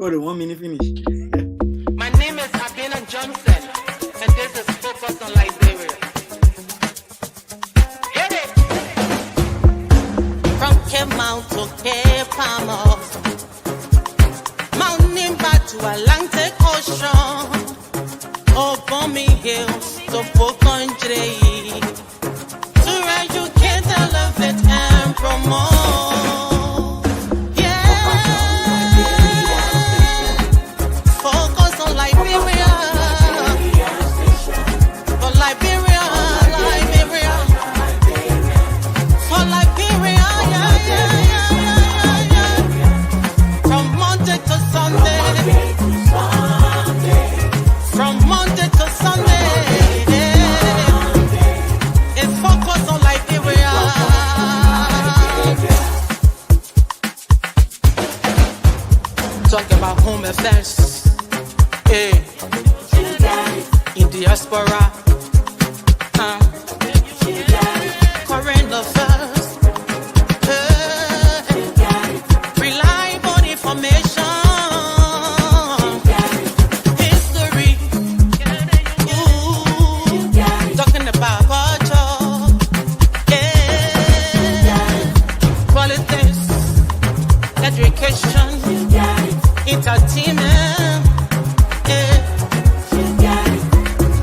Oh, the 1 minute finish. My name is Abina Johnson, and this is Focus on Liberia. Hit it! From Cape Mount to Cape Palmer, Mount Nimba to Atlantic Ocean, Obomi Hills to Pocondre, to educate, elevate, and promote. Talk about home affairs, hey, in diaspora, current affairs, hey, reliable information, history, ooh, talking about culture, hey, politics, education, entertainment,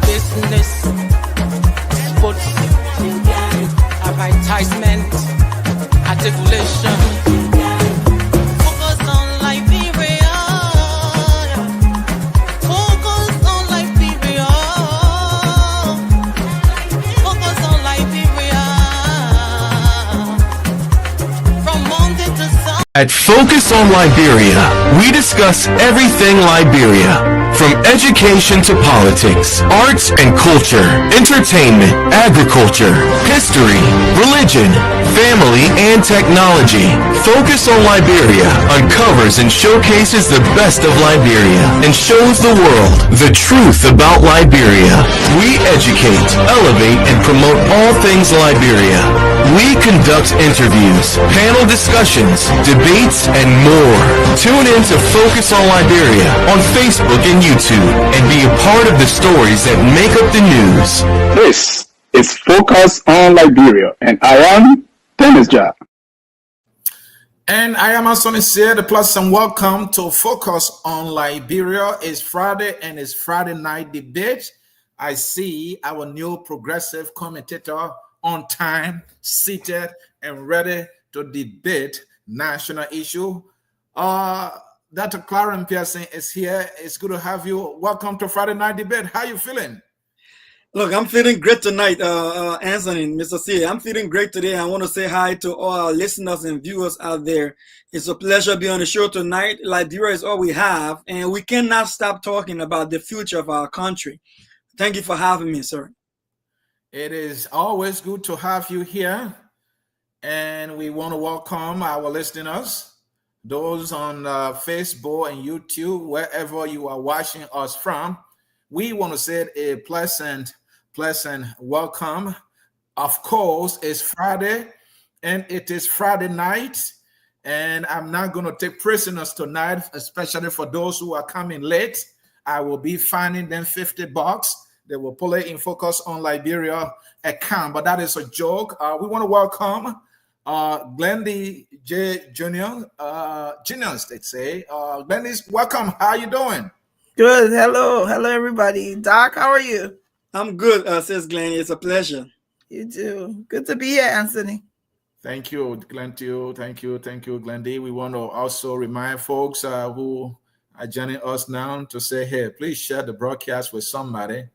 business, sports, advertisement, articulation. Focus on Liberia. Focus on Liberia. Focus on Liberia. From Monday to Sunday. At Focus on Liberia, we discuss everything Liberia, from education to politics, arts and culture, entertainment, agriculture, history, religion, family, and technology. Focus on Liberia uncovers and showcases the best of Liberia and shows the world the truth about Liberia. We educate, elevate, and promote all things Liberia. We conduct interviews, panel discussions, debates, and more. Tune in to Focus on Liberia on Facebook and YouTube and be a part of the stories that make up the news. This is Focus on Liberia, and I am Dennis Jar. And I am Anthony Said, plus and welcome to Focus on Liberia. It's Friday and it's Friday night debate. I see our new progressive commentator on time, seated and ready to debate national issue. Dr. Clarence Pearson is here. It's good to have you. Welcome to Friday Night Debate. How you feeling? Look, I'm feeling great tonight, Anthony, Mr. C. I'm feeling great today. I want to say hi to all our listeners and viewers out there. It's a pleasure to be on the show tonight. Liberia is all we have, and we cannot stop talking about the future of our country. Thank you for having me, sir. It is always good to have you here, and we want to welcome our listeners, those on Facebook and YouTube, wherever you are watching us from. We want to say a pleasant welcome. Of course, it's Friday, and it is Friday night, and I'm not going to take prisoners tonight, especially for those who are coming late. I will be finding them $50. They will pull it in Focus on Liberia account, but that is a joke. We want to welcome Glendy J. Jr. Juniors, they say. Glendy's welcome. How you doing? Good. Hello, everybody. Doc, how are you? I'm good, says Glenn. It's a pleasure. You too. Good to be here, Anthony. Thank you, Glendy. Thank you, Glendy. We want to also remind folks who are joining us now to say, hey, please share the broadcast with somebody.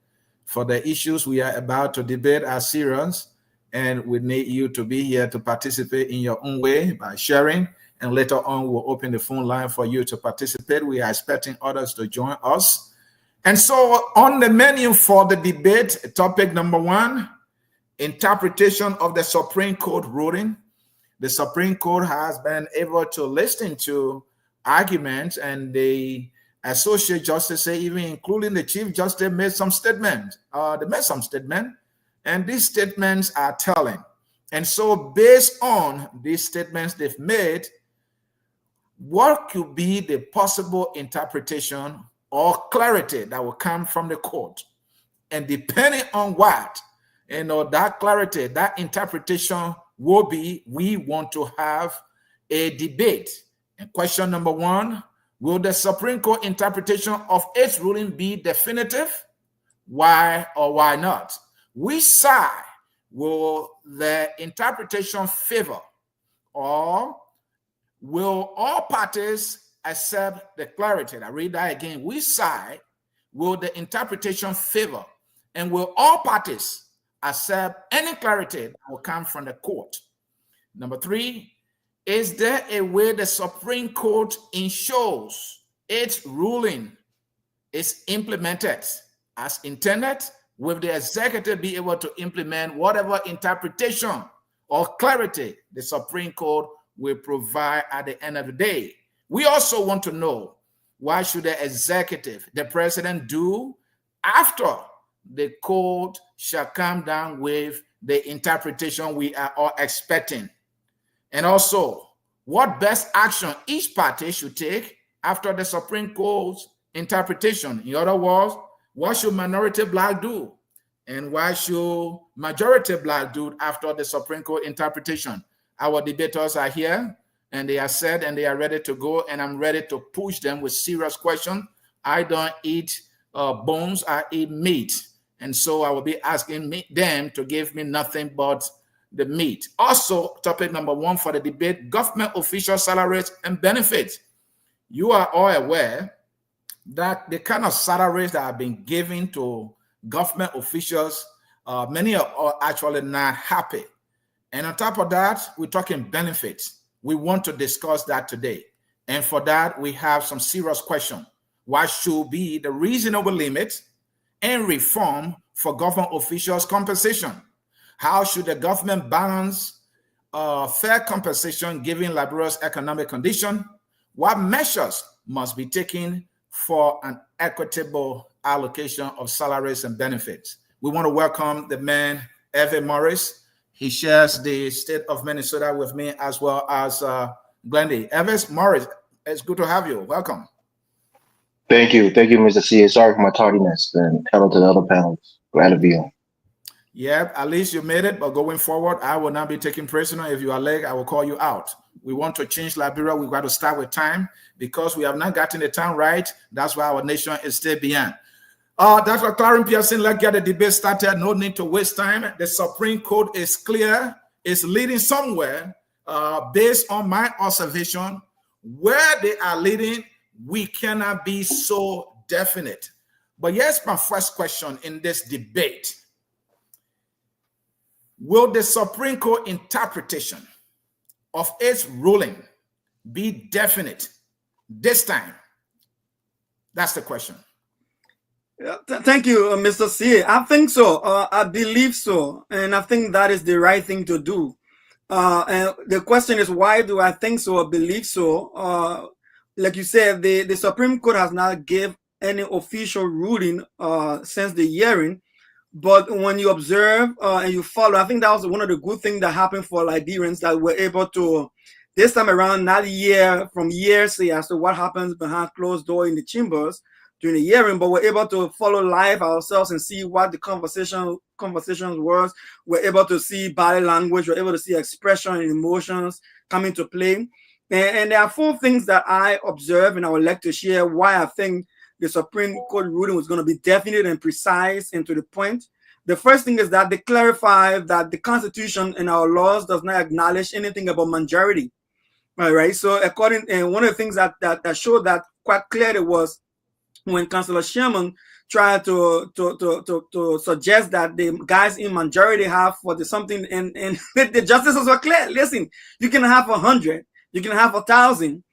For the issues we are about to debate are serious, and we need you to be here to participate in your own way by sharing. And later on, we'll open the phone line for you to participate. We are expecting others to join us. And so on the menu for the debate, topic number one, interpretation of the Supreme Court ruling. The Supreme Court has been able to listen to arguments, and the Associate Justice, even including the Chief Justice, made some statements. And these statements are telling. And so based on these statements they've made, what could be the possible interpretation or clarity that will come from the court? And depending on what, that clarity, that interpretation will be, we want to have a debate. And question number one, will the Supreme Court interpretation of its ruling be definitive? Why or why not? Which side will the interpretation favor? Or will all parties accept the clarity? I read that again. Which side will the interpretation favor? And will all parties accept any clarity that will come from the court? Number three, is there a way the Supreme Court ensures its ruling is implemented as intended? Will the executive be able to implement whatever interpretation or clarity the Supreme Court will provide at the end of the day? We also want to know, what should the executive, the president, do after the court shall come down with the interpretation we are all expecting? And also, what best action each party should take after the Supreme Court's interpretation? In other words, what should minority black do? And why should majority black do after the Supreme Court interpretation? Our debaters are here, and they are set, and they are ready to go, and I'm ready to push them with serious questions. I don't eat bones, I eat meat. And so I will be asking them to give me nothing but the meat. Also, topic number one for the debate, government official salaries and benefits. You are all aware that the kind of salaries that have been given to government officials, many are actually not happy. And on top of that, we're talking benefits. We want to discuss that today. And for that, we have some serious questions. What should be the reasonable limit and reform for government officials' compensation? How should the government balance fair compensation given laborious economic condition? What measures must be taken for an equitable allocation of salaries and benefits? We want to welcome the man, Evan Morris. He shares the state of Minnesota with me, as well as Glendy. Evan Morris, it's good to have you. Welcome. Thank you, Mr. C. Sorry for my tardiness, and hello to the other panelists. Glad to be on. Yeah, at least you made it, but going forward, I will not be taking personal. If you are late, I will call you out. We want to change Liberia. We've got to start with time, because we have not gotten the time right. That's why our nation is still behind. Dr. Clarence Pearson, let's get the debate started. No need to waste time. The Supreme Court is clear. It's leading somewhere. Based on my observation, where they are leading, we cannot be so definite. But here's my first question in this debate. Will the Supreme Court interpretation of its ruling be definite this time? That's the question. Thank you, Mr. C. I think so. I believe so. And I think that is the right thing to do. And the question is, why do I think so or believe so? Like you said, the Supreme Court has not given any official ruling since the hearing. But when you observe and you follow, I think that was one of the good things that happened for Liberians, that were able to, this time around, not hear from hearsay as to what happens behind closed door in the chambers during the hearing, but we're able to follow live ourselves and see what the conversations was. We're able to see body language. We're able to see expression and emotions come into play. And there are 4 things that I observe, and I would like to share why I think the Supreme Court ruling was going to be definite and precise and to the point. The first thing is that they clarify that the Constitution and our laws does not acknowledge anything about majority. All right. So according, and one of the things that showed that quite clearly was when Councillor Sherman tried to suggest that the guys in majority have for the something, and the justices were clear. Listen, you can have 100, you can have 1,000.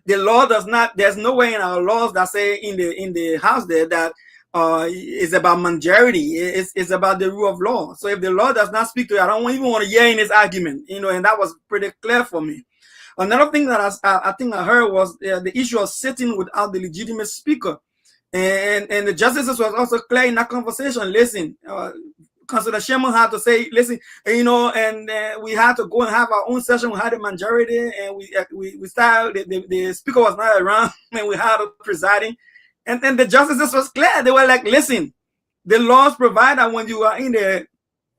The law does not. There's no way in our laws that say in the house there that is about majority. It's about the rule of law. So if the law does not speak to it, I don't even want to hear in his argument. And that was pretty clear for me. Another thing that I think I heard was the issue of sitting without the legitimate speaker, and the justices was also clear in that conversation. Listen, Councilor Sherman had to say, listen, you know, and we had to go and have our own session. We had a majority, and we started. The speaker was not around, and we had a presiding, and then the justices was clear. They were like, listen, the laws provide that when you are in the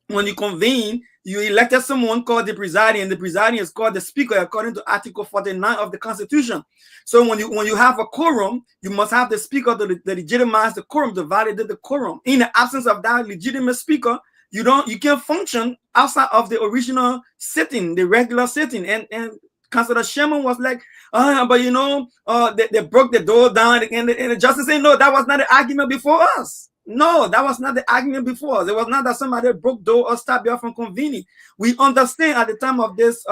when you convene, you elected someone called the presiding, and the presiding is called the speaker according to Article 49 of the Constitution. So when you have a quorum, you must have the speaker to legitimize the quorum, to validate the quorum. In the absence of that legitimate speaker, you can't function outside of the original sitting, the regular sitting. And Councilor Sherman was like, but you know, they broke the door down, and the justice said, no, that was not the argument before us. No, that was not the argument before. It was not that somebody broke door or stopped you from convening. We understand at the time of this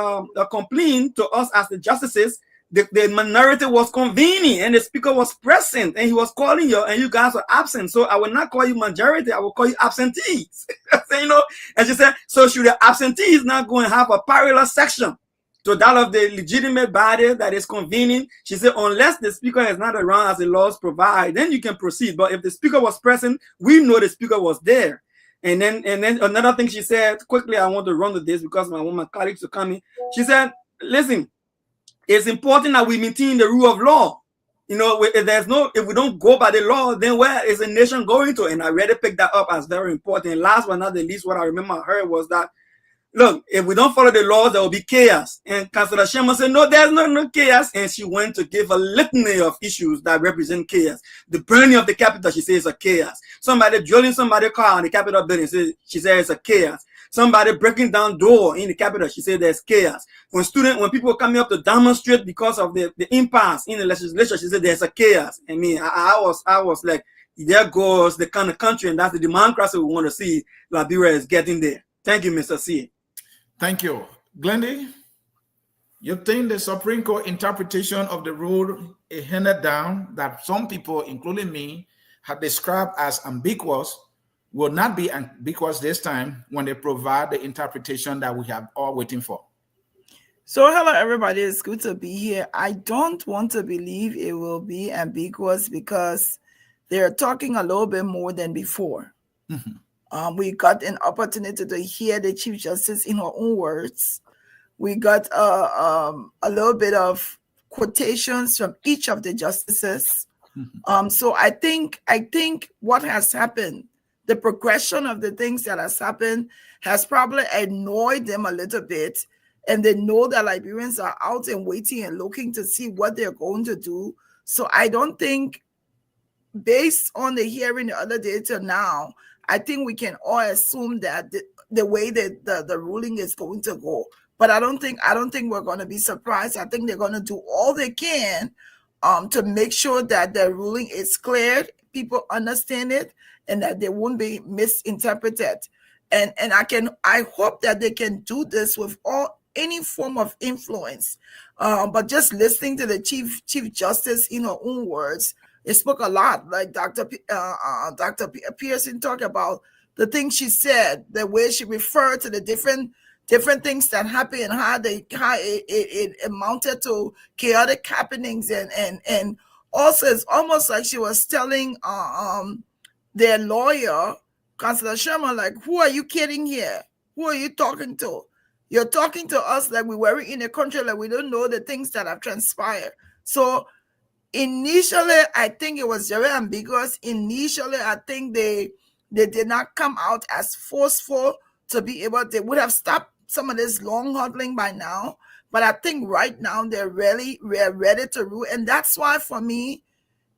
complaint to us as the justices, the minority was convening and the speaker was present and he was calling you and you guys were absent. So I will not call you majority, I will call you absentees. So, you know, and she said, so should the absentees not go and have a parallel section to that of the legitimate body that is convening? She said, unless the speaker is not around as the laws provide, then you can proceed. But if the speaker was present, we know the speaker was there. And then another thing she said, quickly, I want to run to this because I want my colleagues to come in. She said, listen, it's important that we maintain the rule of law. You know, if we don't go by the law, then where is the nation going to? And I really picked that up as very important. And last but not the least, what I remember I heard was that, look, if we don't follow the laws, there will be chaos. And Councilor Sherman said, no, there's no chaos. And she went to give a litany of issues that represent chaos. The burning of the Capitol, she says, is a chaos. Somebody drilling somebody's car in the Capitol building, she says it's a chaos. Somebody breaking down door in the Capitol, she said there's chaos. When people coming up to demonstrate because of the impasse in the legislature, she said there's a chaos. I mean, I was like, there goes the kind of country, and that's the democracy we want to see. Liberia is getting there. Thank you, Mr. C. Thank you. Glendy, you think the Supreme Court interpretation of the rule is handed down that some people, including me, have described as ambiguous, will not be ambiguous this time when they provide the interpretation that we have all waiting for? So hello, everybody. It's good to be here. I don't want to believe it will be ambiguous because they're talking a little bit more than before. We got an opportunity to hear the Chief Justice in her own words. We got a little bit of quotations from each of the justices. So I think what has happened, the progression of the things that has happened has probably annoyed them a little bit. And they know that Liberians are out and waiting and looking to see what they're going to do. So I don't think, based on the hearing the other day to now, I think we can all assume that the way that the ruling is going to go. But I don't think we're going to be surprised. I think they're going to do all they can to make sure that the ruling is cleared, people understand it, and that they won't be misinterpreted. And I hope that they can do this with any form of influence. But just listening to the Chief Justice in her own words, it spoke a lot. Like Dr. Pearson talked about the things she said, the way she referred to the different things that happened, and how it amounted to chaotic happenings, and also it's almost like she was telling their lawyer, Councilor Sherman, like, who are you kidding here? Who are you talking to? You're talking to us like we were in a country, like we don't know the things that have transpired. So initially, I think it was very ambiguous. Initially, I think they did not come out as forceful to be able. They would have stopped some of this long huddling by now. But I think right now we're ready to rule, and that's why for me,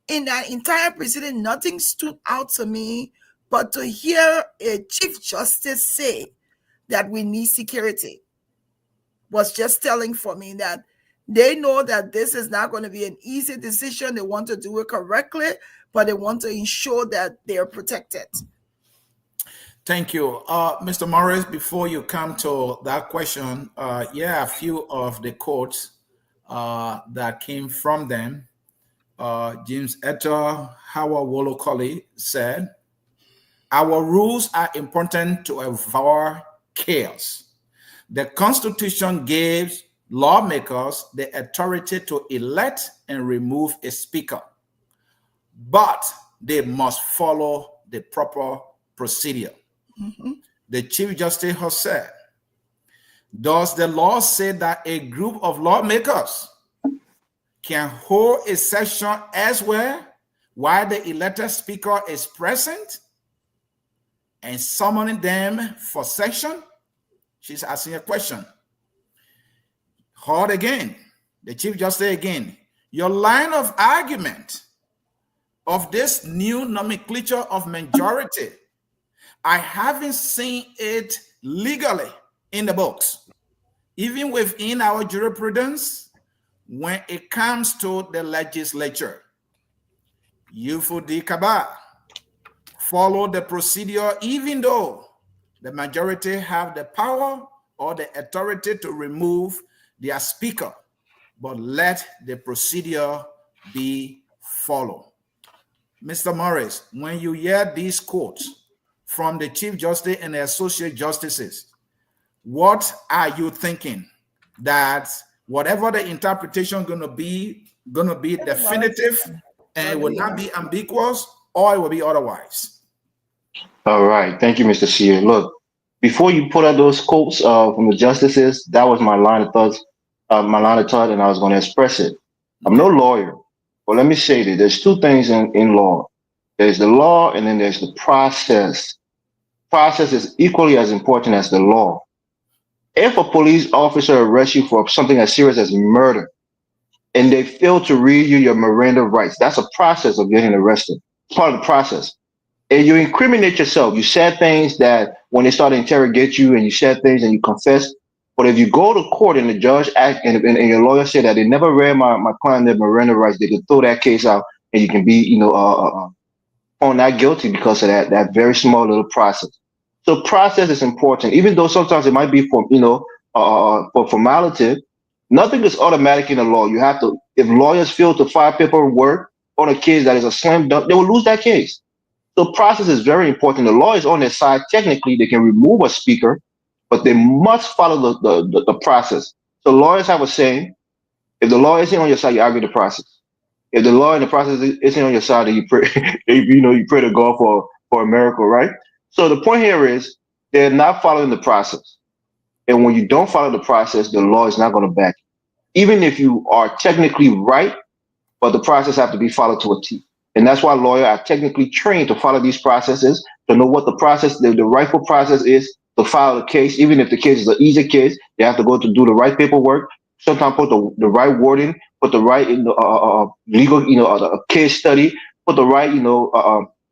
in that entire proceeding, nothing stood out to me but to hear a Chief Justice say that we need security was just telling for me that they know that this is not going to be an easy decision. They want to do it correctly, but they want to ensure that they're protected. Thank you. Mr. Morris, before you come to that question, a few of the quotes that came from them. James Etter, Howard Wolokoli said, "Our rules are important to avoid chaos. The Constitution gives lawmakers the authority to elect and remove a speaker, but they must follow the proper procedure." the Chief Justice has said, does the law say that a group of lawmakers can hold a session elsewhere while the elected speaker is present and summoning them for session? She's asking a question. Hold again. The Chief Justice again. Your line of argument of this new nomenclature of majority, I haven't seen it legally in the books, even within our jurisprudence, when it comes to the legislature. Yufudi Kaba follow the procedure, even though the majority have the power or the authority to remove their speaker, but let the procedure be followed. Mr. Morris, when you hear these quotes from the Chief Justice and the Associate Justices, what are you thinking? That whatever the interpretation going to be definitive and it will not be ambiguous, or it will be otherwise? All right. Thank you, Mr. Sear. Look, before you put out those quotes from the justices, that was my line of thought, and I was going to express it. I'm no lawyer, but let me say that there's two things in law. There's the law, and then there's the process. Process is equally as important as the law. If a police officer arrests you for something as serious as murder, and they fail to read you your Miranda rights, that's a process of getting arrested. It's part of the process. And you incriminate yourself. You said things that when they start to interrogate you, and you said things and you confess. But if you go to court and the judge act and your lawyer said that they never read my client their Miranda rights, they could throw that case out and you can be, found not guilty because of that very small little process. So process is important, even though sometimes it might be for formality. Nothing is automatic in the law. You have to, if lawyers fail to file paperwork on a case that is a slam dunk, they will lose that case. So process is very important. The law is on their side. Technically, they can remove a speaker, but they must follow the process. So lawyers have a saying: if the law isn't on your side, you argue the process. If the law and the process isn't on your side, then you pray, you pray to God for a miracle, right? So the point here is they're not following the process. And when you don't follow the process, the law is not going to back you. Even if you are technically right, but the process have to be followed to a T. And that's why lawyers are technically trained to follow these processes, to know what the process, the rightful process is to file the case. Even if the case is an easy case, they have to go to do the right paperwork, sometimes put the right wording, put the right legal, a case study, put the right,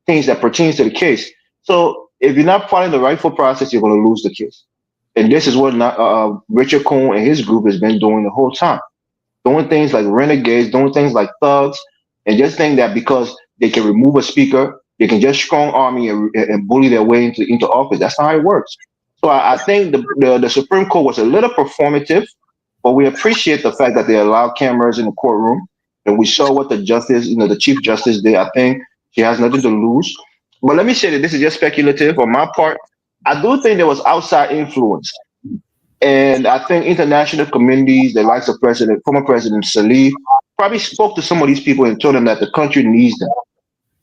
things that pertains to the case. So if you're not following the rightful process, you're going to lose the case. And this is what Richard Cohen and his group has been doing the whole time. Doing things like renegades, doing things like thugs, and just think that because they can remove a speaker, they can just strong army and bully their way into office. That's not how it works. So I think the Supreme Court was a little performative, but we appreciate the fact that they allowed cameras in the courtroom. And we saw what the justice, the Chief Justice did. I think she has nothing to lose. But let me say that this is just speculative on my part. I do think there was outside influence. And I think international communities, the likes of former President Salih, probably spoke to some of these people and told them that the country needs them.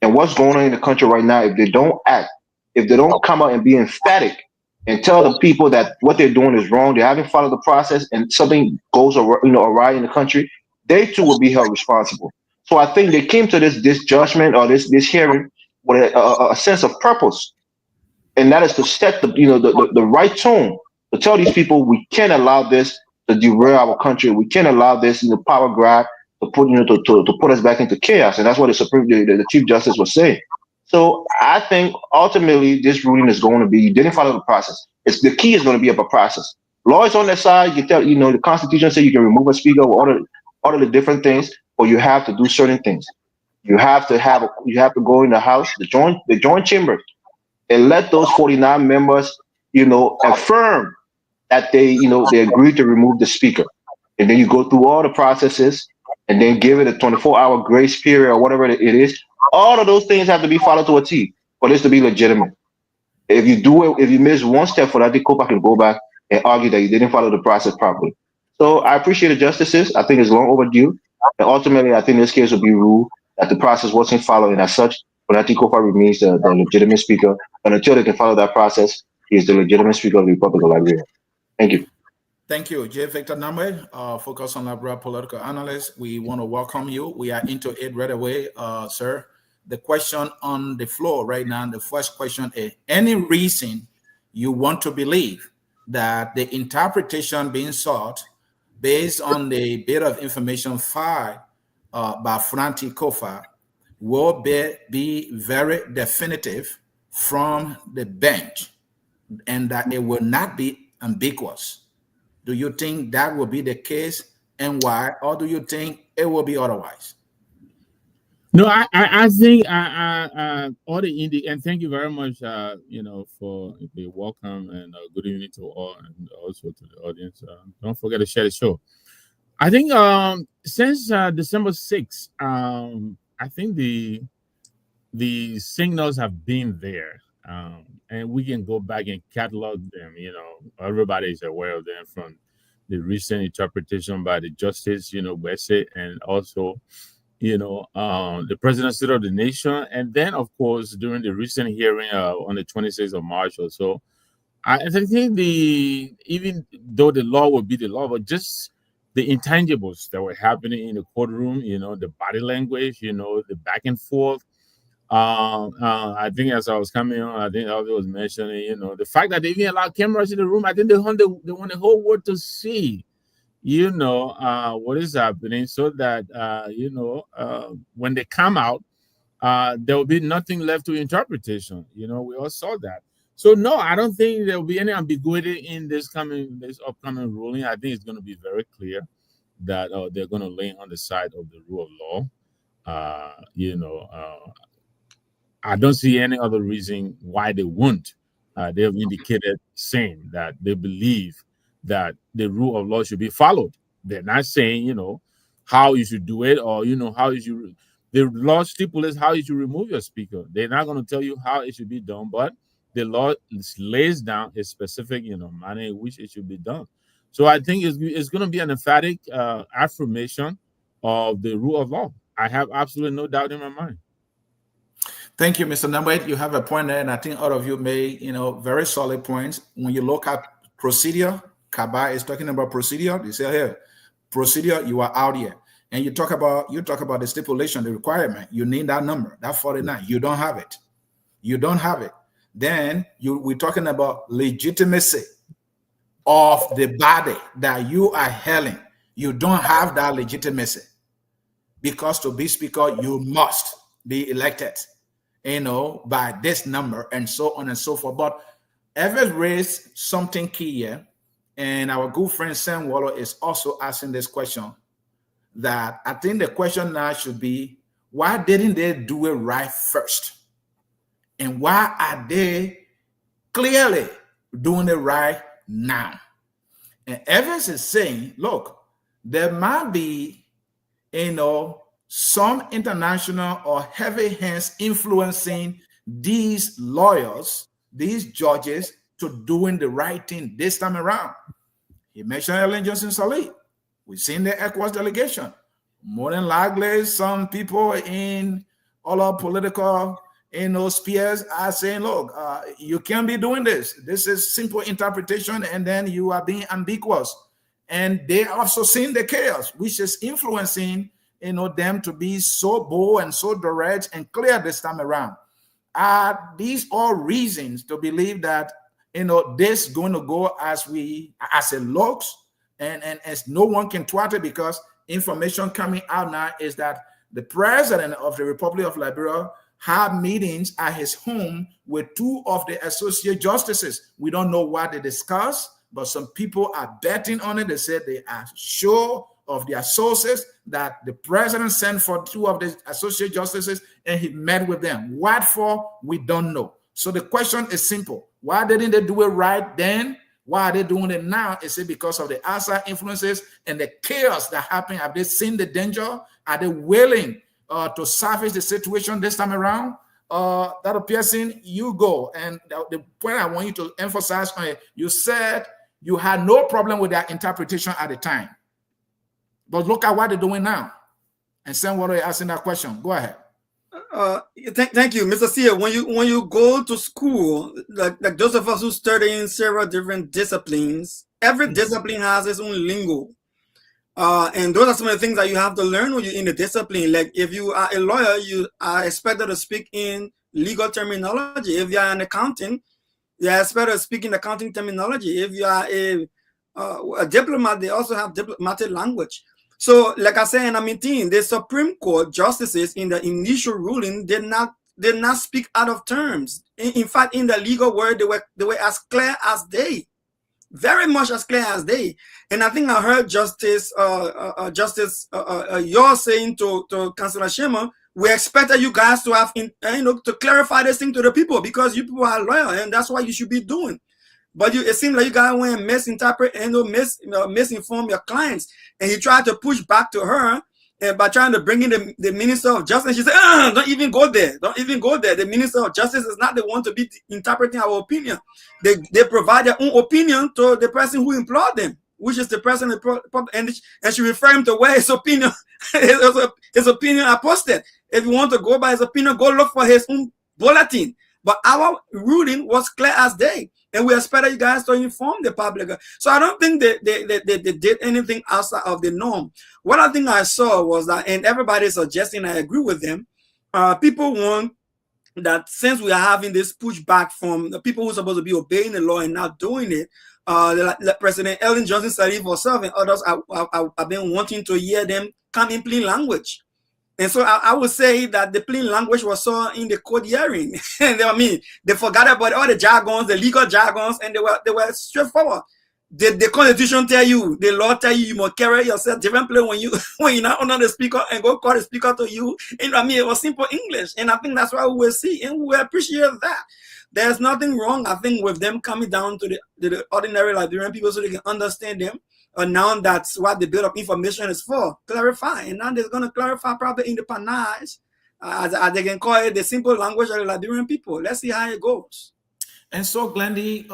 And what's going on in the country right now, if they don't act, if they don't come out and be emphatic and tell the people that what they're doing is wrong, they haven't followed the process, and something goes awry in the country, they too will be held responsible. So I think they came to this judgment or this hearing with a sense of purpose, and that is to set the right tone to tell these people we can't allow this to derail our country. We can't allow this power grab to put us back into chaos, and that's what the Chief Justice was saying. So I think ultimately this ruling is going to be, you didn't follow the process. The key is going to be about process. Law is on their side. You tell the Constitution says you can remove a speaker, all of the different things, but you have to do certain things. You have to go in the House, the joint chamber, and let those 49 members, affirm that they agreed to remove the speaker. And then you go through all the processes and then give it a 24-hour grace period or whatever it is. All of those things have to be followed to a T for this to be legitimate. If you miss one step for that, the court can go back and argue that you didn't follow the process properly. So I appreciate the justices. I think it's long overdue. And ultimately, I think this case will be ruled that the process wasn't followed, and as such, Bonati Kofa remains the legitimate speaker. And until they can follow that process, He is the legitimate speaker of the Republic of Liberia. Thank you. Thank you, J. Victor Namwe, Focus on Liberia political analyst. We want to welcome you. We are into it right away, sir. The question on the floor right now, the first question is, any reason you want to believe that the interpretation being sought based on the bit of information filed by Franti Kofa will be very definitive from the bench and that it will not be ambiguous? Do you think that will be the case, and why? Or do you think it will be otherwise? No, I think all the and thank you very much, for the welcome and good evening to all, and also to the audience. Don't forget to share the show. I think since December 6th, I think the signals have been there, and we can go back and catalog them. Everybody is aware of them from the recent interpretation by the justice, Wesse, and also the presidency of the nation, and then of course during the recent hearing on the 26th of March or so. I think even though the law will be the law, but just the intangibles that were happening in the courtroom, the body language, the back and forth. I think as I was coming on, I think Elvie was mentioning, the fact that they even allowed cameras in the room. I think they want the whole world to see what is happening, so that when they come out, there will be nothing left to interpretation. We all saw that. So no, I don't think there will be any ambiguity in this upcoming ruling. I think it's going to be very clear that they're going to lay on the side of the rule of law. I don't see any other reason why they won't. They have indicated saying that they believe that the rule of law should be followed. They're not saying, how you should do it, or, how you should. The law stipulates how you should remove your speaker. They're not going to tell you how it should be done, but the law lays down a specific, manner in which it should be done. So I think it's going to be an emphatic affirmation of the rule of law. I have absolutely no doubt in my mind. Thank you, Mr. Namwe. You have a point there, and I think all of you made, very solid points. When you look at procedure, Kaba is talking about procedure. They say here, procedure, you are out here. And you talk about the stipulation, the requirement. You need that number, that 49. You don't have it. You don't have it. Then we're talking about legitimacy of the body that you are hailing. You don't have that legitimacy, because to be speaker, you must be elected, by this number, and so on and so forth. But Evans raised something key here, and our good friend Sam Waller is also asking this question, that I think the question now should be, why didn't they do it right first? And why are they clearly doing it right now? And Evans is saying, look, there might be, some international or heavy hands influencing these lawyers, these judges, to doing the right thing this time around. He mentioned Ellen Johnson Sirleaf. We've seen the ECOWAS delegation. More than likely, some people in all our political spheres are saying, look, you can't be doing this. This is simple interpretation, and then you are being ambiguous. And they also seen the chaos, which is influencing them to be so bold and so direct and clear this time around. Are these all reasons to believe that this going to go as it looks, and as no one can thwart it, because information coming out now is that the president of the Republic of Liberia had meetings at his home with two of the associate justices. We don't know what they discussed, but some people are betting on it. They said they are sure of the associates that the president sent for two of the associate justices, and he met with them. What for? We don't know. So the question is simple. Why didn't they do it right then? Why are they doing it now? Is it because of the outside influences and the chaos that happened? Have they seen the danger? Are they willing to salvage the situation this time around? Dr. Pearson, you go. And the point I want you to emphasize on it, you said you had no problem with that interpretation at the time. But look at what they're doing now. And Sam Water asking that question. Go ahead. Thank you, Mr. Sia. When you go to school, like those of us who study in several different disciplines, every discipline has its own lingo. And those are some of the things that you have to learn when you're in the discipline. Like if you are a lawyer, you are expected to speak in legal terminology. If you are an accountant, you are expected to speak in accounting terminology. If you are a diplomat, they also have diplomatic language. So, like I said in a meeting, the Supreme Court justices in the initial ruling did not speak out of terms. In fact, in the legal word, they were as clear as day, very much as clear as day. And I think I heard Justice you're saying to Councilor Sherman, we expected you guys to have to clarify this thing to the people, because you people are loyal, and that's what you should be doing. But it seems like you guys went and misinterpret and misinform your clients. And he tried to push back to her by trying to bring in the Minister of Justice. She said, don't even go there. Don't even go there. The Minister of Justice is not the one to be interpreting our opinion. They provide their own opinion to the person who employed them, which is the person, and she referred him to where his opinion, his opinion are posted. If you want to go by his opinion, go look for his own bulletin. But our ruling was clear as day. And we expected you guys to inform the public. So I don't think they did anything outside of the norm. What I think I saw was that, and everybody is suggesting, I agree with them, people want that since we are having this pushback from the people who are supposed to be obeying the law and not doing it, like President Ellen Johnson Sirleaf herself and others have been wanting to hear them come in plain language. And so I would say that the plain language was so in the court hearing. And they forgot about all the jargons, the legal jargons, and they were straightforward. The Constitution tell you, the law tell you, you must carry yourself different place when you're not under the speaker and go call the speaker to you. And it was simple English. And I think that's what we will see, and we appreciate that. There's nothing wrong, I think, with them coming down to the ordinary Liberian people so they can understand them. And now that's what the build of information is for, clarify. And now they're going to clarify probably in the panache, as they can call it, the simple language of the Liberian people. Let's see how it goes. And so, Glendy,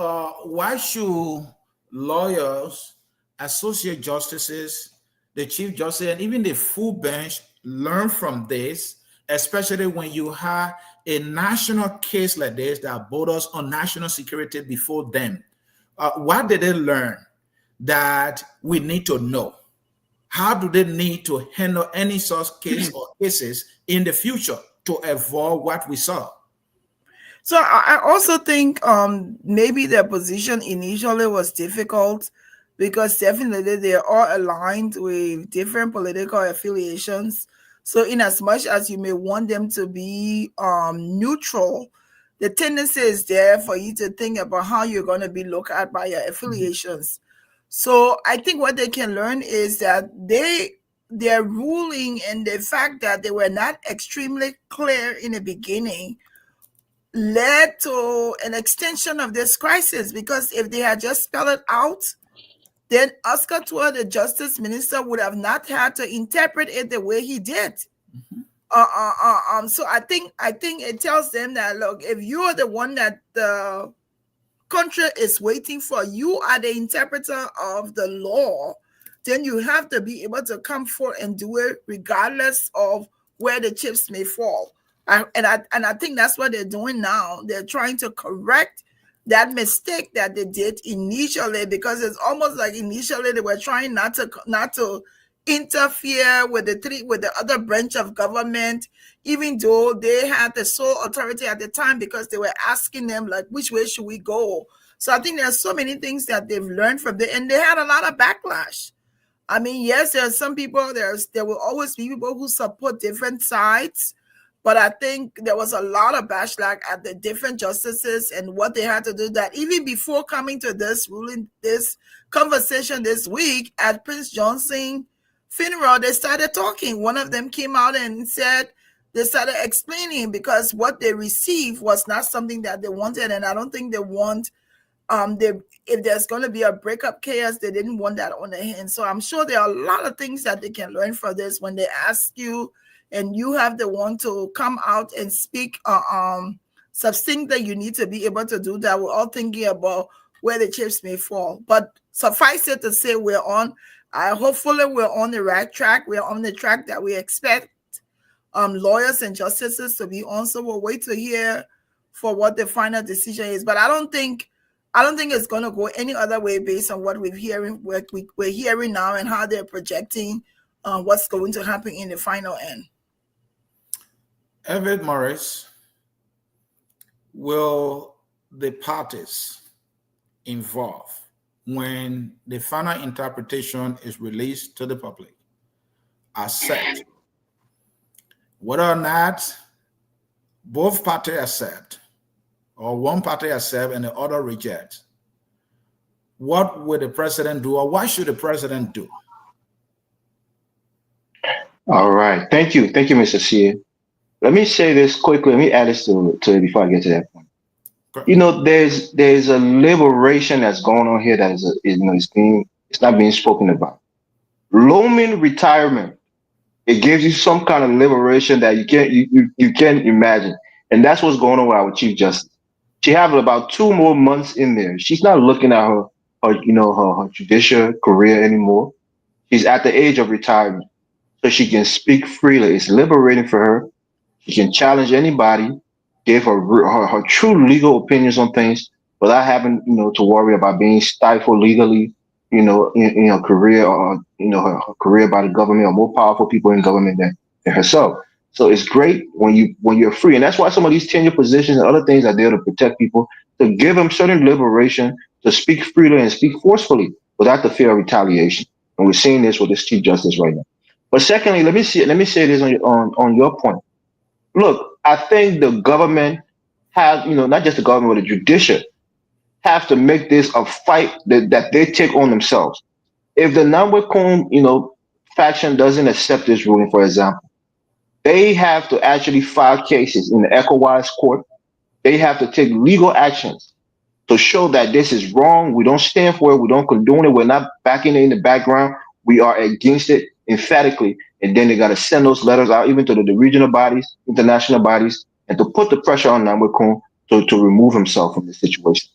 why should lawyers, associate justices, the chief justice, and even the full bench learn from this, especially when you have a national case like this that borders on national security before them? What did they learn that we need to know? How do they need to handle any such case or cases in the future to avoid what we saw? So I also think maybe their position initially was difficult because definitely they are all aligned with different political affiliations. So in as much as you may want them to be neutral, the tendency is there for you to think about how you're going to be looked at by your affiliations. So I think what they can learn is that their ruling and the fact that they were not extremely clear in the beginning led to an extension of this crisis, because if they had just spelled it out, then Oscar Tua, the justice minister, would have not had to interpret it the way he did. So I think it tells them that, look, if you are the one that the country is waiting for, you are the interpreter of the law, then you have to be able to come forth and do it regardless of where the chips may fall. And I think that's what they're doing now. They're trying to correct that mistake that they did initially, because it's almost like initially they were trying not to interfere with the other branch of government, even though they had the sole authority at the time, because they were asking them, like, which way should we go? So I think there's so many things that they've learned from there, and they had a lot of backlash. I mean, yes, there are some people, there will always be people who support different sides, but I think there was a lot of backlash at the different justices and what they had to do, that even before coming to this ruling, this conversation this week at Prince Johnson funeral, they started talking. One of them came out and said, they started explaining, because what they received was not something that they wanted. And I don't think they want, if there's going to be a breakup chaos, they didn't want that on their hands. So I'm sure there are a lot of things that they can learn from this when they ask you, and you have the one to come out and speak succinctly. You need to be able to do that. We're all thinking about where the chips may fall. But suffice it to say, hopefully we're on the right track. We're on the track that we expect. lawyers and justices to be on. So we'll wait to hear for what the final decision is. But I don't think it's going to go any other way based on what we're hearing now and how they're projecting what's going to happen in the final end. Everett Morris, will the parties involved when the final interpretation is released to the public accept? Whether or not both parties accept, or one party accept and the other reject, what would the president do, or what should the president do? All right. Thank you, Mr. Sear. Let me say this quickly. Let me add this to it before I get to that point. Okay. You know, there's a liberation that's going on here that it's not being spoken about. Loaning retirement, it gives you some kind of liberation that you can't imagine, and that's what's going on with our Chief Justice. She have about 2 more months in there. She's not looking at her judicial career anymore. She's at the age of retirement, so she can speak freely. It's liberating for her. She can challenge anybody, give her true legal opinions on things without having to worry about being stifled legally, in her career, or her career by the government or more powerful people in government than herself. So it's great when you're free, and that's why some of these tenure positions and other things are there to protect people, to give them certain liberation to speak freely and speak forcefully without the fear of retaliation. And we're seeing this with this Chief Justice right now. But secondly, let me say this on your point. Look, I think the government has, not just the government, but the judiciary have to make this a fight that they take on themselves. If the Namwekun, faction doesn't accept this ruling, for example, they have to actually file cases in the ECOWAS court. They have to take legal actions to show that this is wrong. We don't stand for it. We don't condone it. We're not backing it in the background. We are against it emphatically. And then they got to send those letters out even to the regional bodies, international bodies, and to put the pressure on Namwekun to remove himself from the situation.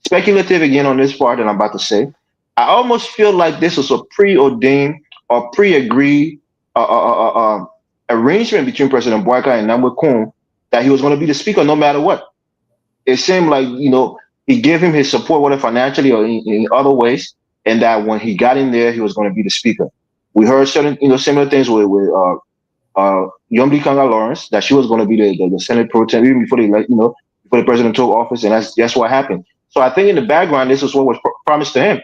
Speculative again on this part that I'm about to say. I almost feel like this was a preordained or pre-agreed arrangement between President Boyka and Namwekun that he was going to be the speaker no matter what. It seemed like, he gave him his support, whether financially or in other ways, and that when he got in there, he was going to be the speaker. We heard certain, similar things with Yomdi Kanga Lawrence, that she was going to be the Senate pro tem even before before the president took office, and that's what happened. So I think in the background, this is what was promised to him.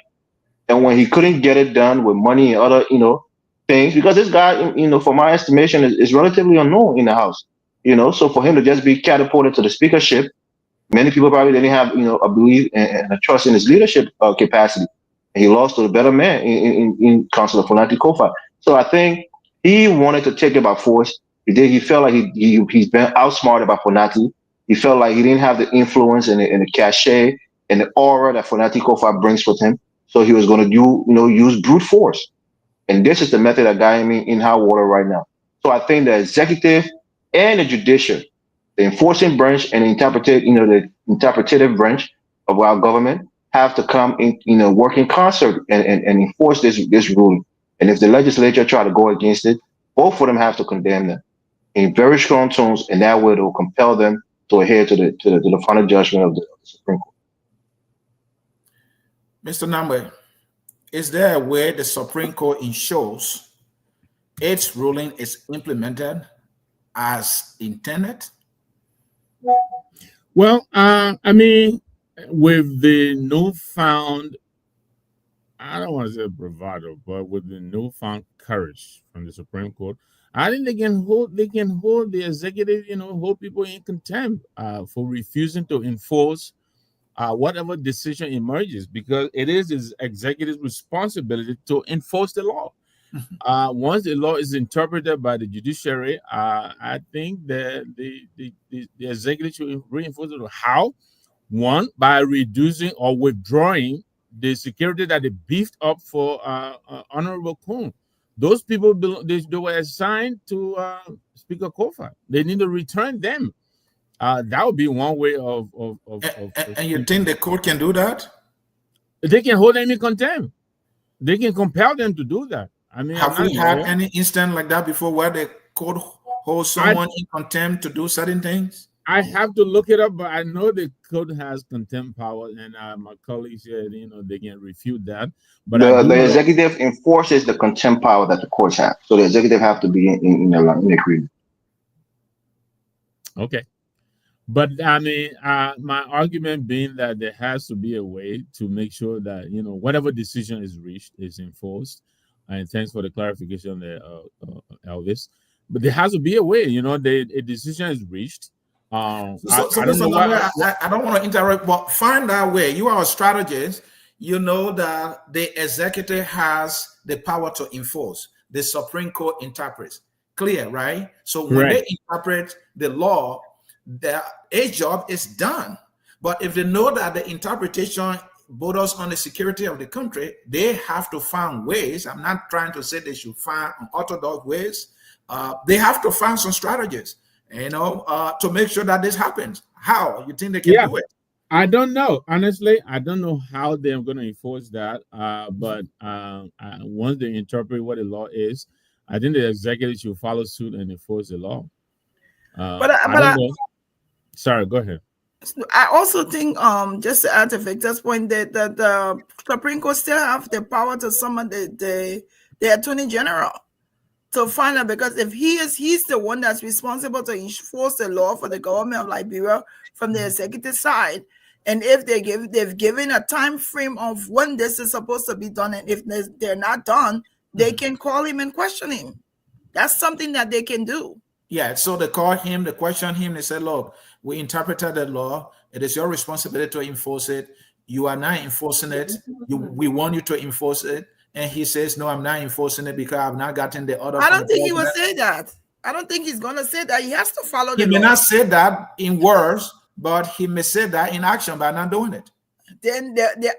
And when he couldn't get it done with money and other, things, because this guy, for my estimation, is relatively unknown in the House, so for him to just be catapulted to the speakership, many people probably didn't have, a belief and a trust in his leadership capacity. And he lost to the better man in Councilor Fonati Kofa. So I think he wanted to take it by force. He felt like he's been outsmarted by Fonati. He felt like he didn't have the influence and the cachet and the aura that Fonati Kofa brings with him. So he was going to use brute force. And this is the method that got him in hot water right now. So I think the executive and the judicial, the enforcing branch and the interpretative branch of our government have to come in, work in concert and enforce this ruling. And if the legislature try to go against it, both of them have to condemn them in very strong tones, and that way it will compel them to adhere to the final judgment of the Supreme Court. Mr. Namwe, is there a way the Supreme Court ensures its ruling is implemented as intended? Well, I mean, with the newfound, I don't want to say bravado, but with the newfound courage from the Supreme Court, I think they can hold the executive, hold people in contempt for refusing to enforce whatever decision emerges, because it is his executive's responsibility to enforce the law. Once the law is interpreted by the judiciary, I think that the executive should reinforce it. How? One, by reducing or withdrawing the security that they beefed up for Honorable Kun. Those people, they were assigned to Speaker Kofa. They need to return them. That would be one way of and you think the court can do that? They can hold them in contempt. They can compel them to do that. I mean, have we had any instance like that before where the court hold someone in contempt to do certain things? I have to look it up, but I know the code has contempt power, and my colleagues here, they can refute that. But I do The know. executive enforces the contempt power that the courts have. So the executive have to be in agreement. Okay. But I mean, my argument being that there has to be a way to make sure that whatever decision is reached is enforced. And thanks for the clarification there, Elvis. But there has to be a way. A decision is reached. I don't know why. I don't want to interrupt, but find that way. You are a strategist. You know that the executive has the power to enforce. The Supreme Court interprets. Clear, right? So when they interpret the law, their job is done. But if they know that the interpretation borders on the security of the country, they have to find ways. I'm not trying to say they should find unorthodox ways. They have to find some strategies, to make sure that this happens. How you think they can do it? I don't know. Honestly, I don't know how they're going to enforce that. But once they interpret what the law is, I think the executive should follow suit and enforce the law. I don't know. Sorry, go ahead. I also think, just to add to Victor's point, that the Supreme Court still have the power to summon the Attorney General to find out, because if he's the one that's responsible to enforce the law for the government of Liberia from the executive side, and if they've given a time frame of when this is supposed to be done, and if they're not done, they can call him and question him. That's something that they can do. Yeah, so they call him, they question him, they said, look, we interpreted the law. It is your responsibility to enforce it. You are not enforcing it. We want you to enforce it. And he says, no, I'm not enforcing it because I've not gotten the order. I don't think he will say that. I don't think he's going to say that. He has to follow the law. He may not say that in words, but he may say that in action by not doing it. Then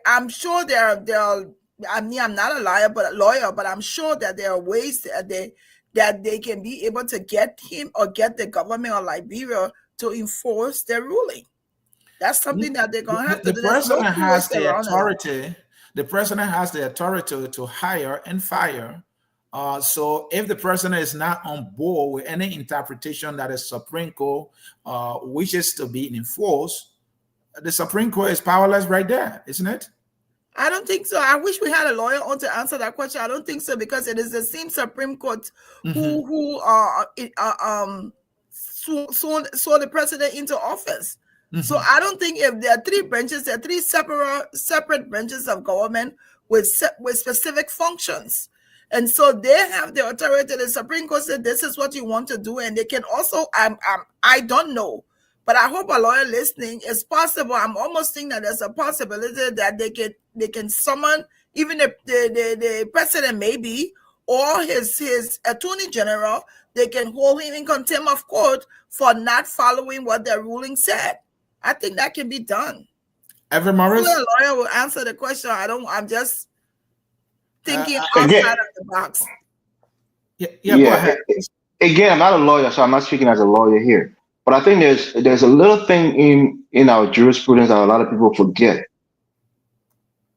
I'm sure there are, I'm not a lawyer, but I'm sure that there are ways that they can be able to get him or get the government of Liberia to enforce their ruling. That's something that they're going to have to do. The president has the authority. The president has the authority to hire and fire. So if the president is not on board with any interpretation that the Supreme Court wishes to be enforced, the Supreme Court is powerless right there, isn't it? I don't think so. I wish we had a lawyer on to answer that question. I don't think so, because it is the same Supreme Court who saw the president into office. So I don't think, if there are three branches, there are three separate branches of government with specific functions. And so they have the authority. The Supreme Court said, this is what you want to do. And they can also, I don't know, but I hope a lawyer listening is possible. I'm almost thinking that there's a possibility that they can summon even the president, maybe, or his attorney general. They can hold him in contempt of court for not following what their ruling said. I think that can be done. Evan Morris? A lawyer will answer the question. I'm just thinking outside of the box. Yeah, go ahead. Again, I'm not a lawyer, so I'm not speaking as a lawyer here. But I think there's a little thing in our jurisprudence that a lot of people forget.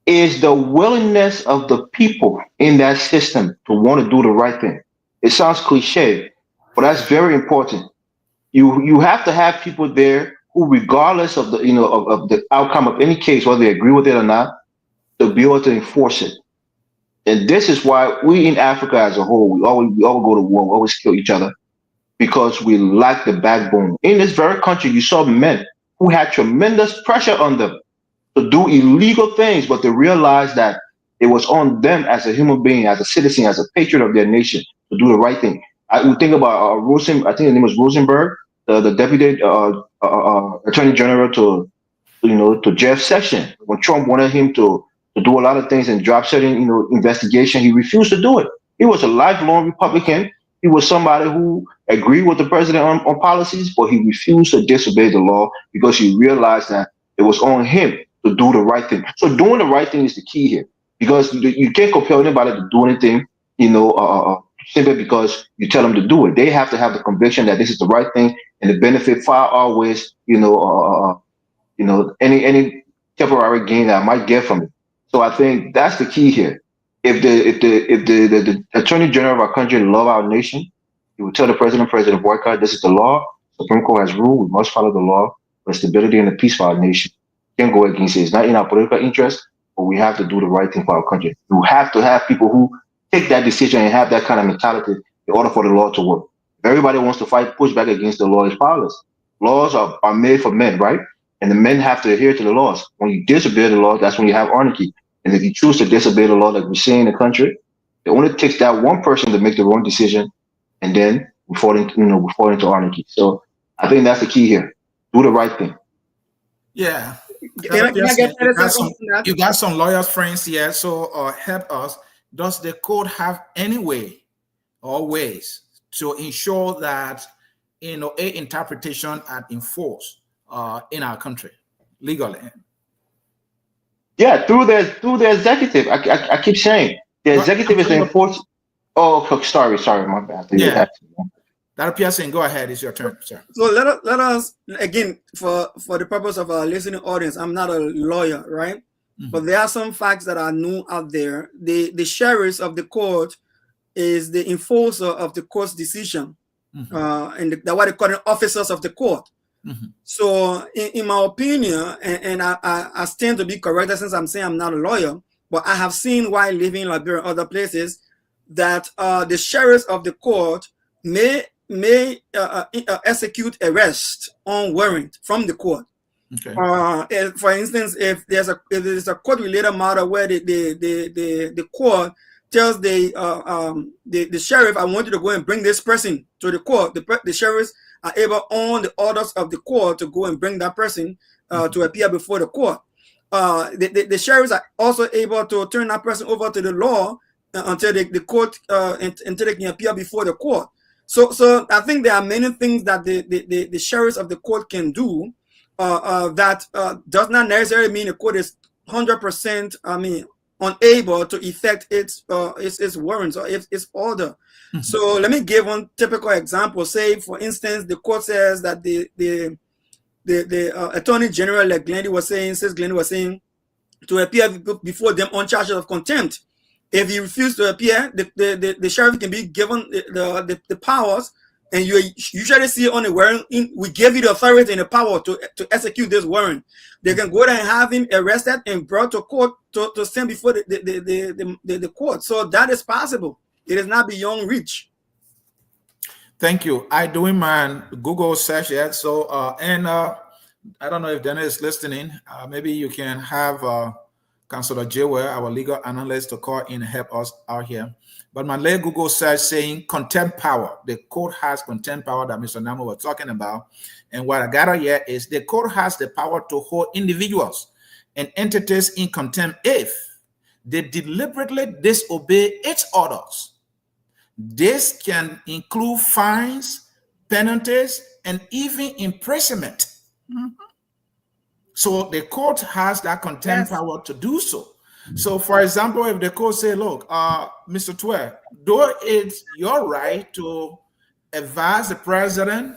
Is the willingness of the people in that system to want to do the right thing. It sounds cliche, but that's very important. You have to have people there who, regardless of the of the outcome of any case, whether they agree with it or not, to be able to enforce it. And this is why we in Africa as a whole, we all go to war, we always kill each other, because we lack the backbone. In this very country, you saw men who had tremendous pressure on them to do illegal things, but they realized that it was on them as a human being, as a citizen, as a patriot of their nation, to do the right thing. I would think about I think the name was Rosenberg, the deputy attorney general to Jeff Sessions. When Trump wanted him to do a lot of things and drop certain investigation, he refused to do it. He was a lifelong Republican. He was somebody who agreed with the president on policies, but he refused to disobey the law because he realized that it was on him to do the right thing. So doing the right thing is the key here, because you can't compel anybody to do anything, simply because you tell them to do it. They have to have the conviction that this is the right thing and the benefit far outweighs, any temporary gain that I might get from it. So I think that's the key here. If the attorney general of our country love our nation, You would tell the president, boycott. This is the law. Supreme Court has ruled. We must follow the law for the stability and the peace of our nation. Can't go against it. It's not in our political interest, but we have to do the right thing for our country. You have to have people who take that decision and have that kind of mentality in order for the law to work. If everybody wants to push back against the law, it's powerless. Laws are made for men, right? And the men have to adhere to the laws. When you disobey the law, that's when you have anarchy. And if you choose to disobey the law, like we see in the country, it only takes that one person to make the wrong decision, and then we fall into anarchy. So I think that's the key here. Do the right thing. Yeah. Can I get you got some lawyers friends here, so help us. Does the code have any way or ways to ensure that a interpretation are enforced in our country legally? Yeah, through the executive. I keep saying the executive is enforced. Oh, sorry, my bad. Yeah. Dr. Pearson, go ahead. It's your turn, sir. So let us again, for the purpose of our listening audience, I'm not a lawyer, right? Mm-hmm. But there are some facts that are known out there. The sheriffs of the court is the enforcer of the court's decision, mm-hmm. And what they call the officers of the court. Mm-hmm. So in my opinion, and I stand to be corrected since I'm saying I'm not a lawyer, but I have seen while living in Liberia and other places that the sheriffs of the court may execute arrest on warrant from the court. Okay. For instance, if there's a court-related matter where the court tells the sheriff, I want you to go and bring this person to the court, the sheriffs are able on the orders of the court to go and bring that person to appear before the court. The sheriffs are also able to turn that person over to the law until the court until they can appear before the court. So I think there are many things that the sheriffs of the court can do that does not necessarily mean the court is 100% unable to effect its warrants or its order. Mm-hmm. So let me give one typical example. Say, for instance, the court says that the Attorney General, like Glendy was saying, to appear before them on charges of contempt. If you refuse to appear, the sheriff can be given the powers, and you usually see on the warrant, we give you the authority and the power to execute this warrant. They can go there and have him arrested and brought to court to stand before the court. So that is possible. It is not beyond reach. Thank you. I doing my Google search yet. So I don't know if Dennis is listening. Maybe you can have Councilor Jewell, our legal analyst, to call in and help us out here. But my late Google search saying contempt power. The court has contempt power that Mr. Namo was talking about. And what I got here is the court has the power to hold individuals and entities in contempt if they deliberately disobey its orders. This can include fines, penalties, and even imprisonment. Mm-hmm. So the court has that contempt power to do so. So, for example, if the court say, look, Mr. Twer, though it's your right to advise the president,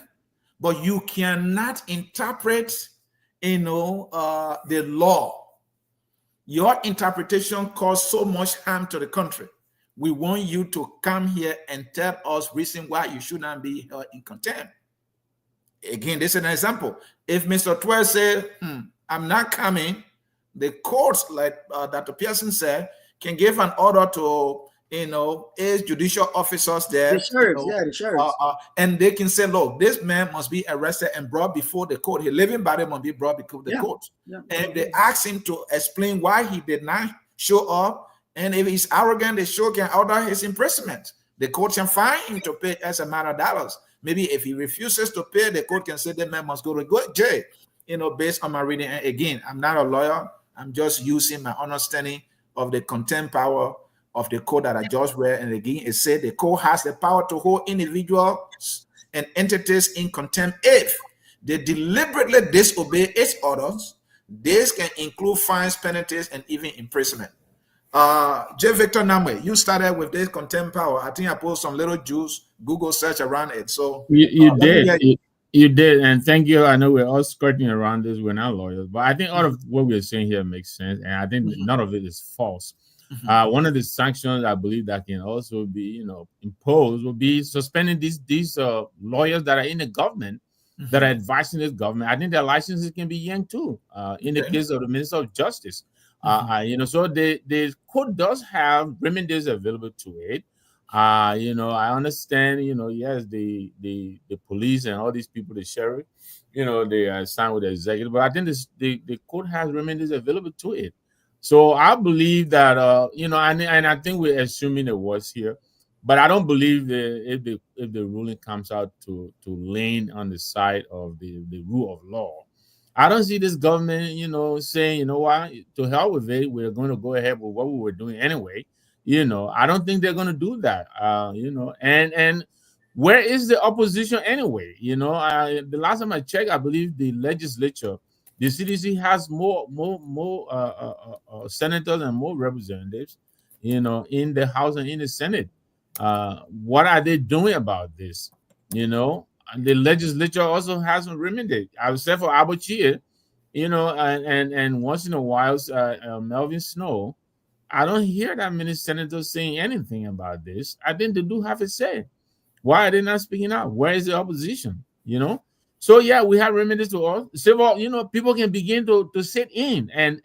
but you cannot interpret, the law. Your interpretation caused so much harm to the country. We want you to come here and tell us reason why you should not be held in contempt. Again, this is an example. If Mr. Twer said, I'm not coming, the courts, like Dr. Pearson said, can give an order to, his judicial officers there. The sheriffs, the sheriffs. And they can say, look, this man must be arrested and brought before the court. His living body must be brought before the court. Yeah. And they ask him to explain why he did not show up. And if he's arrogant, the court can order his imprisonment. The court can fine him to pay X amount of dollars. Maybe if he refuses to pay, the court can say the man must go to jail. Based on my reading. And again, I'm not a lawyer. I'm just using my understanding of the contempt power of the code that I just read. And again, it said the court has the power to hold individuals and entities in contempt if they deliberately disobey its orders. This can include fines, penalties, and even imprisonment. J. Victor Namwe, you started with this contempt power. I think I put some little juice, Google search around it. So you did. You did, and thank you. I know we're all skirting around this. We're not lawyers, but I think all of what we're saying here makes sense, and I think none of it is false. One of the sanctions I believe that can also be, imposed will be suspending these lawyers that are in the government that are advising this government. I think their licenses can be yanked too. In the case of the Minister of Justice, so the court does have remedies available to it. I understand. Yes, the police and all these people, the sheriff, they are signed with the executive, but I think the court has remedies available to it. So I believe that and I think we're assuming the worst here, but I don't believe that if the ruling comes out to lean on the side of the rule of law, I don't see this government, saying, what, to hell with it, we're going to go ahead with what we were doing anyway. I don't think they're going to do that. And where is the opposition anyway? The last time I checked, I believe the legislature, the CDC has more senators and more representatives, in the House and in the Senate. What are they doing about this? And the legislature also has a remedy. I would say for Abuchie, and once in a while, Melvin Snow. I don't hear that many senators saying anything about this. I think they do have a say. Why are they not speaking out? Where is the opposition? So yeah, we have remedies to all. Civil, people can begin to sit in and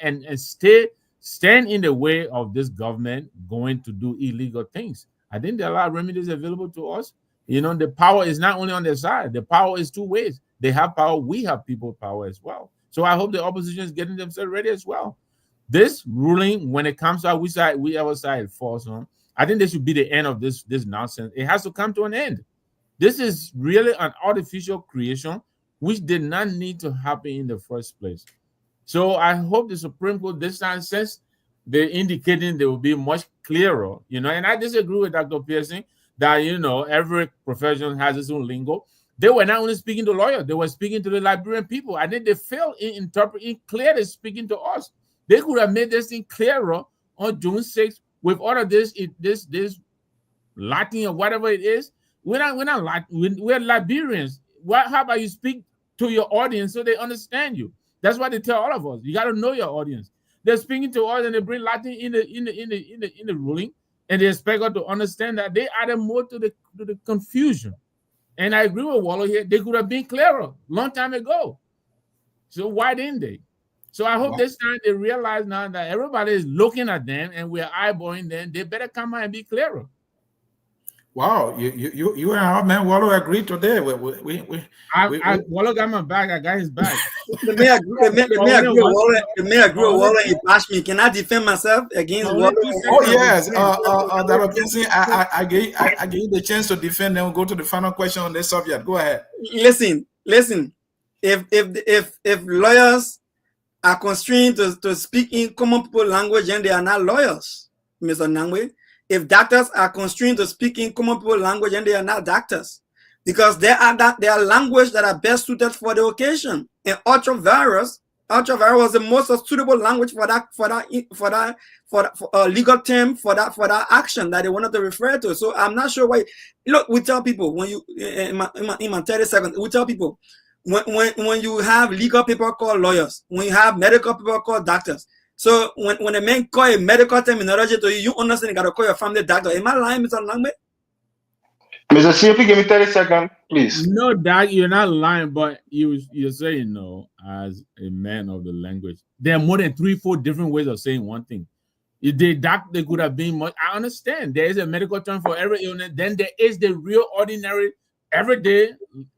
stand in the way of this government going to do illegal things. I think there are a lot of remedies available to us. The power is not only on their side. The power is two ways. They have power. We have people power as well. So I hope the opposition is getting themselves ready as well. This ruling, when it comes out, we our side falls on. I think this should be the end of this nonsense. It has to come to an end. This is really an artificial creation which did not need to happen in the first place. So I hope the Supreme Court this time says they're indicating they will be much clearer, and I disagree with Dr. Pearson that, every profession has its own lingo. They were not only speaking to lawyers, they were speaking to the Liberian people. I think they failed in interpreting clearly speaking to us. They could have made this thing clearer on June 6th with all of this Latin or whatever it is. We're not Latin. We're Liberians. How about you speak to your audience so they understand you? That's what they tell all of us. You got to know your audience. They're speaking to us and they bring Latin in the ruling, and they expect us to understand that. They added more to the confusion. And I agree with Wallo here. They could have been clearer long time ago. So why didn't they? So I hope this time they realize now that everybody is looking at them and we're eyeballing them. They better come out and be clearer. Wow, you and our man Wallo agreed today. Wallo got my back. I got his back. The mayor agree with Wallo. He bashed me. Can I defend myself against Wallo? Oh yes, I gave you the chance to defend. Then we'll go to the final question on this subject. Go ahead. Listen. If lawyers are constrained to speak in common people language and they are not lawyers, Mr. Nangwe. If doctors are constrained to speak in common people language and they are not doctors, because they are language that are best suited for the occasion. And ultravirus was the most suitable language for legal term for that action that they wanted to refer to. So I'm not sure why. Look, we tell people when you in my 30 seconds, we tell people when you have legal people called lawyers, when you have medical people called doctors. So when a man call a medical terminology to you, you understand you gotta call your family doctor. Am I lying, Mr. Langbe? Mr. CFP, give me 30 seconds, please. No, Doc, you're not lying, but you're saying no as a man of the language. There are more than 3-4 different ways of saying one thing. If they could have been much. I understand there is a medical term for every illness. Then there is the real ordinary everyday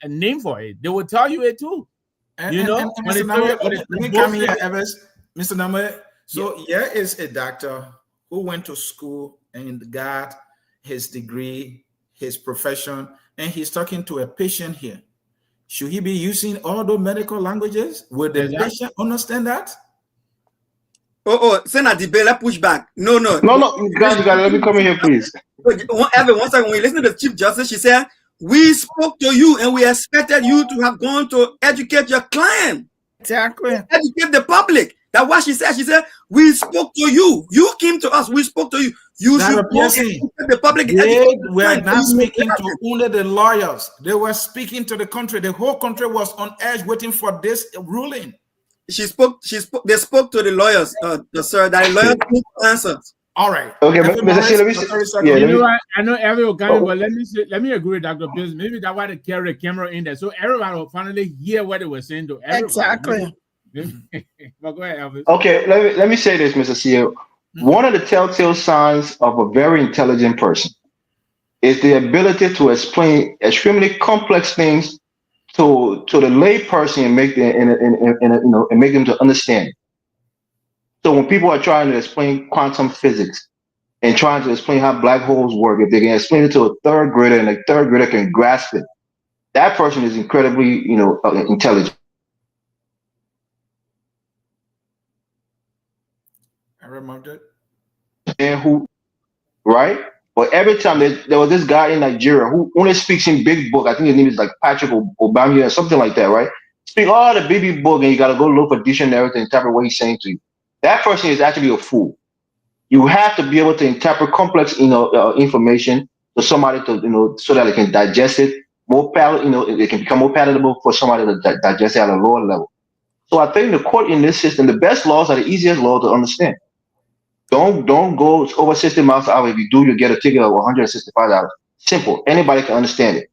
name for it. They will tell you it too. And Mr. Namwe, let me come here, Evers. Mr. Namwe, so here is a doctor who went to school and got his degree, his profession, and he's talking to a patient here. Should he be using all those medical languages? Will the patient understand that? Send a debate, let's push back. No. Guys, let me come in here, please. Evan, one second, when you listen to the Chief Justice, she said, we spoke to you and we expected you to have gone to educate your client. Exactly. Educate the public. That's what she said. She said, we spoke to you. You came to us. We spoke to you. You should the public. They were not speaking to only the lawyers. They were speaking to the country. The whole country was on edge waiting for this ruling. They spoke to the lawyers, sir. That the lawyers need answers. All right. Okay, Evan Mr. C, Morris, let me for say, 30 yeah, seconds. let You me, know what? I know everyone coming, oh, but let me agree with Dr. Bills. Maybe that's why they carry the camera in there, so everybody will finally hear what they were saying to everybody. Exactly. But go ahead, Elvis. okay, let me say this, Mr. C. One of the telltale signs of a very intelligent person is the ability to explain extremely complex things to the lay person and make them you know, and make them to understand. So when people are trying to explain quantum physics and trying to explain how black holes work, if they can explain it to a third grader and a third grader can grasp it, that person is incredibly, you know, intelligent. I removed it. And who, right? But every time there was this guy in Nigeria who only speaks in big book. I think his name is like Patrick Obama or something like that, right? Speak all the big book, and you got to go look for dictionary to interpret what he's saying to you. That person is actually a fool. You have to be able to interpret complex, you know, information for somebody to, you know, so that they can digest it more you know, it can become more palatable for somebody to digest it at a lower level. So I think the court in this system, the best laws are the easiest law to understand. Don't go over 60 miles an hour. If you do, you get a ticket of $165. Simple. Anybody can understand it.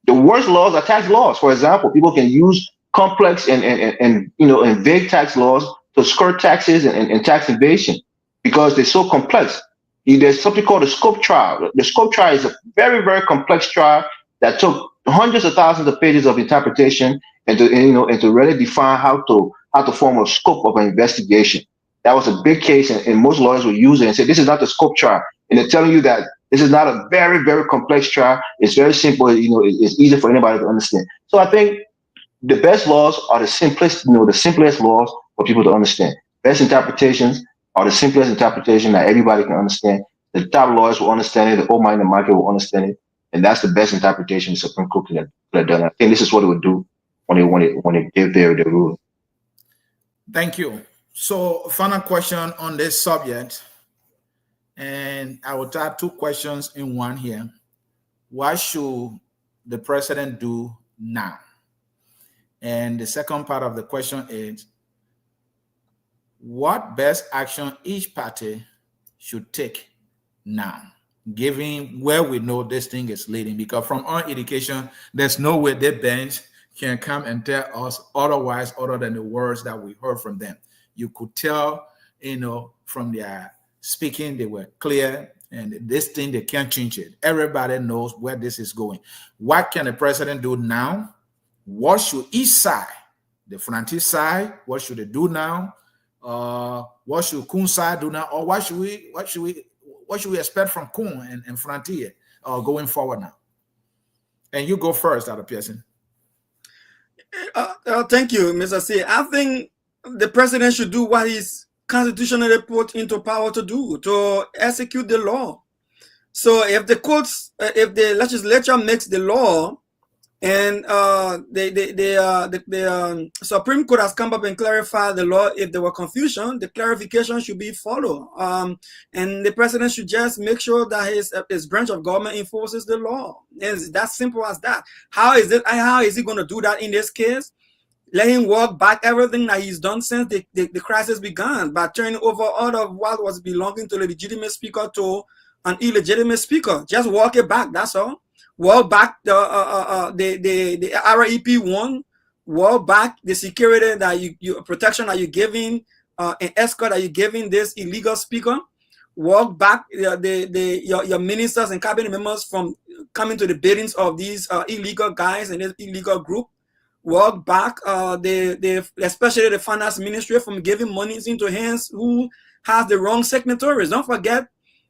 The worst laws are tax laws. For example, people can use complex and you know and vague tax laws to skirt taxes and tax evasion because they're so complex. There's something called a scope trial. The scope trial is a very, very complex trial that took hundreds of thousands of pages of interpretation you know and to really define how to form a scope of an investigation. That was a big case, and most lawyers will use it and say this is not the scope trial, and they're telling you that this is not a very, very complex trial. It's very simple. You know, it's easy for anybody to understand. So I think the best laws are the simplest, you know, the simplest laws for people to understand. Best interpretations are the simplest interpretation that everybody can understand. The top lawyers will understand it. The old mind in the market will understand it, and that's the best interpretation the Supreme Court could have done. I think this is what it would do when they give their ruling. Thank you. So, final question on this subject, and I will type two questions in one here. What should the president do now? And the second part of the question is, what best action each party should take now, given where we know this thing is leading? Because from our education, there's no way the bench can come and tell us otherwise, other than the words that we heard from them. You could tell, you know, from their speaking, they were clear, and this thing, they can't change it. Everybody knows where this is going. What can the president do now? What should each side, the Frontier side, what should they do now? What should Kun side do now? Or what should we expect from Kun and Frontier going forward now? And you go first, Dr. Pearson. Thank you, Mr. C. I think the president should do what he's constitutionally put into power to do, to execute the law. So if the courts, if the legislature makes the law, and the Supreme Court has come up and clarified the law. If there were confusion, the clarification should be followed. And the president should just make sure that his branch of government enforces the law. It's that simple as that. How is he going to do that in this case? Let him walk back everything that he's done since the crisis began by turning over all of what was belonging to the legitimate speaker to an illegitimate speaker. Just walk it back. That's all. Walk back the REP1, walk back the security that you protection that you're giving, an escort that you're giving this illegal speaker. Walk back your ministers and cabinet members from coming to the biddings of these illegal guys and this illegal group. Walk back especially the finance ministry from giving monies into hands who has the wrong signatories. Don't forget,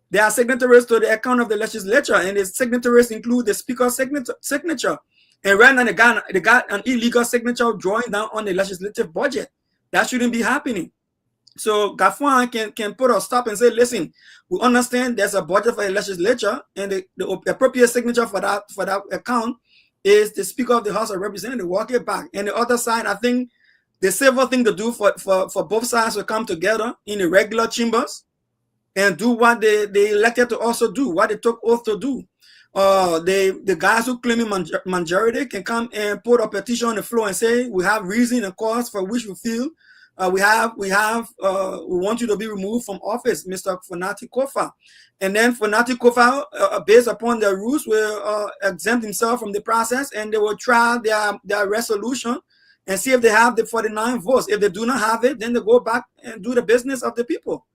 there are signatories to the account of the legislature, and the signatories include the speaker's signature. And right now, they got an illegal signature drawing down on the legislative budget. That shouldn't be happening. So Gov't can put a stop and say, listen, we understand there's a budget for the legislature, and the appropriate signature for that account is the Speaker of the House of Representatives. Walk it back. And the other side, I think the civil thing to do for both sides to come together in the regular chambers and do what they elected to also do, what they took oath to do. The guys who claim majority can come and put a petition on the floor and say, we have reason and cause for which we feel we want you to be removed from office, Mr. Fonati Kofa. And then Fonati Kofa, based upon their rules, will exempt himself from the process, and they will try their resolution and see if they have the 49 votes. If they do not have it, then they go back and do the business of the people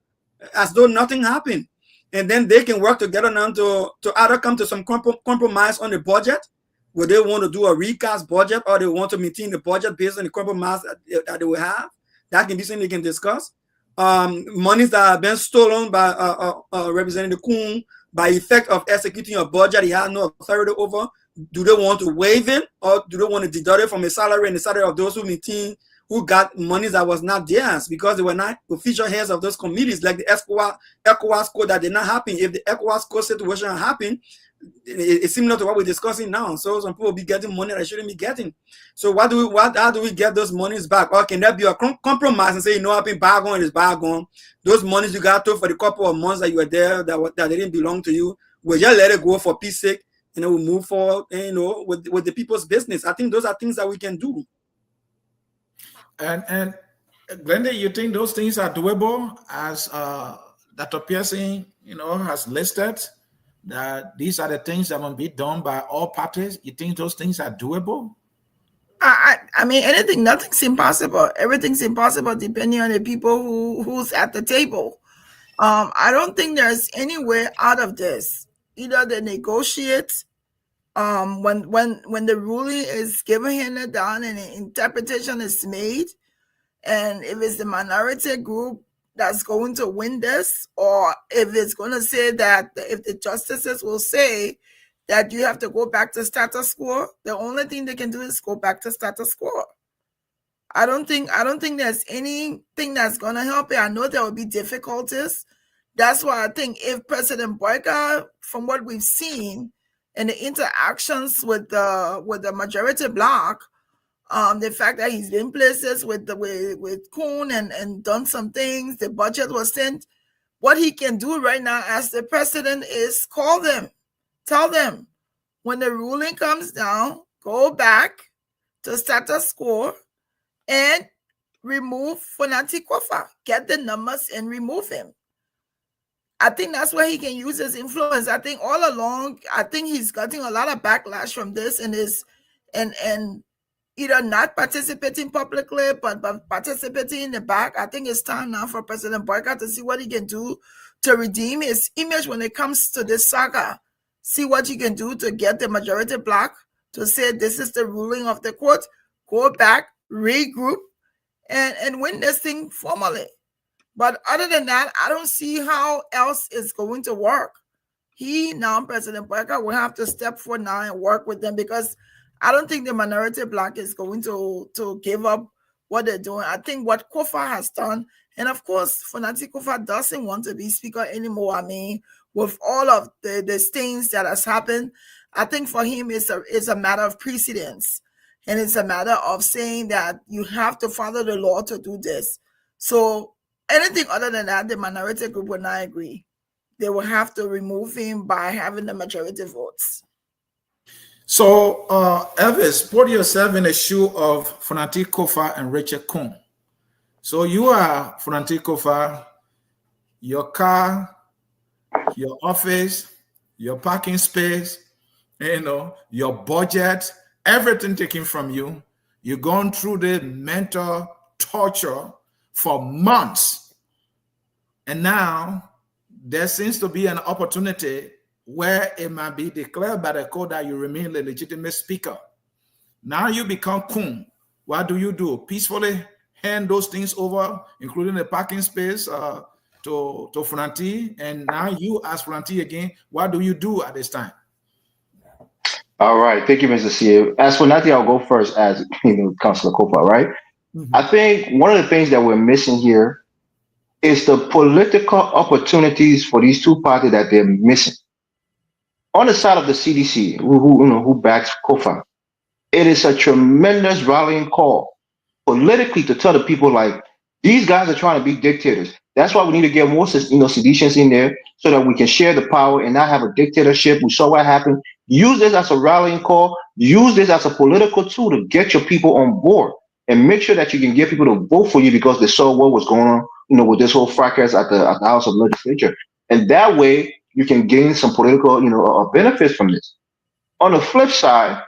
as though nothing happened. And then they can work together now to either come to some compromise on the budget, where they want to do a recast budget, or they want to maintain the budget based on the compromise that they will have. That can be something they can discuss. Monies that have been stolen by Representative Kuhn by effect of executing a budget he has no authority over. Do they want to waive it, or do they want to deduct it from a salary and the salary of those who got monies that was not theirs because they were not official heads of those committees, like the ECOWAS code that did not happen. If the ECOWAS code situation happened, it's similar to what we're discussing now. So some people will be getting money that shouldn't be getting. So how do we get those monies back? Or can there be a compromise and say, I've been bygone, it's bygone. Those monies you got to for the couple of months that you were there that didn't belong to you, we'll just let it go for peace sake, and then we'll move forward, with the people's business. I think those are things that we can do. And Glenda, you think those things are doable, as Dr. Pearson, has listed that these are the things that will be done by all parties? You think those things are doable? I mean, nothing's impossible. Everything's impossible depending on the people who's at the table. I don't think there's any way out of this. Either they negotiate when the ruling is given handed down and an interpretation is made, and if it's the minority group that's going to win this, or if it's going to say that if the justices will say that you have to go back to status quo, the only thing they can do is go back to status quo. I don't think there's anything that's going to help it. I know there will be difficulties. That's why I think if President Boyka, from what we've seen and the interactions with the majority bloc, the fact that he's been places with Kuhn and done some things, the budget was sent. What he can do right now as the president is call them, tell them when the ruling comes down, go back to status quo and remove Fonati Kofa, get the numbers and remove him. I think that's where he can use his influence. I think all along, I think he's getting a lot of backlash from this and either not participating publicly, but participating in the back. I think it's time now for President Boyka to see what he can do to redeem his image when it comes to this saga. See what he can do to get the majority bloc to say this is the ruling of the court, go back, regroup, and win this thing formally. But other than that, I don't see how else it's going to work. President Boyka, will have to step forward now and work with them, because I don't think the minority bloc is going to give up what they're doing. I think what Kofa has done, and of course, Fonati Kofa doesn't want to be speaker anymore. I mean, with all of the things that has happened, I think for him it's a matter of precedence. And it's a matter of saying that you have to follow the law to do this. So anything other than that, the minority group will not agree. They will have to remove him by having the majority votes. So, Elvis, put yourself in the shoe of Fonati Kofa and Rachel Kuhn. So you are Fonati Kofa, your car, your office, your parking space, your budget, everything taken from you. You've gone through the mental torture for months. And now there seems to be an opportunity where it might be declared by the court that you remain the legitimate speaker. Now you become Kuhn. What do? Peacefully hand those things over, including the parking space, to Fonati, and now you ask Fonati again, what do you do at this time? All right, thank you, Mr. C. As Fonati, I'll go first as Councilor Kofa, right? Mm-hmm. I think one of the things that we're missing here is the political opportunities for these two parties that they're missing. On the side of the CDC, who backs Kofa, it is a tremendous rallying call politically to tell the people, like, these guys are trying to be dictators. That's why we need to get more, seditions in there so that we can share the power and not have a dictatorship. We saw what happened. Use this as a rallying call. Use this as a political tool to get your people on board. and make sure that you can get people to vote for you because they saw what was going on, with this whole fracas at the House of Legislature. And that way you can gain some political, benefits from this. On the flip side,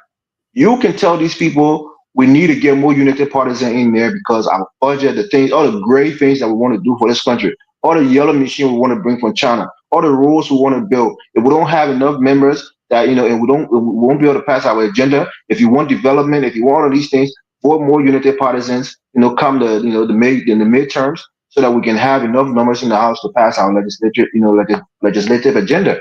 you can tell these people we need to get more united partisan in there because our budget, the things, all the great things that we want to do for this country, all the yellow machine we want to bring from China, all the roads we want to build. If we don't have enough members that and we won't be able to pass our agenda. If you want development, if you want all these things, vote more united partisans. Come the midterms, so that we can have enough numbers in the House to pass our legislature, legislative agenda.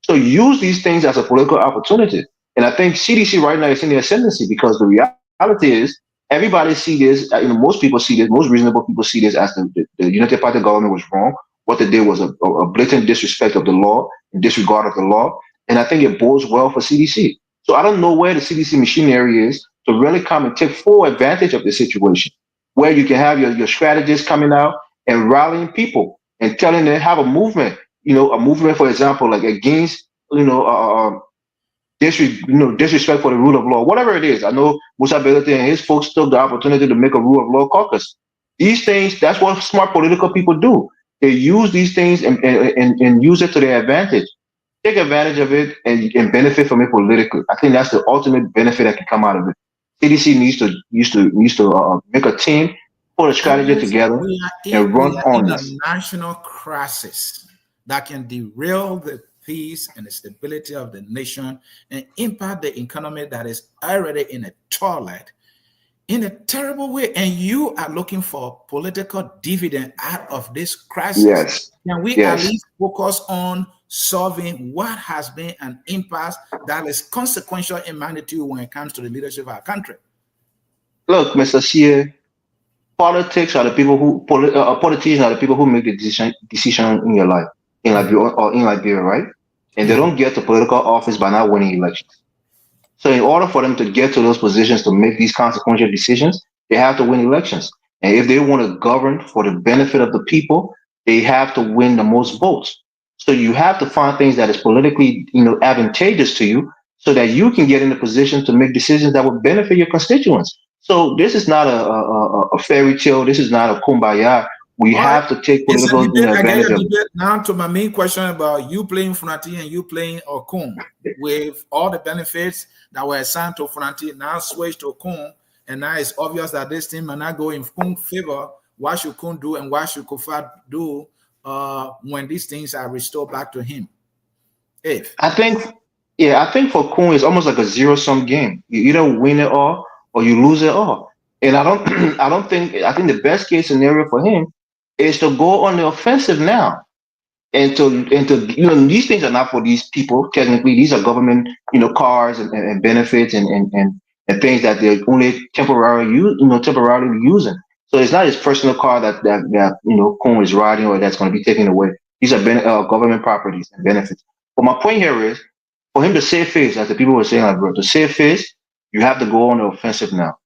So use these things as a political opportunity. And I think CDC right now is in the ascendancy because the reality is everybody see this. Most people see this. Most reasonable people see this as the United Party government was wrong. What they did was a blatant disrespect of the law, disregard of the law. And I think it bodes well for CDC. So I don't know where the CDC machinery is to really come and take full advantage of the situation, where you can have your strategists coming out and rallying people and telling them have a movement. A movement, for example, like against disrespect for the rule of law, whatever it is. I know Musa Belete and his folks took the opportunity to make a rule of law caucus. These things, that's what smart political people do. They use these things and use it to their advantage. Take advantage of it and benefit from it politically. I think that's the ultimate benefit that can come out of it. CDC needs to make a team, put a strategy together, and run on in a this. national crisis that can derail the peace and the stability of the nation and impact the economy that is already in a toilet in a terrible way. And you are looking for political dividend out of this crisis. Yes. Can we at least focus on solving what has been an impasse that is consequential in magnitude when it comes to the leadership of our country? Look, Mr. Sia, politics are the people who politicians are the people who make the decision in your life in Liberia, right? And they don't get to political office by not winning elections. So in order for them to get to those positions to make these consequential decisions, they have to win elections. And if they want to govern for the benefit of the people, they have to win the most votes. So you have to find things that is politically, advantageous to you, so that you can get in a position to make decisions that will benefit your constituents. So this is not a fairy tale. This is not a kumbaya. We have to take political advantage of it. Now to my main question about you playing Funati and you playing Okun, with all the benefits that were assigned to Funati, now switch to Okun, and now it's obvious that this team may not go in Kun's favor. What should Kun do and what should Kofat do when these things are restored back to him? I think for Kun it's almost like a zero-sum game. You either win it all or you lose it all. And I think the best case scenario for him is to go on the offensive now. And to these things are not for these people. Technically, these are government, cars and benefits and things that they're only temporarily using. So it's not his personal car that Kun is riding or that's going to be taken away. These are government properties and benefits. But my point here is, for him to save face, as the people were saying, to save face, you have to go on the offensive now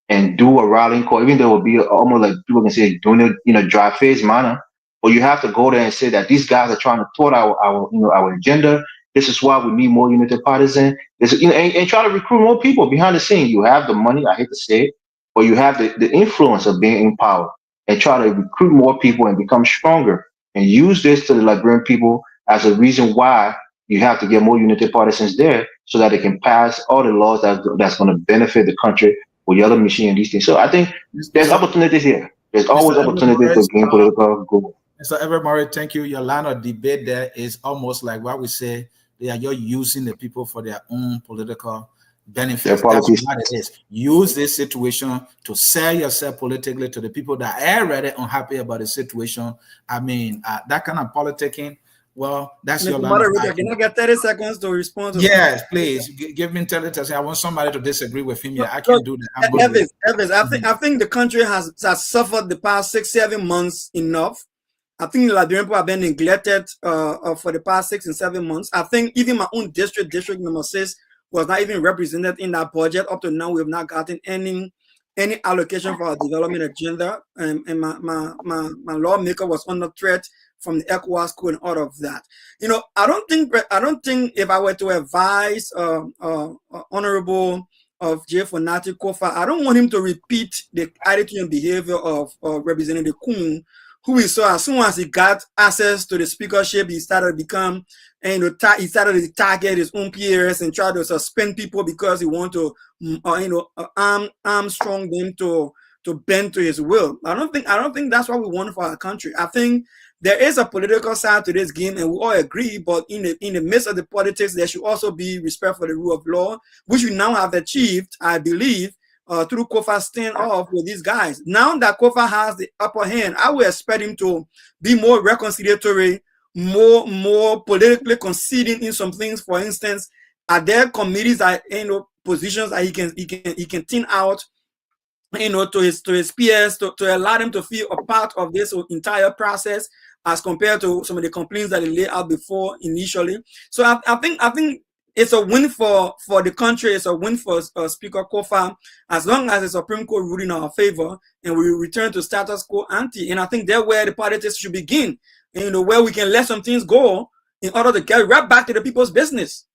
and do a rallying call, even though it will be almost like people can say doing it in a dry phase manner. But you have to go there and say that these guys are trying to thwart our agenda. This is why we need more united partisan. And try to recruit more people behind the scene. You have the money, I hate to say it, but you have the influence of being in power, and try to recruit more people and become stronger and use this to the Liberian people as a reason why you have to get more united partisans there, so that they can pass all the laws that's going to benefit the country with the other machine and these things. So I think there's opportunities here. There's always opportunities to gain political goal. Mr. Everett Murray, thank you. Your line of debate there is almost like what we say, they are just using the people for their own political benefits. That's what it is. Use this situation to sell yourself politically to the people that are already unhappy about the situation. I mean, that kind of politicking, well, that's your line. Can I get 30 seconds to respond to yes, please. Give me 30 seconds. I want somebody to disagree with him. Yeah, I can't do that. Evans, I think the country has suffered the past 6-7 months enough. I think the Liberian people have been neglected for the past 6 and 7 months. I think even my own district number 6, was not even represented in that budget. Up to now, we have not gotten any allocation for our development agenda. And my lawmaker was under threat from the ECOWAS school and all of that. I don't think if I were to advise Honorable of J. Fonati Kofa, I don't want him to repeat the attitude and behavior of Representative Kuhn, who we saw as soon as he got access to the speakership, he started to become, and he started to target his own peers and try to suspend people because he want to, armstrong them to bend to his will. I don't think that's what we want for our country. I think there is a political side to this game, and we all agree. But in the midst of the politics, there should also be respect for the rule of law, which we now have achieved, I believe, through Kofa's standoff with these guys. Now that Kofa has the upper hand, I would expect him to be more reconciliatory, more politically conceding in some things. For instance, are there committees that positions that he can thin out, to his peers, to allow them to feel a part of this entire process, as compared to some of the complaints that he laid out before initially. So I think it's a win for the country. It's a win for Speaker Kofa, as long as the Supreme Court ruling in our favor and we return to status quo ante. And I think that's where the politics should begin, where we can let some things go in order to get right back to the people's business.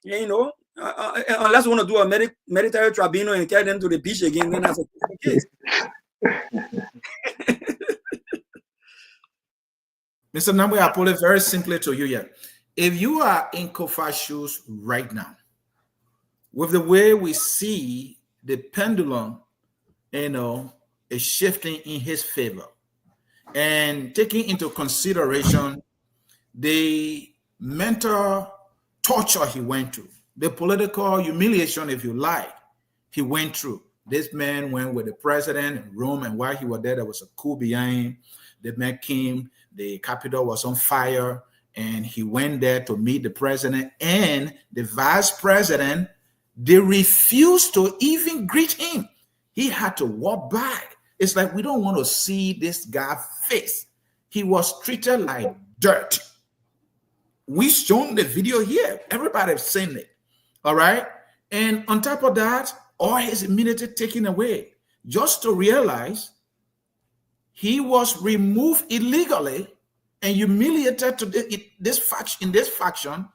Unless we want to do a military tribunal and carry them to the beach again, then that's a case. Mr. Namwe, I put it very simply to you here. If you are in Kofa's shoes right now, with the way we see the pendulum, is shifting in his favor, and taking into consideration the mental torture he went through, the political humiliation, if you like, he went through. This man went with the president in Rome, and while he was there was a coup behind him. The man came, the Capitol was on fire, and he went there to meet the president and the vice president. They refused to even greet him. He had to walk back. It's like, we don't want to see this guy's face. He was treated like dirt. We've shown the video here. Everybody's seen it. All right. And on top of that, all his immunity taken away, just to realize he was removed illegally and humiliated to this faction,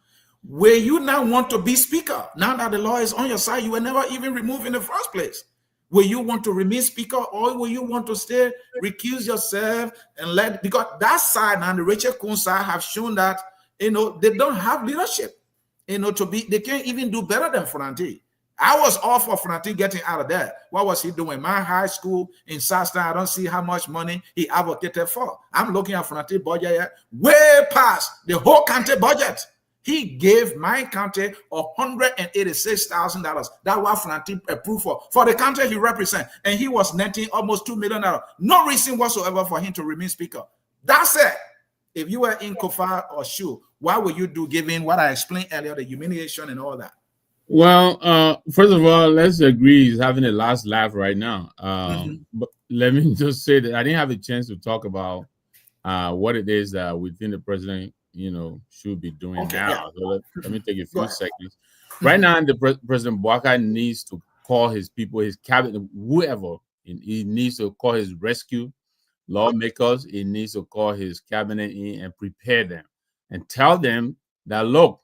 where you now want to be speaker. Now that the law is on your side, you were never even removed in the first place. Will you want to remain speaker, or will you want to stay, recuse yourself, and because that side and the Rachel Kuhn side have shown that, they don't have leadership, they can't even do better than Fonati. I was all for Fonati getting out of there. What was he doing? My high school in South, I don't see how much money he advocated for. I'm looking at Fonati budget way past the whole county budget. He gave my county $186,000. That's what Fonati approved for the county he represents. And he was netting almost $2 million. No reason whatsoever for him to remain speaker. That's it. If you were in Kofa or Shu, what would you do, given what I explained earlier, the humiliation and all that? Well, first of all, let's agree he's having a last laugh right now. But let me just say that I didn't have a chance to talk about what it is that we think the president, should be doing now. Yeah. So let me take a few seconds. Right now, President Bouaka needs to call his people, his cabinet, whoever. He needs to call his rescue lawmakers. He needs to call his cabinet in and prepare them and tell them that, look,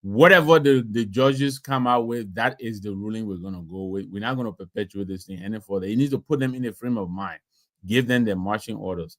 whatever the judges come out with, that is the ruling we're going to go with. We're not going to perpetuate this thing any further. He needs to put them in a frame of mind, give them their marching orders.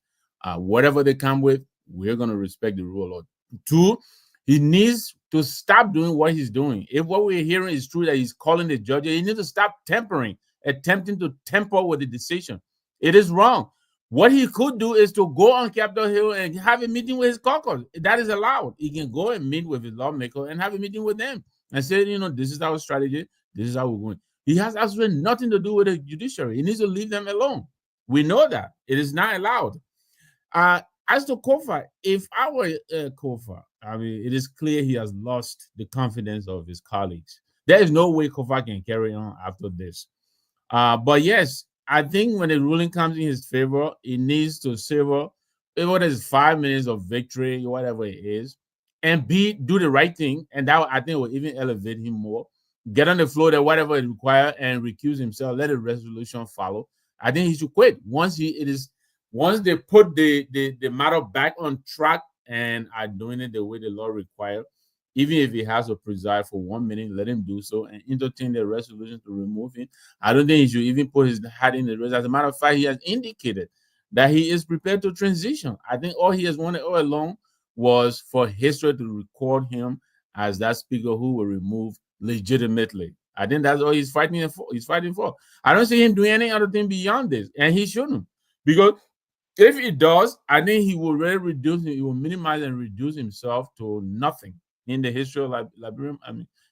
Whatever they come with, we're going to respect the rule of law. 2, he needs to stop doing what he's doing. If what we're hearing is true, that he's calling the judges, he needs to stop attempting to temper with the decision. It is wrong. What he could do is to go on Capitol Hill and have a meeting with his caucus. That is allowed. He can go and meet with his lawmaker and have a meeting with them and say, this is our strategy. This is how we're going. He has absolutely nothing to do with the judiciary. He needs to leave them alone. We know that. It is not allowed. As to Kofa, if I were Kofa, it is clear he has lost the confidence of his colleagues. There is no way Kofa can carry on after this. But yes, I think when the ruling comes in his favor, he needs to savor whether it's 5 minutes of victory, whatever it is, and do the right thing. And that, I think, will even elevate him more. Get on the floor there, whatever it requires, and recuse himself. Let the resolution follow. I think he should quit once they put the matter back on track and are doing it the way the law requires. even if he has to preside for 1 minute, let him do so and entertain the resolution to remove him. I don't think he should even put his hat in the race. As a matter of fact, he has indicated that he is prepared to transition. I think all he has wanted all along was for history to record him as that speaker who will remove legitimately. I think that's all he's fighting for. I don't see him doing any other thing beyond this, and he shouldn't, because if he does, I think he will really reduce. He will minimize and reduce himself to nothing in the history of Liberian.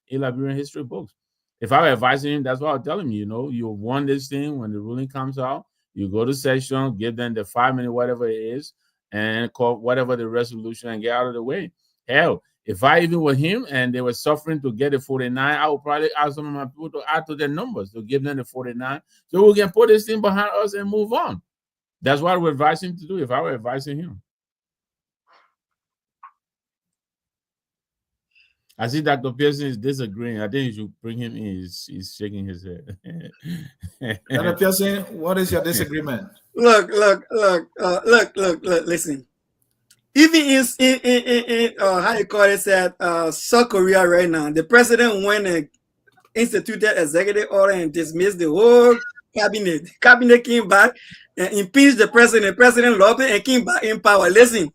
In Liberian history books. If I were advising him, that's what I'll tell him. You won this thing. When the ruling comes out, you go to session, give them the 5 minute whatever it is, and call whatever the resolution and get out of the way. Hell, if I even were him and they were suffering to get the 49, I would probably ask some of my people to add to their numbers to give them the 49, so we can put this thing behind us and move on. That's what I would advise him to do if I were advising him. I see Dr. Pearson is disagreeing. I think you should bring him in. He's shaking his head. Dr. Pearson, what is your disagreement? Look, listen. Even in how you call it, South Korea right now, the president went and instituted executive order and dismissed the whole cabinet. The cabinet came back and impeached the president. The president loved it and came back in power. Listen,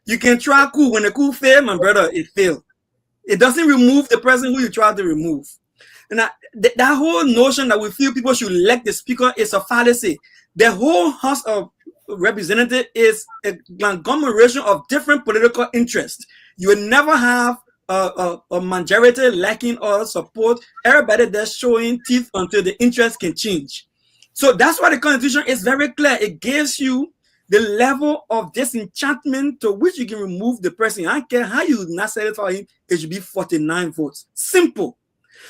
you can try coup. When the coup failed, my brother, it failed. It doesn't remove the president who you try to remove. And that whole notion that we feel people should elect the speaker is a fallacy. The whole House of Representatives is a conglomeration of different political interests. You will never have a majority lacking or support. Everybody that's showing teeth until the interest can change. So that's why the Constitution is very clear. It gives you the level of disenchantment to which you can remove the person. I don't care how you not satisfy him, it should be 49 votes. Simple.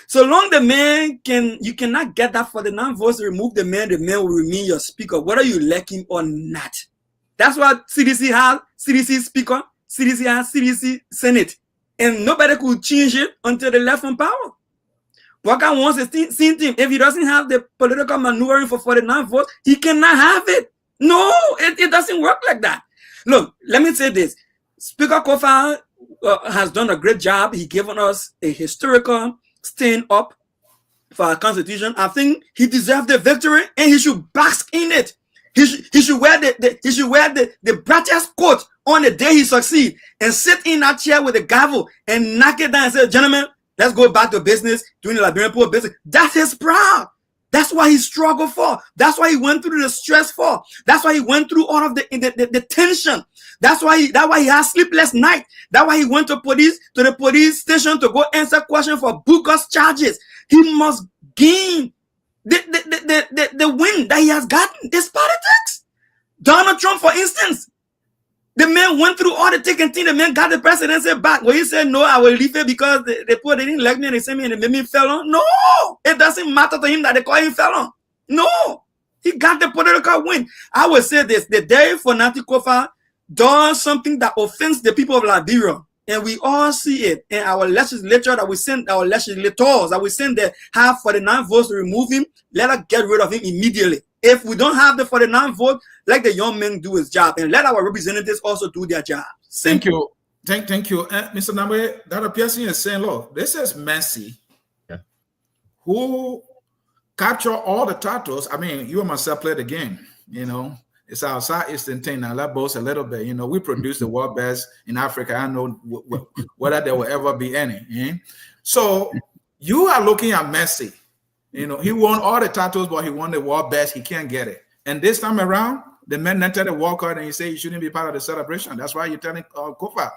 So long the man you cannot get that 49 votes to remove the man will remain your speaker, whether you elect him or not. That's what CDC has, CDC speaker, CDC has CDC Senate. And nobody could change it until they left from power. Walker wants the same thing. If he doesn't have the political maneuvering for 49 votes, he cannot have it. No, it doesn't work like that. Look, let me say this. Speaker Kofa has done a great job. He given us a historical stand up for our Constitution. I think he deserves the victory and he should bask in it. He should wear the brightest coat on the day he succeed and sit in that chair with a gavel and knock it down and say, gentlemen, let's go back to business, doing the Liberian poor business. That's his pride. That's why he struggled for. That's why he went through the stress for. That's why he went through all of the tension. That's why he had sleepless night. That's why he went to the police station to go answer questions for bogus charges. He must gain the win that he has gotten. This politics. Donald Trump, for instance, the man went through all the thick and thin. The man got the presidency back. When he said, no, I will leave it because they didn't elect me and they sent me and they made me felon. No, it doesn't matter to him that they call him felon. No, he got the political win. I will say this, the day for Nati Kofa does something that offends the people of Liberia. And we all see it in our legislature that we send, our legislators that we send there have 49 votes to remove him. Let us get rid of him immediately. If we don't have the 49 vote, let the young men do his job and let our representatives also do their job. Thank you. Thank you. Mr. Namwe, Dr. Pearson is saying, look, this is Messi, who capture all the titles. I mean, you and myself play the game, It's our Southeastern thing. Now, that boasts a little bit. We produce the world best in Africa. I know whether there will ever be any. So you are looking at Messi. He won all the titles, but he won the world best. He can't get it. And this time around, the man entered the walk out and he said he shouldn't be part of the celebration. That's why you're telling Kofa.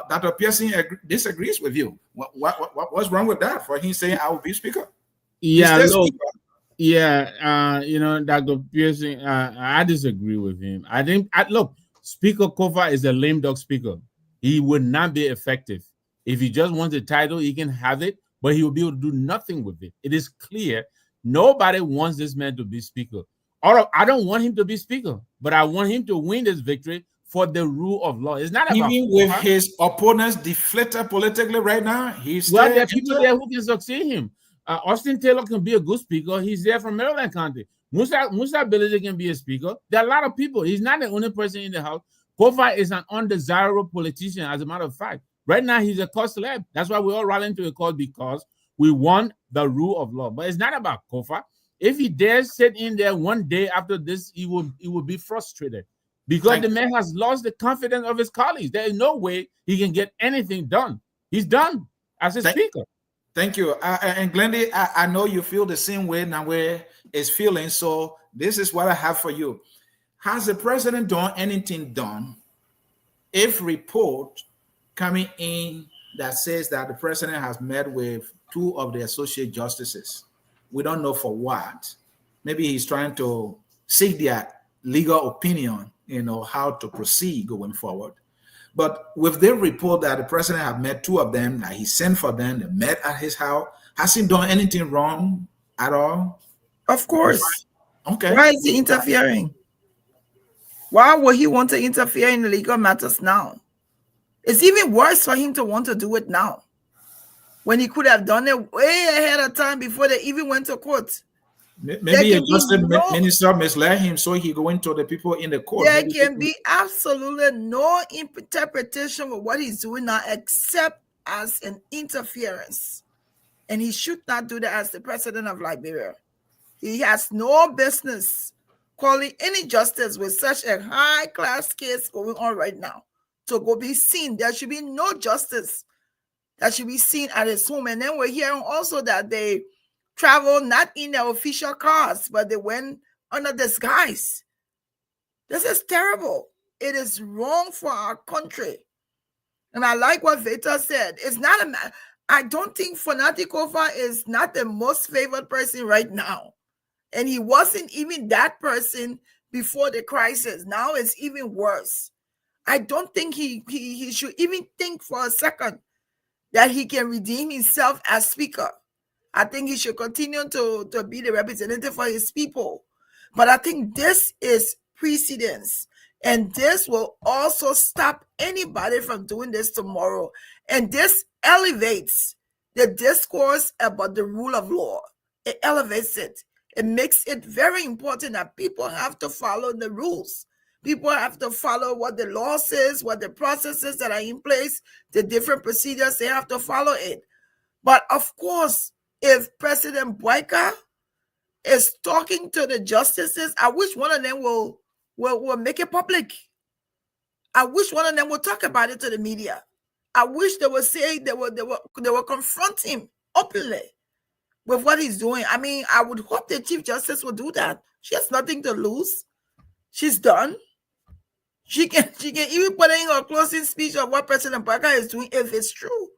Dr. Pearson disagrees with you. What's wrong with that? For him saying I will be speaker. Yeah, Dr. Pearson, I disagree with him. I think, look, Speaker Kofa is a lame duck speaker. He would not be effective. If he just wants the title, he can have it, but he will be able to do nothing with it. It is clear nobody wants this man to be speaker. I don't want him to be speaker, but I want him to win this victory for the rule of law. It's not about even with his opponents deflated politically right now. There are people there who can succeed him. Austin Taylor can be a good speaker. He's there from Maryland County. Musa Belize can be a speaker. There are a lot of people. He's not the only person in the house. Kofa is an undesirable politician, as a matter of fact. Right now, he's a cause celeb. That's why we're all rallying to a cause, because we want the rule of law. But it's not about Kofa. If he dares sit in there one day after this, he will be frustrated, because the man has lost the confidence of his colleagues. There is no way he can get anything done. He's done as a speaker. Thank you. And Glendy, I know you feel the same way Nawe is feeling. So this is what I have for you. Has the president done anything done? If report coming in that says that the president has met with 2 of the associate justices, we don't know for what. Maybe he's trying to seek their legal opinion, how to proceed going forward. But with the report that the president have met 2 of them, that he sent for them, they met at his house, has he done anything wrong at all? Of course. Okay. Why is he interfering? Why would he want to interfere in legal matters now? It's even worse for him to want to do it now, when he could have done it way ahead of time before they even went to court. Maybe a justice minister misled him, so he going to the people in the court. There can be absolutely no interpretation of what he's doing now except as an interference. And he should not do that as the president of Liberia. He has no business calling any justice with such a high-class case going on right now to go be seen. There should be no justice that should be seen at his home. And then we're hearing also that they travel not in their official cars, but they went under disguise. This is terrible. It is wrong for our country. And I like what Veta said. It's not I don't think Fanati Kofa is not the most favored person right now. And he wasn't even that person before the crisis. Now it's even worse. I don't think he should even think for a second that he can redeem himself as speaker. I think he should continue to be the representative for his people. But I think this is precedence. And this will also stop anybody from doing this tomorrow. And this elevates the discourse about the rule of law. It elevates it. It makes it very important that people have to follow the rules. People have to follow what the law says, what the processes that are in place, the different procedures, they have to follow it. But of course, if President Boyka is talking to the justices, I wish one of them will make it public. I wish one of them would talk about it to the media. I wish they would say they will confront him openly with what he's doing. I mean, I would hope the Chief Justice will do that. She has nothing to lose. She's done. She can even put in her closing speech of what President Boyka is doing if it's true.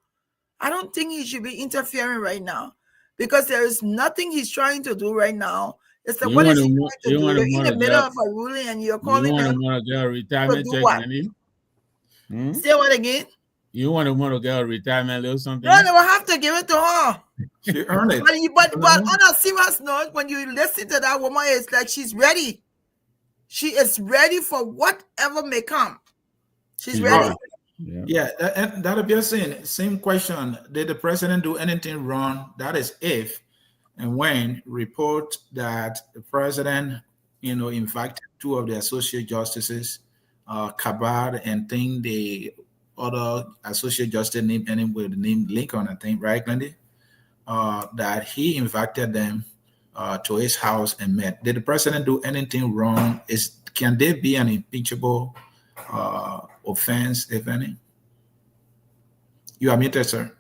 I don't think he should be interfering right now, because there is nothing he's trying to do right now. It's like, what is he trying to do? You're in the middle of a ruling and you're calling them to get a retirement check, Say what again? You want to get a retirement or something? No, they will have to give it to her. She earned it. But on a serious note, when you listen to that woman, it's like she's ready. She is ready for whatever may come. She's ready. Yeah, that'll be a same question. Did the president do anything wrong? That is if and when report that the president, in fact, 2 of the associate justices, Kabad and think the other associate justice named with the name Lincoln, I think, right, Glendy? That he invited them to his house and met. Did the president do anything wrong? Can there be an impeachable offense, if any? You are muted, sir.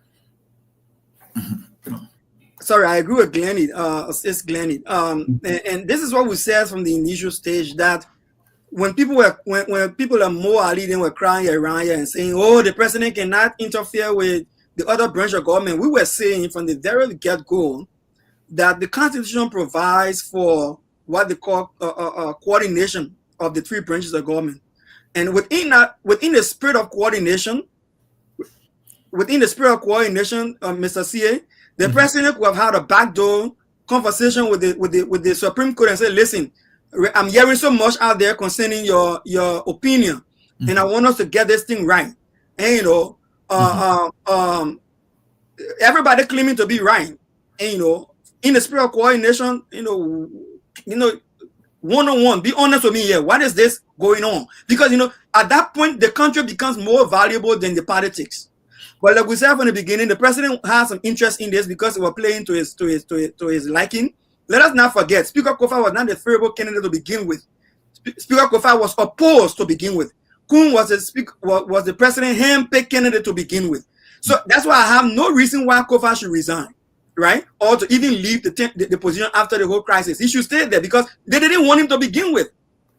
Sorry, I agree with Glenny. It's Glenny. And this is what we said from the initial stage, that when people are morally, they were crying around here and saying, "Oh, the president cannot interfere with the other branch of government." We were saying from the very get-go that the Constitution provides for what they call coordination of the 3 branches of government, and within the spirit of coordination, Mr. CA, the president could have had a backdoor conversation with the Supreme Court and say, "Listen, I'm hearing so much out there concerning your opinion, and I want us to get this thing right." And everybody claiming to be right, and in the spirit of coordination, one-on-one, be honest with me here. What is this going on? Because at that point, the country becomes more valuable than the politics. But like we said from the beginning, the president has some interest in this because it was playing to his liking. Let us not forget, Speaker Kofa was not the favorable candidate to begin with. Speaker Kofa was opposed to begin with. Kun was the president handpicked candidate to begin with. So that's why I have no reason why Kofa should resign, right? Or to even leave the position after the whole crisis. He should stay there because they didn't want him to begin with.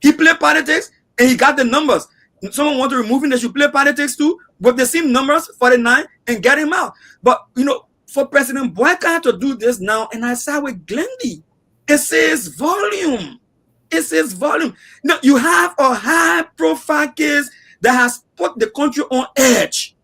He played politics and he got the numbers. Someone want to remove him, they should play politics too, but the same numbers, 49, and get him out. But, you know, for President Boyka to do this now, and I sat with Glendy, it says volume. It says volume. Now, you have a high-profile case that has put the country on edge,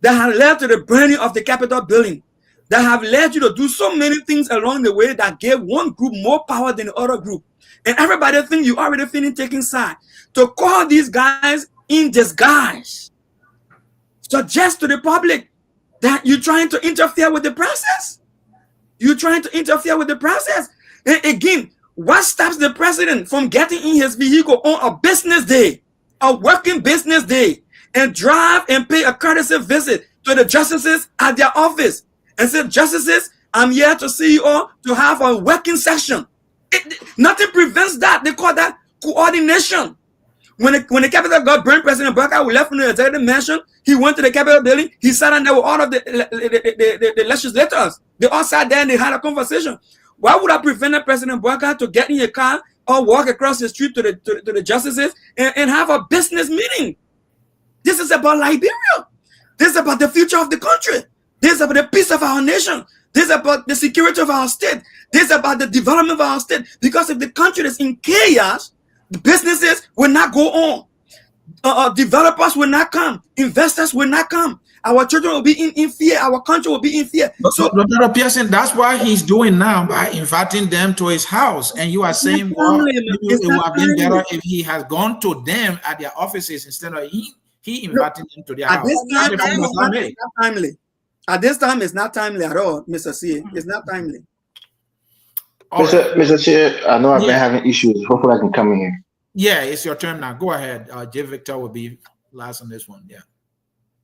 that has led to the burning of the Capitol building, that have led you to do so many things along the way that gave one group more power than the other group. And everybody think you already feeling taking side. To call these guys in disguise suggest to the public that you're trying to interfere with the process. You're trying to interfere with the process. And again, what stops the president from getting in his vehicle on a business day, a working business day, and drive and pay a courtesy visit to the justices at their office and say, justices, I'm here to see you all to have a working session. Nothing prevents that. They call that coordination. When the Capitol got burned, President Boyka left from the executive mansion. He went to the Capitol building. He sat down there with all of the legislators. They all sat there and they had a conversation. Why would I prevent President Boyka to get in a car or walk across the street to the justices and have a business meeting? This is about Liberia. This is about the future of the country. This is about the peace of our nation. This is about the security of our state. This is about the development of our state. Because if the country is in chaos, the businesses will not go on. Developers will not come. Investors will not come. Our children will be in fear. Our country will be in fear. So, Dr. Pearson, that's what he's doing now by inviting them to his house. And you are saying, well, it would have been better if he has gone to them at their offices instead of he inviting them to their house. At this time, it's not timely at all, Mr. C. It's not timely. Mr. Chair, I know I've been having issues. Hopefully I can come in here. Yeah, it's your turn now. Go ahead. J. Victor will be last on this one. Yeah.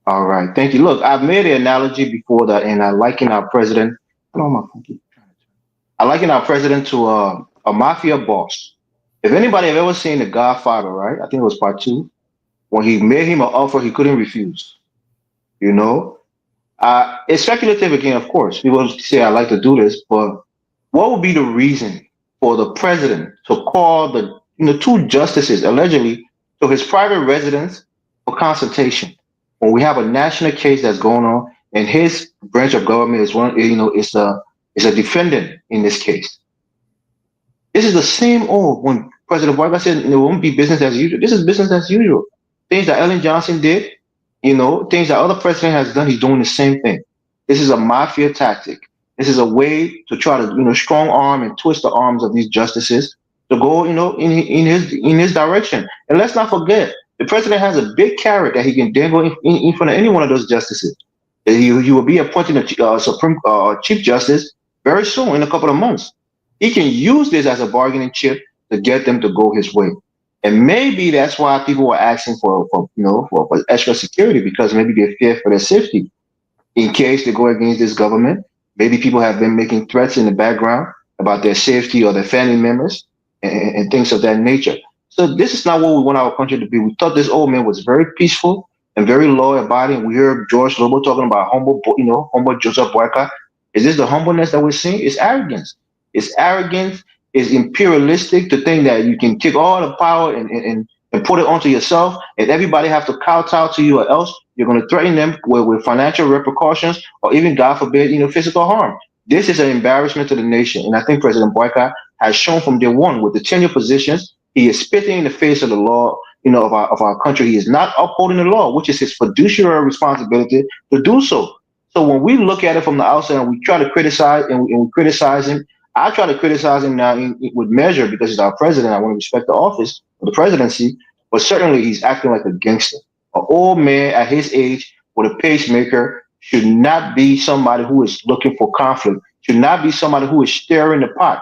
All right. Thank you. Look, I've made an analogy before that, and I liken our president. I liken our president to a mafia boss. If anybody have ever seen The Godfather, right? I think it was part 2, when he made him an offer he couldn't refuse. You know? It's speculative again, of course. People say I like to do this, but what would be the reason for the president to call the 2 justices allegedly to his private residence for consultation when we have a national case that's going on and his branch of government is is a defendant in this case? This is the same old when President Boyka said it won't be business as usual. This is business as usual. Things that Ellen Johnson did, things that other president has done, he's doing the same thing. This is a mafia tactic. This is a way to try to, strong arm and twist the arms of these justices to go, in his direction. And let's not forget, the president has a big carrot that he can dangle in front of any one of those justices. He will be appointing a Supreme Chief Justice very soon, in a couple of months. He can use this as a bargaining chip to get them to go his way. And maybe that's why people were asking for extra security, because maybe they fear for their safety in case they go against this government. Maybe people have been making threats in the background about their safety or their family members and things of that nature. So this is not what we want our country to be. We thought this old man was very peaceful and very loyal about it. And we heard George Lobo talking about humble Joseph Boyka. Is this the humbleness that we're seeing? It's arrogance. It's arrogance. It's imperialistic to think that you can take all the power and put it onto yourself, and everybody have to kowtow to you, or else you're going to threaten them with financial repercussions, or even, God forbid, physical harm. This is an embarrassment to the nation, and I think President Boyka has shown from day one with the tenure positions, he is spitting in the face of the law, of our country. He is not upholding the law, which is his fiduciary responsibility to do so. So when we look at it from the outside and we try to criticize and we criticize him, I try to criticize him now with measure, because he's our president. I want to respect the office of the presidency, but certainly he's acting like a gangster. An old man at his age with a pacemaker should not be somebody who is looking for conflict, should not be somebody who is stirring the pot,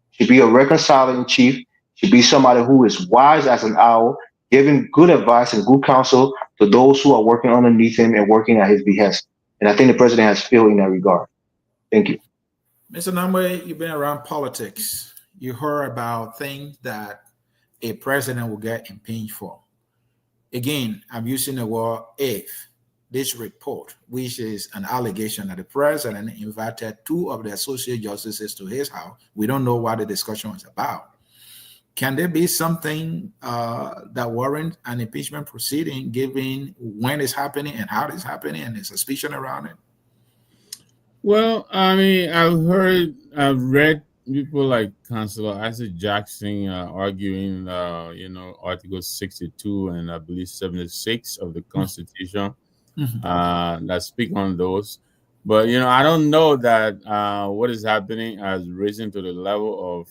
should be a reconciling chief, should be somebody who is wise as an owl, giving good advice and good counsel to those who are working underneath him and working at his behest. And I think the president has failed in that regard. Thank you. Mr. Namwe, you've been around politics. You heard about things that a president will get impeached for. Again, I'm using the word if. This report, which is an allegation that the president invited 2 of the associate justices to his house. We don't know what the discussion was about. Can there be something that warrants an impeachment proceeding, given when it's happening and how it's happening and the suspicion around it? Well, I mean, I've read people like Councillor Isaac Jackson arguing, Article 62 and I believe 76 of the Constitution that speak on those. But I don't know that what is happening has risen to the level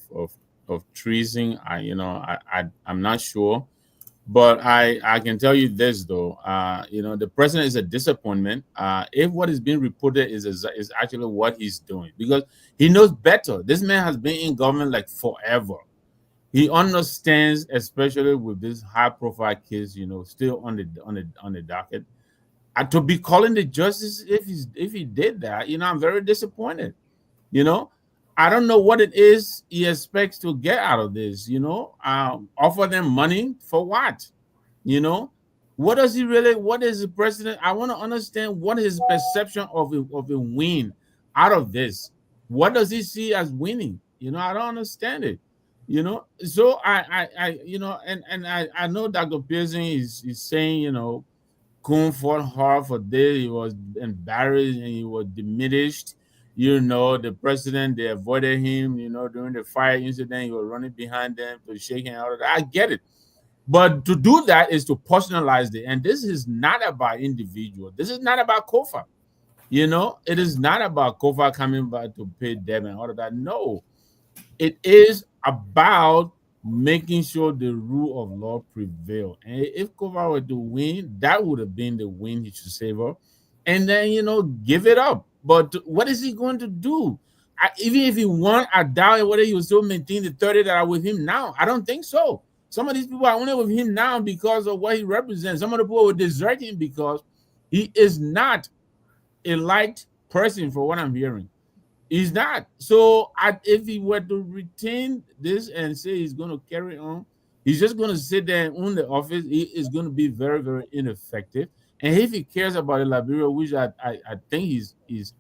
of treason. I'm not sure. But I can tell you this though, the president is a disappointment. If what is being reported is actually what he's doing, because he knows better. This man has been in government like forever. He understands, especially with this high-profile case, still on the docket. And to be calling the justice if he did that, I'm very disappointed. I don't know what it is he expects to get out of this, offer them money for what? What is the president? I want to understand what his perception of a win out of this. What does he see as winning? I don't understand it. So I know Dr. Pearson is saying, Kuhn fought hard for this. He was embarrassed and he was diminished. The president, they avoided him, during the fire incident, he was running behind them to shake him out. I get it. But to do that is to personalize it. And this is not about individual. This is not about Kofa. It is not about Kofa coming back to pay debt and all of that. No, it is about making sure the rule of law prevail. And if Kofa were to win, that would have been the win he should savor. And then, give it up. But what is he going to do? Even if he won, I doubt whether he will still maintain the 30 that are with him now. I don't think so. Some of these people are only with him now because of what he represents. Some of the people will desert him because he is not a liked person, for what I'm hearing. He's not. So if he were to retain this and say he's going to carry on, he's just going to sit there and own the office. He is going to be very, very ineffective. And if he cares about the Liberia, which I think he's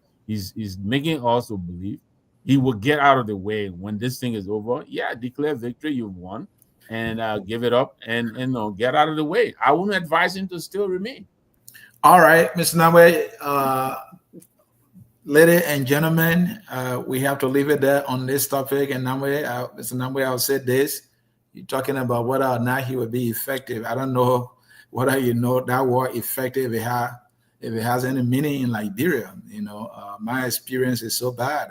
making also believe, he will get out of the way when this thing is over. Yeah, declare victory, you've won, and give it up and get out of the way. I wouldn't advise him to still remain. All right, Mr. Namwe, ladies and gentlemen, we have to leave it there on this topic. And Mr. Namwe, I'll say this: you're talking about whether or not he would be effective. I don't know whether that word effective, if it has any meaning in Liberia. My experience is so bad.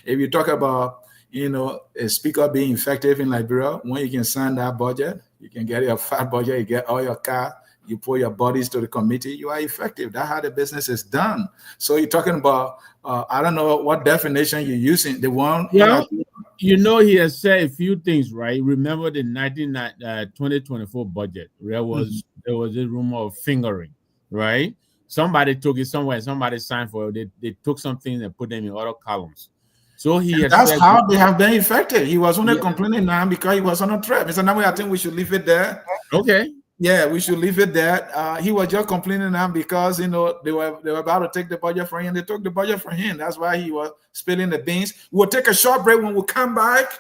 If you talk about, a speaker being effective in Liberia, when you can sign that budget, you can get your fat budget, you get all your cars, you put your bodies to the committee, you are effective. That's how the business is done. So you're talking about, I don't know what definition you're using. The one... Yeah. He has said a few things, right? Remember the 2024 budget. There was a rumor of fingering, right? Somebody took it somewhere, somebody signed for it. They took something and put them in other columns. So that's how they have been effective. He was only complaining now because he was on a trap. Mr. Namwe, I think we should leave it there. Okay. Yeah, we should leave it there. He was just complaining now because they were about to take the budget from him. They took the budget from him. That's why he was spilling the beans. We'll take a short break. When we come back,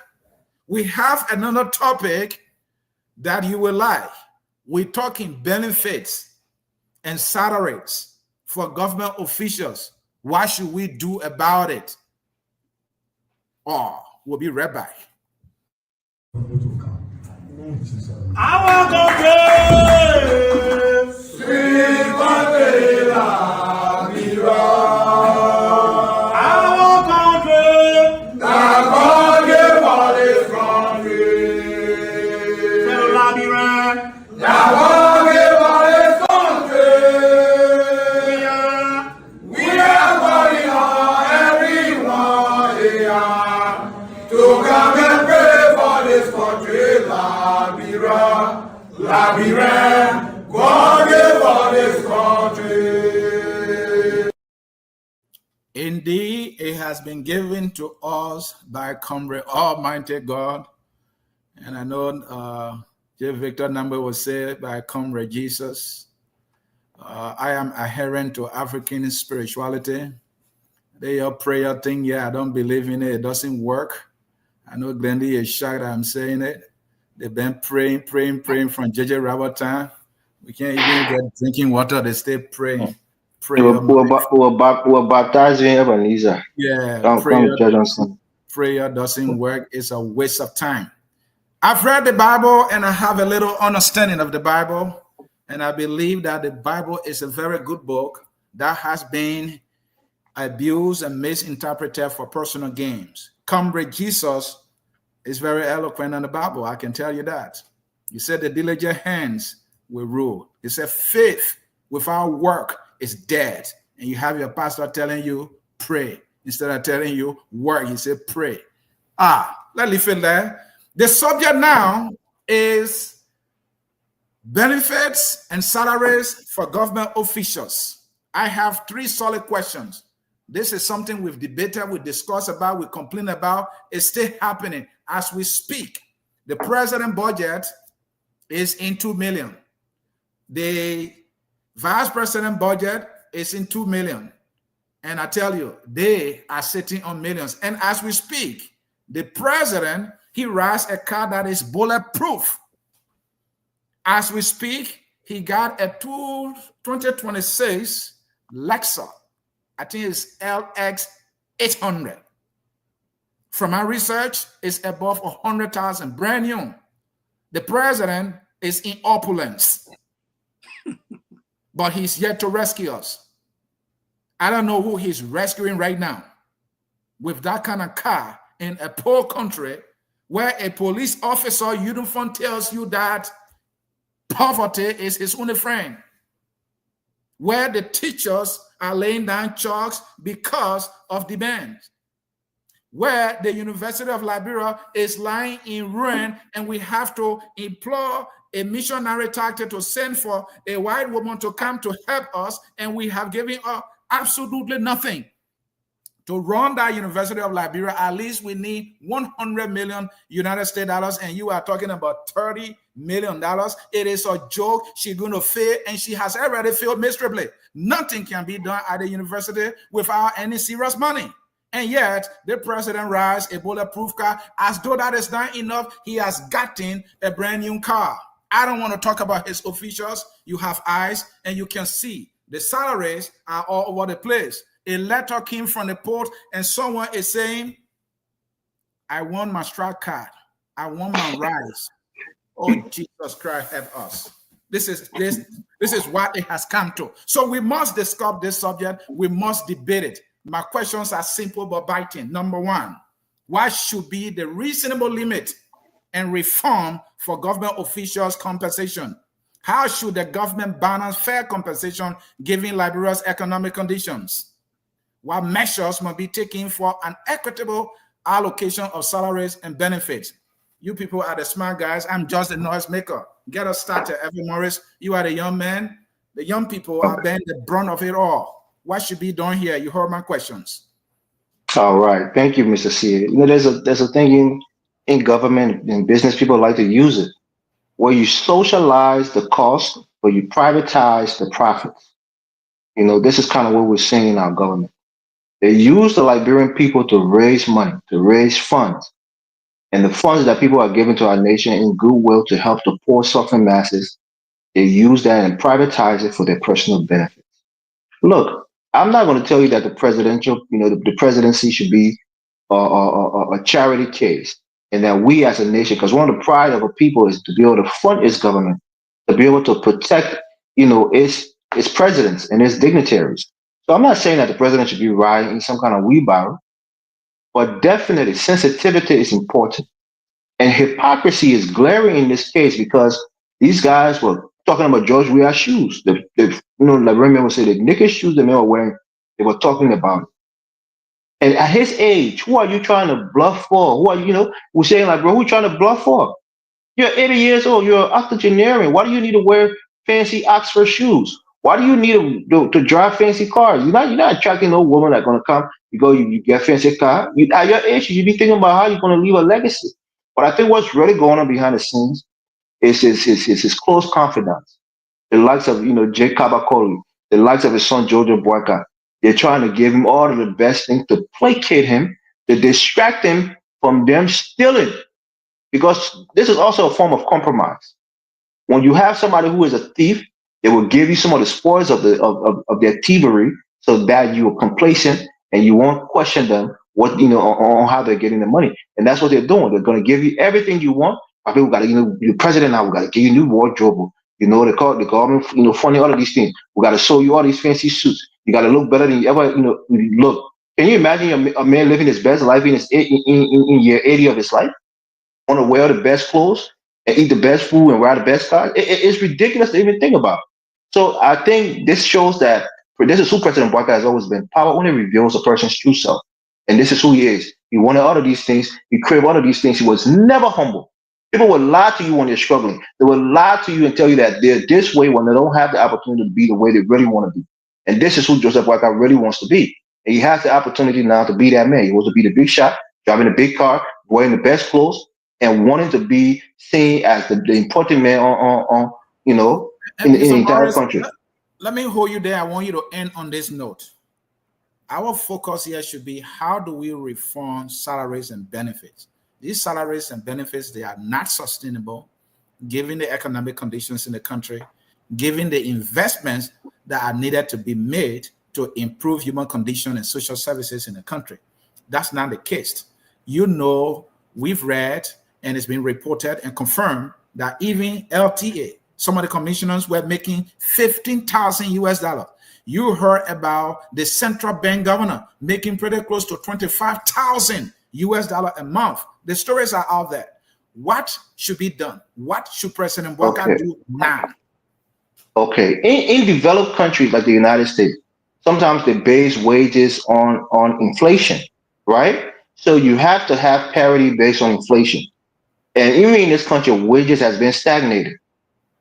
we have another topic that you will like. We're talking benefits and salaries for government officials. What should we do about it? We'll be right back. Our country, sweet Mandela, our country, that God gave all this country. That God gave all this country. We are calling on everyone here to come and pray for this country. Liberia, God gave all this country. Indeed, it has been given to us by Comrade Almighty God. And I know J. Victor Number was said by Comrade Jesus. I am adherent to African spirituality. Your prayer thing, I don't believe in it. It doesn't work. I know Glendy is shocked that I'm saying it. They've been praying from JJ Robert time. We can't even get drinking water. They stay praying. We're baptized in Ebenezer. Yeah, prayer doesn't work. It's a waste of time. I've read the Bible and I have a little understanding of the Bible. And I believe that the Bible is a very good book that has been abused and misinterpreted for personal gains. Comrade Jesus is very eloquent on the Bible. I can tell you that. He said the diligent hands will rule. He said faith without work is dead. And you have your pastor telling you pray instead of telling you work. He said pray. Let me fill there. The subject now is benefits and salaries for government officials. I have 3 solid questions. This is something we've debated, we discussed about, we complain about. It's still happening as we speak. The president budget is in 2 million. The vice president budget is in 2 million. And I tell you, they are sitting on millions. And as we speak, the president, he rides a car that is bulletproof. As we speak, he got a 2026 Lexus. I think it's LX 800. From my research, it's above 100,000, brand new. The president is in opulence, but he's yet to rescue us. I don't know who he's rescuing right now with that kind of car in a poor country where a police officer uniform tells you that poverty is his only friend, where the teachers are laying down chalks because of demands, where the University of Liberia is lying in ruin and we have to implore a missionary tactic to send for a white woman to come to help us, and we have given up absolutely nothing. To run that University of Liberia, at least we need 100 million United States dollars, and you are talking about $30 million. It is a joke. She's going to fail, and she has already failed miserably. Nothing can be done at the university without any serious money. And yet, the president rides a bulletproof car. As though that is not enough, he has gotten a brand new car. I don't want to talk about his officials. You have eyes, and you can see. The salaries are all over the place. A letter came from the port, and someone is saying, I want my strike card. I want my rights. Oh, Jesus Christ, help us. This is what it has come to. So we must discuss this subject. We must debate it. My questions are simple but biting. Number 1, what should be the reasonable limit and reform for government officials' compensation? How should the government balance fair compensation given Liberia's economic conditions? What measures must be taken for an equitable allocation of salaries and benefits? You people are the smart guys. I'm just a noise maker. Get us started, Evan Morris. You are the young man. The young people are bearing the brunt of it all. What should be done here? You heard my questions. All right. Thank you, Mr. C. You know, there's a thing in government and business, people like to use it, where you socialize the cost, but you privatize the profits. You know, this is kind of what we're seeing in our government. They use the Liberian people to raise money, to raise funds. And the funds that people are giving to our nation in goodwill to help the poor, suffering masses, they use that and privatize it for their personal benefits. Look, I'm not going to tell you that the the presidency should be a charity case, and that we as a nation, because one of the pride of a people is to be able to fund its government, to be able to protect, its presidents and its dignitaries. So I'm not saying that the president should be riding in some kind of wheelbarrow, but definitely sensitivity is important. And hypocrisy is glaring in this case because these guys were talking about George Weah's shoes. Liberian would say the knicker shoes the men were wearing, they were talking about it. And at his age, who are you trying to bluff for? Who are we're saying like, bro, who are you trying to bluff for? You're 80 years old, you're an octogenarian. Why do you need to wear fancy Oxford shoes? Why do you need to drive fancy cars? You're not attracting no woman that's going to come. You go, you get a fancy car. At your age, you be thinking about how you're going to leave a legacy. But I think what's really going on behind the scenes is his close confidants, the likes of Jake Kabakoli, the likes of his son Jojo Boyka. They're trying to give him all of the best things to placate him, to distract him from them stealing, because this is also a form of compromise. When you have somebody who is a thief, they will give you some of the spoils of their thievery, so that you are complacent and you won't question them on how they're getting the money. And that's what they're doing. They're going to give you everything you want. I think we got to, the president now, we got to give you new wardrobe. They call the government, funding all of these things. We got to show you all these fancy suits. You got to look better than you ever, look. Can you imagine a man living his best life in year 80 of his life? Want to wear the best clothes and eat the best food and ride the best car? It's ridiculous to even think about. So I think this shows that this is who President Barker has always been. Power only reveals a person's true self. And this is who he is. He wanted all of these things. He craved all of these things. He was never humble. People will lie to you when they're struggling. They will lie to you and tell you that they're this way when they don't have the opportunity to be the way they really want to be. And this is who Joseph Barker really wants to be. And he has the opportunity now to be that man. He wants to be the big shot, driving a big car, wearing the best clothes, and wanting to be seen as the important man in the entire country. Let me hold you there. I want you to end on this note. Our focus here should be, how do we reform salaries and benefits? These salaries and benefits, they are not sustainable, given the economic conditions in the country, given the investments that are needed to be made to improve human condition and social services in the country. That's not the case. We've read, and it's been reported and confirmed, that even LTA, some of the commissioners were making $15,000. You heard about the central bank governor making pretty close to $25,000 a month. The stories are out there. What should be done? What should President Barker do now? Okay. In developed countries like the United States, sometimes they base wages on inflation, right? So you have to have parity based on inflation. And even in this country, wages has been stagnated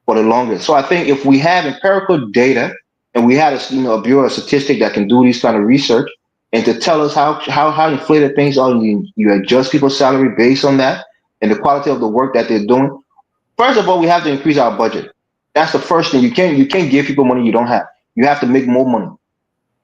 for the longest. So I think if we have empirical data and we had a Bureau of Statistics that can do these kind of research and to tell us how inflated things are, you adjust people's salary based on that and the quality of the work that they're doing. First of all, we have to increase our budget. That's the first thing. You can't give people money you don't have. You have to make more money.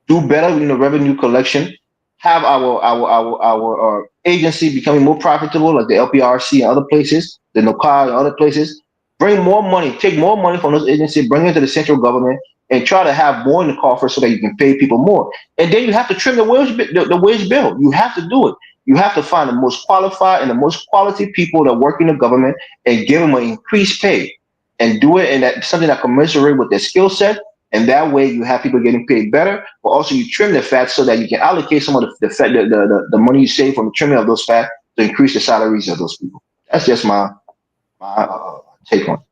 Do better in the revenue collection. Have our agency becoming more profitable, like the LPRC and other places, the NOCA and other places. Bring more money, take more money from those agencies, bring it to the central government, and try to have more in the coffers so that you can pay people more. And then you have to trim the wage bill. You have to do it. You have to find the most qualified and the most quality people that work in the government and give them an increased pay, and do it in something that commensurate with their skill set. And that way you have people getting paid better, but also you trim the fat so that you can allocate some of the money you save from the trimming of those fat to increase the salaries of those people. That's just my take on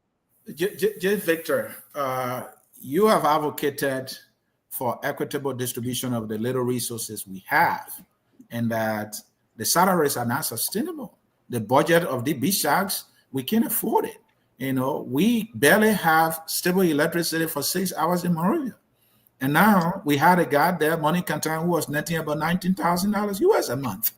it. J. Victor, you have advocated for equitable distribution of the little resources we have, and that the salaries are not sustainable. The budget of the BSHAGs, we can't afford it. We barely have stable electricity for 6 hours in Monrovia. And now we had a guy there, Money Cantan, who was netting about $19,000 US a month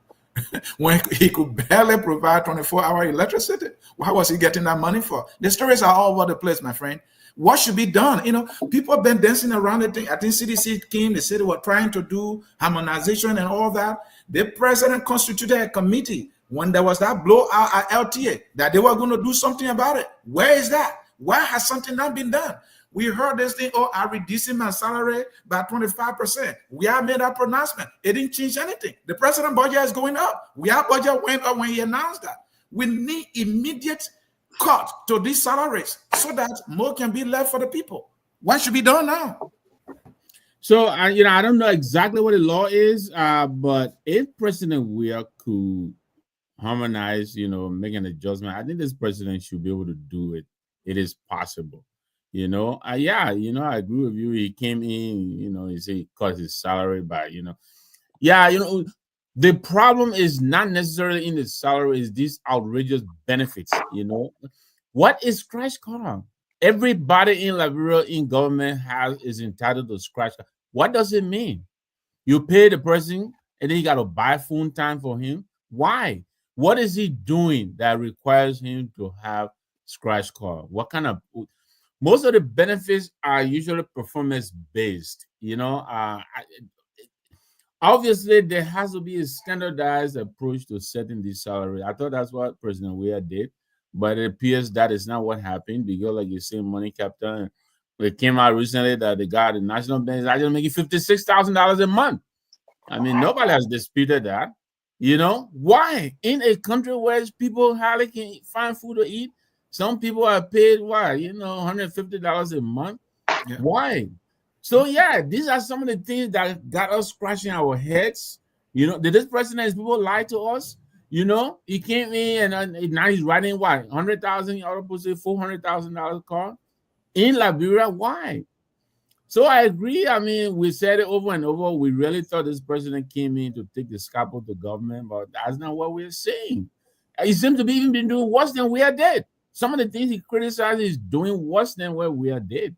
when he could barely provide 24-hour electricity. Why was he getting that money for? The stories are all over the place, my friend. What should be done? People have been dancing around the thing. I think CDC came, they said they were trying to do harmonization and all that. The president constituted a committee when there was that blowout at LTA that they were going to do something about it. Where is that? Why has something not been done? We heard this thing, I'm reducing my salary by 25%. We have made that pronouncement. It didn't change anything. The president budget is going up. Our budget went up when he announced that. We need immediate cut to these salaries so that more can be left for the people. What should be done now? So, I don't know exactly what the law is, but if President Weir could harmonize, make an adjustment, I think this president should be able to do it. It is possible. I agree with you. He came in, he said he cut his salary by, the problem is not necessarily in the salary, is these outrageous benefits, What is scratch card? Everybody in Liberia in government is entitled to scratch card. What does it mean? You pay the person and then you got to buy phone time for him. Why? What is he doing that requires him to have scratch card? What kind of most of the benefits are usually performance based. Obviously, there has to be a standardized approach to setting these salaries. I thought that's what President Weah did, but it appears that is not what happened because, like you say, money capital. And it came out recently that the guy at the National Bank is actually making $56,000 a month. I mean, nobody has disputed that. Why? In a country where people hardly can find food to eat, some people are paid, $150 a month. Yeah. Why? So yeah, these are some of the things that got us scratching our heads. Did this president people lie to us? He came in and now he's writing what $100,000 $400,000 car in Liberia. Why? So I agree. I mean, we said it over and over. We really thought this president came in to take the scalpel to government, but that's not what we're saying. He seems to be even been doing worse than we did. Some of the things he criticized is doing worse than what we did.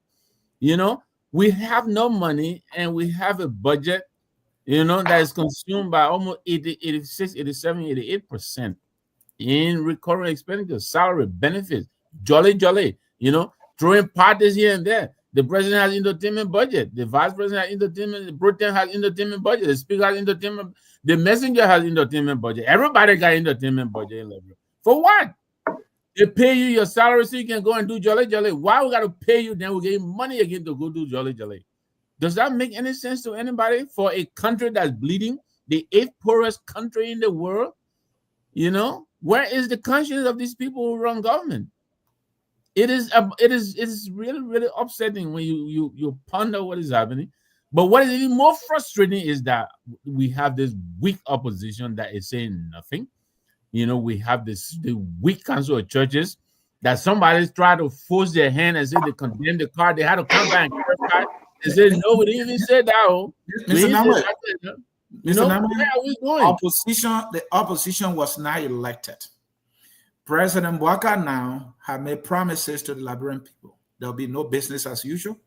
We have no money and we have a budget, that is consumed by almost 80, 86, 87, 88% in recurring expenditure, salary, benefits, jolly, throwing parties here and there. The president has entertainment budget. The vice president has entertainment. The president has entertainment budget. The speaker has entertainment. The messenger has entertainment budget. Everybody got entertainment budget. For what? They pay you your salary so you can go and do jolly. Why we got to pay you? Then we get money again to go do jolly. Does that make any sense to anybody? For a country that's bleeding, the 8th poorest country in the world, where is the conscience of these people who run government? It is really, really upsetting when you ponder what is happening. But what is even more frustrating is that we have this weak opposition that is saying nothing. We have the weak council of churches that somebody's trying to force their hand and say they condemn the car. They had to come back and clarify and say, no, we didn't even say that. Mr. Namwe, where are we going? The opposition was not elected. President Bouaka now have made promises to the Liberian people. There'll be no business as usual.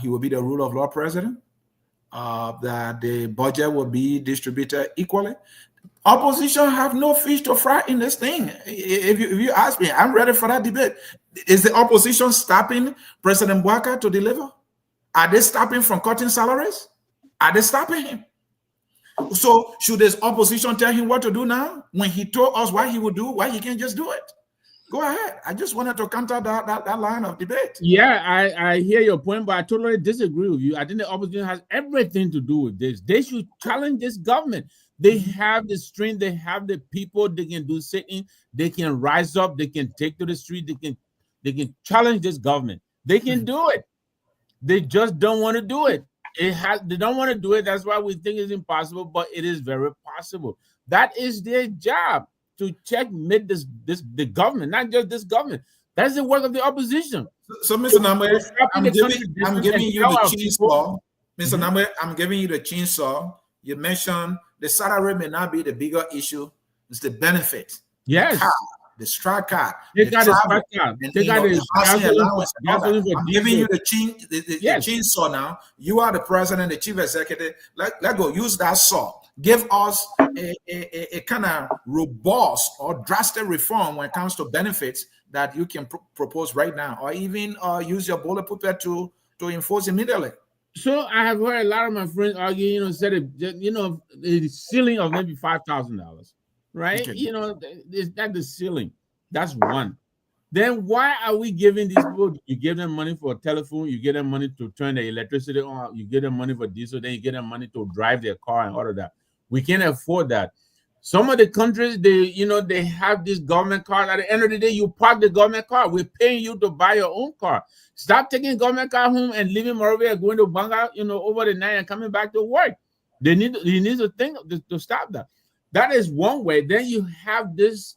He will be the rule of law president. That the budget will be distributed equally. Opposition have no fish to fry in this thing. If you ask me, I'm ready for that debate. Is the opposition stopping President Bouaka to deliver? Are they stopping from cutting salaries? Are they stopping him? So should this opposition tell him what to do now when he told us what he would do, why he can't just do it? Go ahead. I just wanted to counter that line of debate. Yeah, I hear your point, but I totally disagree with you. I think the opposition has everything to do with this. They should challenge this government. They have the strength, they have the people, they can do sitting, they can rise up, they can take to the street, they can challenge this government. They can do it. They just don't want to do it. They don't want to do it. That's why we think it's impossible, but it is very possible. That is their job, to checkmate the government, not just this government. That's the work of the opposition. So Mr. Namwe, I'm giving you the chainsaw. Mr. Namwe, I'm giving you the chainsaw. You mentioned the salary may not be the bigger issue. It's the benefit. Yes. The strike card. They got the strike card. They got the housing allowance. I'm giving you the chainsaw now. You are the president, the chief executive. Let go. Use that saw. Give us a kind of robust or drastic reform when it comes to benefits that you can propose right now, or even use your bullet pulpit to enforce immediately. So I have heard a lot of my friends argue, said the ceiling of maybe $5,000, right? Okay. That's the ceiling. That's one. Then why are we giving these people? You give them money for a telephone, you give them money to turn the electricity on, you give them money for diesel, then you give them money to drive their car and all of that. We can't afford that. Some of the countries, they have this government car. At the end of the day, you park the government car. We're paying you to buy your own car. Stop taking government car home and leaving Moravia, going to Banga, over the night and coming back to work. You need to think to stop that. That is one way. Then you have this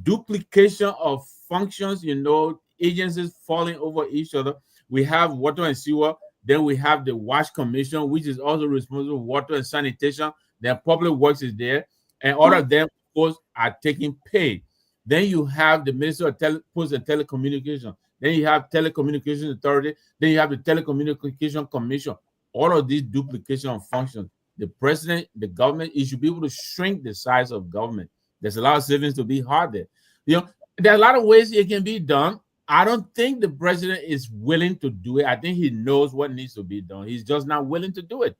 duplication of functions, agencies falling over each other. We have water and sewer. Then we have the Wash Commission, which is also responsible for water and sanitation. Then Public Works is there, and all of them, of course, are taking pay. Then you have the Ministry of Post and Telecommunications. Then you have Telecommunications Authority. Then you have the Telecommunication Commission. All of these duplication of functions. the president, the government, you should be able to shrink the size of government. There's a lot of savings to be hard there. There are a lot of ways it can be done. I don't think the president is willing to do it. I think he knows what needs to be done. He's just not willing to do it.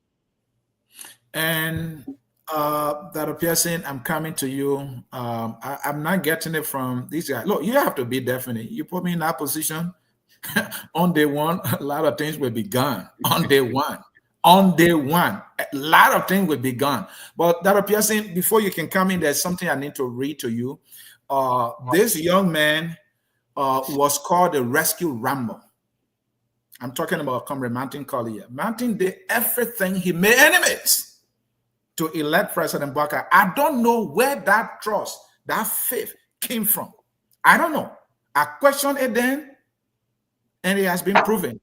And Dr. Pearson, I'm coming to you. I'm not getting it from these guys. Look, you have to be definite. You put me in that position on day one, a lot of things will be gone. On day one. On day one, a lot of things will be gone. But Dr. Pearson, before you can come in, there's something I need to read to you. This young man was called the Rescue Rambo. I'm talking about Comrade Martin Collier. Martin did everything. He made enemies to elect President Bouakai. I don't know where that trust, that faith came from. I don't know. I questioned it then, and it has been proven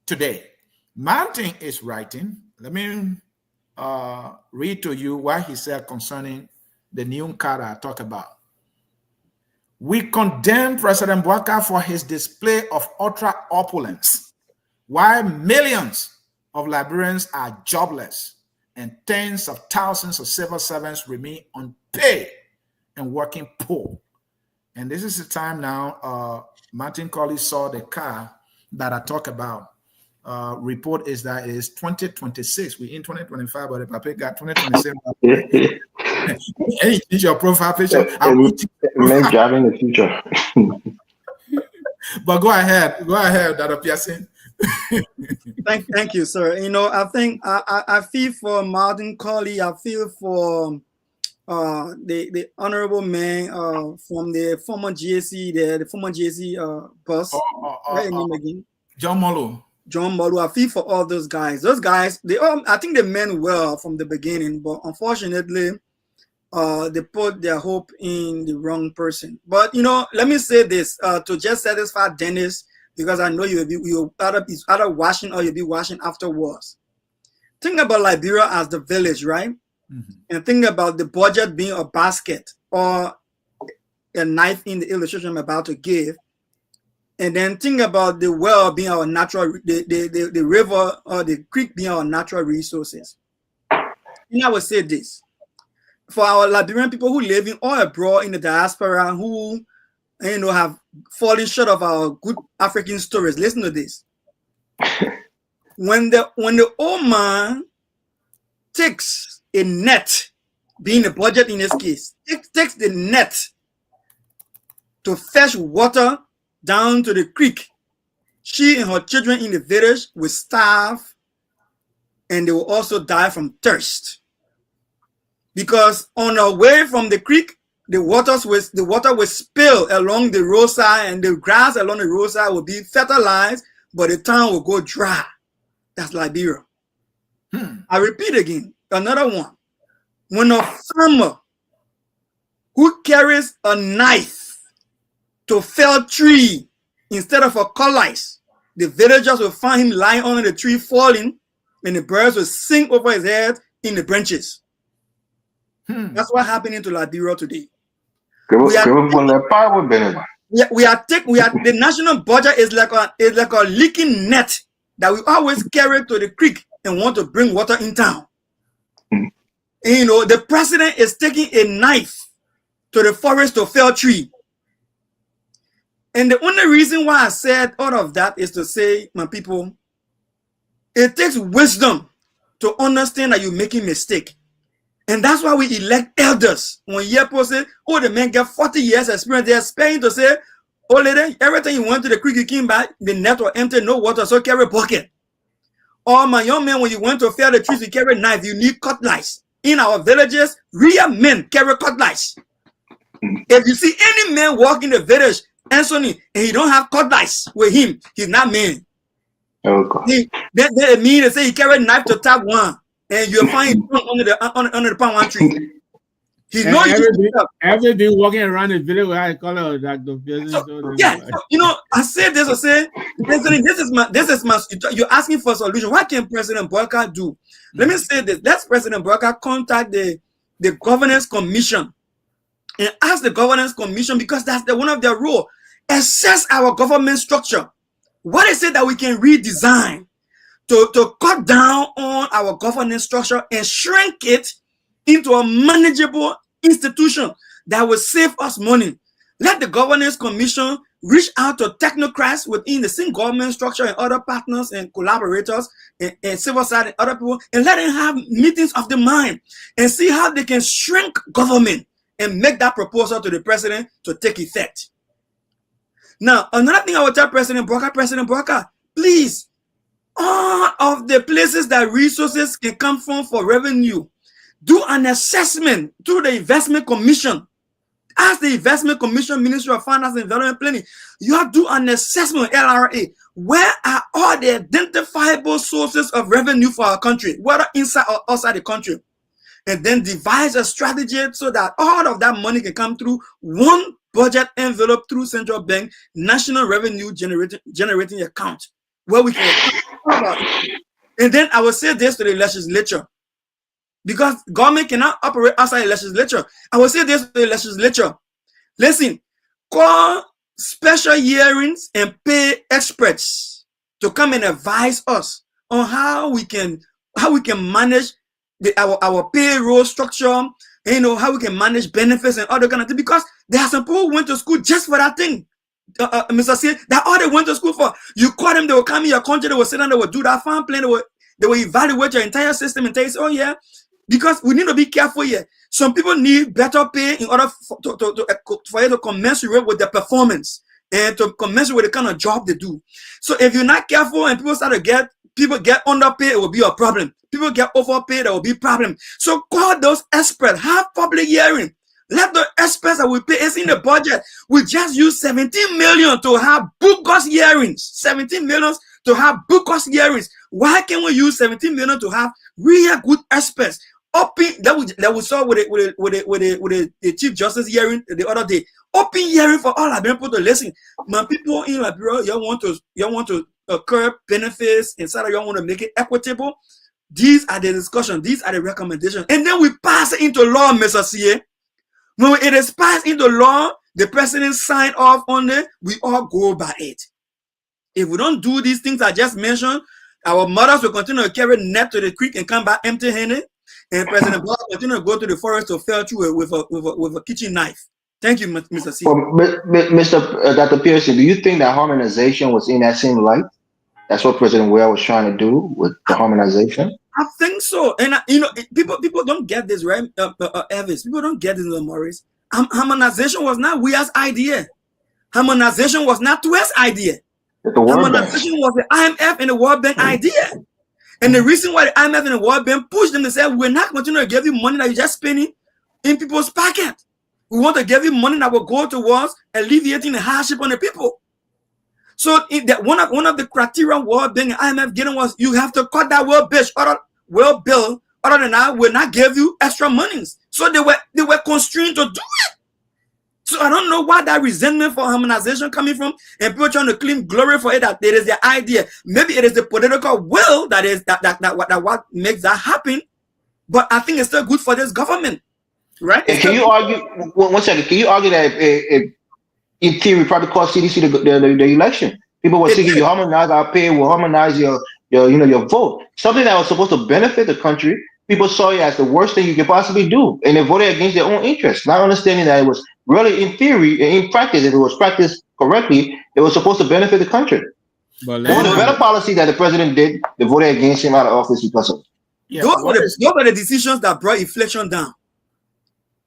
today. Martin is writing. Let me read to you what he said concerning the new card I talk about. We condemn President Bouakai for his display of ultra opulence, while millions of Liberians are jobless and tens of thousands of civil servants remain unpaid and working poor. And this is the time now Martin Colley saw the car that I talk about. Report is that it is 2026. We're in 2025, but the paper got 2027. Hey, change your profile picture. It job in the future. But go ahead, Dr. Pearson. Thank you, sir. I think I feel for Martin Colley. I feel for the honorable man from the former GAC, the former GAC boss. What is his name again? John Molo. John Molo. I feel for all those guys. Those guys, I think they meant well from the beginning, but unfortunately, they put their hope in the wrong person. But let me say this to just satisfy Dennis, because I know you'll either watching or you'll be watching afterwards. Think about Liberia as the village, right? Mm-hmm. And think about the budget being a basket or a knife in the illustration I'm about to give. And then think about the well being our natural, the river or the creek being our natural resources. And I would say this. For our Liberian people who live in or abroad in the diaspora who have fallen short of our good African stories, listen to this. When the old man takes a net, being a budget in this case, takes the net to fetch water down to the creek, she and her children in the village will starve, and they will also die from thirst. Because on our way from the creek, the water will spill along the roadside, and the grass along the roadside will be fertilized, but the town will go dry. That's Liberia. I repeat again, another one. When a farmer who carries a knife to fell tree instead of a cutlass, the villagers will find him lying under the tree falling, and the birds will sing over his head in the branches. That's what happening to Liberia today. The national budget is like a leaking net that we always carry to the creek and want to bring water in town. And, the president is taking a knife to the forest to fell tree. And the only reason why I said all of that is to say, my people, it takes wisdom to understand that you're making a mistake. And that's why we elect elders. When Yepo say, oh, the man got 40 years experience, they're expecting to say, oh, lady, everything you went to the creek, you came back, the net was empty, no water, so carry a bucket. Or my young man, when you went to fell the trees, you carry a knife, you need cutlass. In our villages, real men carry cutlass. If you see any man walk in the village, Anthony, and he don't have cutlass with him, he's not man. Okay. They mean to say he carry a knife to tap one. And you'll find him under the palm one tree. He's not everything walking around the village where I call it Dr. Pearson. Yeah, I said this. I said, this is my. You're asking for a solution. What can President Bouakai do? Let me say this. Let President Bouakai contact the Governance Commission and ask the Governance Commission, because that's one of their role. Assess our government structure. What is it that we can redesign to cut down on our governance structure and shrink it into a manageable institution that will save us money. Let the governance commission reach out to technocrats within the same government structure and other partners and collaborators and civil society and other people, and let them have meetings of the mind and see how they can shrink government and make that proposal to the president to take effect. Now, another thing I will tell President Broca, please, all of the places that resources can come from for revenue, do an assessment through the investment commission. Ask the investment commission, Ministry of Finance and Development Planning, you have to do an assessment, LRA. Where are all the identifiable sources of revenue for our country, whether inside or outside the country? And then devise a strategy so that all of that money can come through one budget envelope through central bank, national revenue generating account, where we can about it. And then I will say this to the legislature, because government cannot operate outside the legislature. I will say this to the legislature. Listen, call special hearings and pay experts to come and advise us on how we can manage our payroll structure, how we can manage benefits and other kind of things, because there are some people who went to school just for that thing. Mr. C, that all they went to school for. You call them, they will come in your country, they will sit down, they will do that farm plan, they will evaluate your entire system and tell you, oh yeah, because we need to be careful here. Some people need better pay in order for you to commensurate with their performance and to commensurate with the kind of job they do. So if you're not careful and people get underpaid, it will be a problem. People get overpaid, it will be a problem. So call those experts, have public hearing. Let the experts that we pay, it's in the budget. We just use 17 million to have bogus hearings. 17 million to have bogus hearings. Why can't we use 17 million to have real good experts? That we saw with the Chief Justice hearing the other day. Open hearing for all Liberian people to listen. Man, people in Liberia, you want to curb benefits inside of you want to make it equitable. These are the discussions, these are the recommendations. And then we pass it into law, Mr. CA. When it is passed into law, the president signed off on it, we all go by it. If we don't do these things I just mentioned, our mothers will continue to carry net to the creek and come back empty-handed. And President Bola will continue to go to the forest to fell through with a kitchen knife. Thank you, Mr. C. Well, Mr. Dr. Pearson, do you think that harmonization was in that same light? That's what President Ware was trying to do with the harmonization? I think so. And people don't get this, right? Elvis, people don't get this, Maurice. Harmonization was not Weir's idea. Harmonization was not Twist's idea. Harmonization was the IMF and the World Bank idea. And the reason why the IMF and the World Bank pushed them to say, we're not continuing to give you money that you're just spending in people's pocket. We want to give you money that will go towards alleviating the hardship on the people. So one of the criteria World Bank and IMF getting was, you have to cut that world bill. Other than that, we'll not give you extra monies. So they were constrained to do it. So I don't know why that resentment for harmonization coming from, and people trying to claim glory for it, that it is the idea. Maybe it is the political will that what makes that happen. But I think it's still good for this government, right? And can you argue? One second. Can you argue that in theory probably cost CDC the election? People were thinking, you harmonize our pay, we'll harmonize your vote. Something that was supposed to benefit the country. People saw it as the worst thing you could possibly do, and they voted against their own interests, not understanding that it was really, in theory, in practice, if it was practiced correctly, it was supposed to benefit the country. But it was a better policy that the president did. They voted against him out of office because of it. Yeah, those were the decisions that brought inflation down.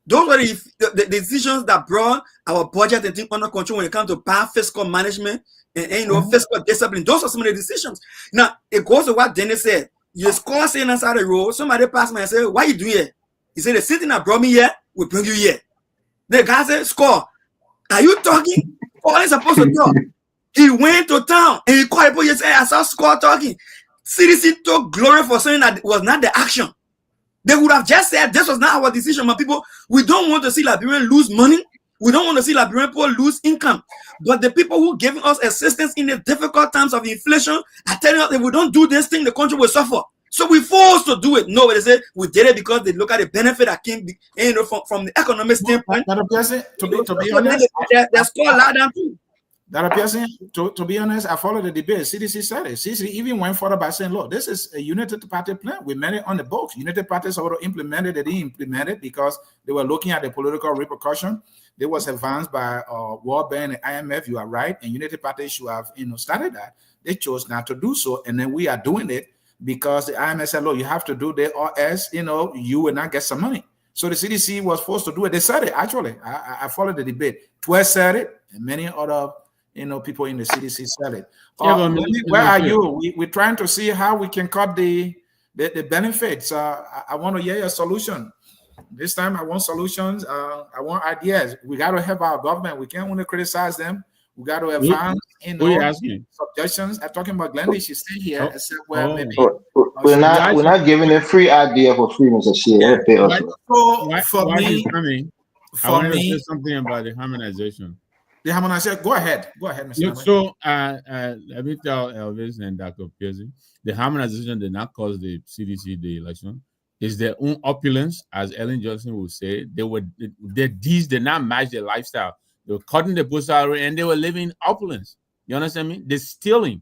Those were the decisions that brought our budget and things under control when it comes to bad fiscal management and fiscal discipline. Those are some of the decisions. Now, it goes to what Dennis said. You score saying inside the road, somebody passed me and said, "Why you doing here?" He said, "The same thing that brought me here will bring you here." The guy said, "Score, are you talking? Or are you supposed to talk?" He went to town and he called people. He said, "I saw Score talking." CDC took glory for something that was not the action. They would have just said, "This was not our decision." My people, we don't want to see Liberians lose money. We don't want to see Liberian people lose income. But the people who giving us assistance in the difficult times of inflation are telling us if we don't do this thing, the country will suffer. So we forced to do it. No, they say we did it because they look at the benefit that came, from the economic standpoint. To be honest, that's called loud down too. Dr. Pearson, to be honest, I followed the debate. CDC said it. CDC even went further by saying, look, this is a United Party plan. We made it on the books. United Parties already implemented it. They didn't implement it because they were looking at the political repercussion. They was advanced by World Bank and IMF. You are right. And United Party should have started that. They chose not to do so. And then we are doing it because the IMF said, look, you have to do this or else, you will not get some money. So the CDC was forced to do it. They said it, actually. I followed the debate. 12 said it, and many other people in the CDC said it. Where are you? We're trying to see how we can cut the benefits. I want to hear your solution. This time I want solutions. I want ideas. We got to help our government. We can't only criticize them. We got to advance, suggestions. I'm talking about Glendy. She's still here. Except where maybe we're not giving a free idea for free, Mr. C. I For want to me, say something about the harmonization. The harmonization. Go ahead, Mr. Look, so let me tell Elvis and Dr. Piercy, the harmonization did not cause the CDC the election. It's their own opulence, as Ellen Johnson would say. Their deeds did not match their lifestyle. They were cutting the post salary and they were living opulence. You understand me? They're stealing.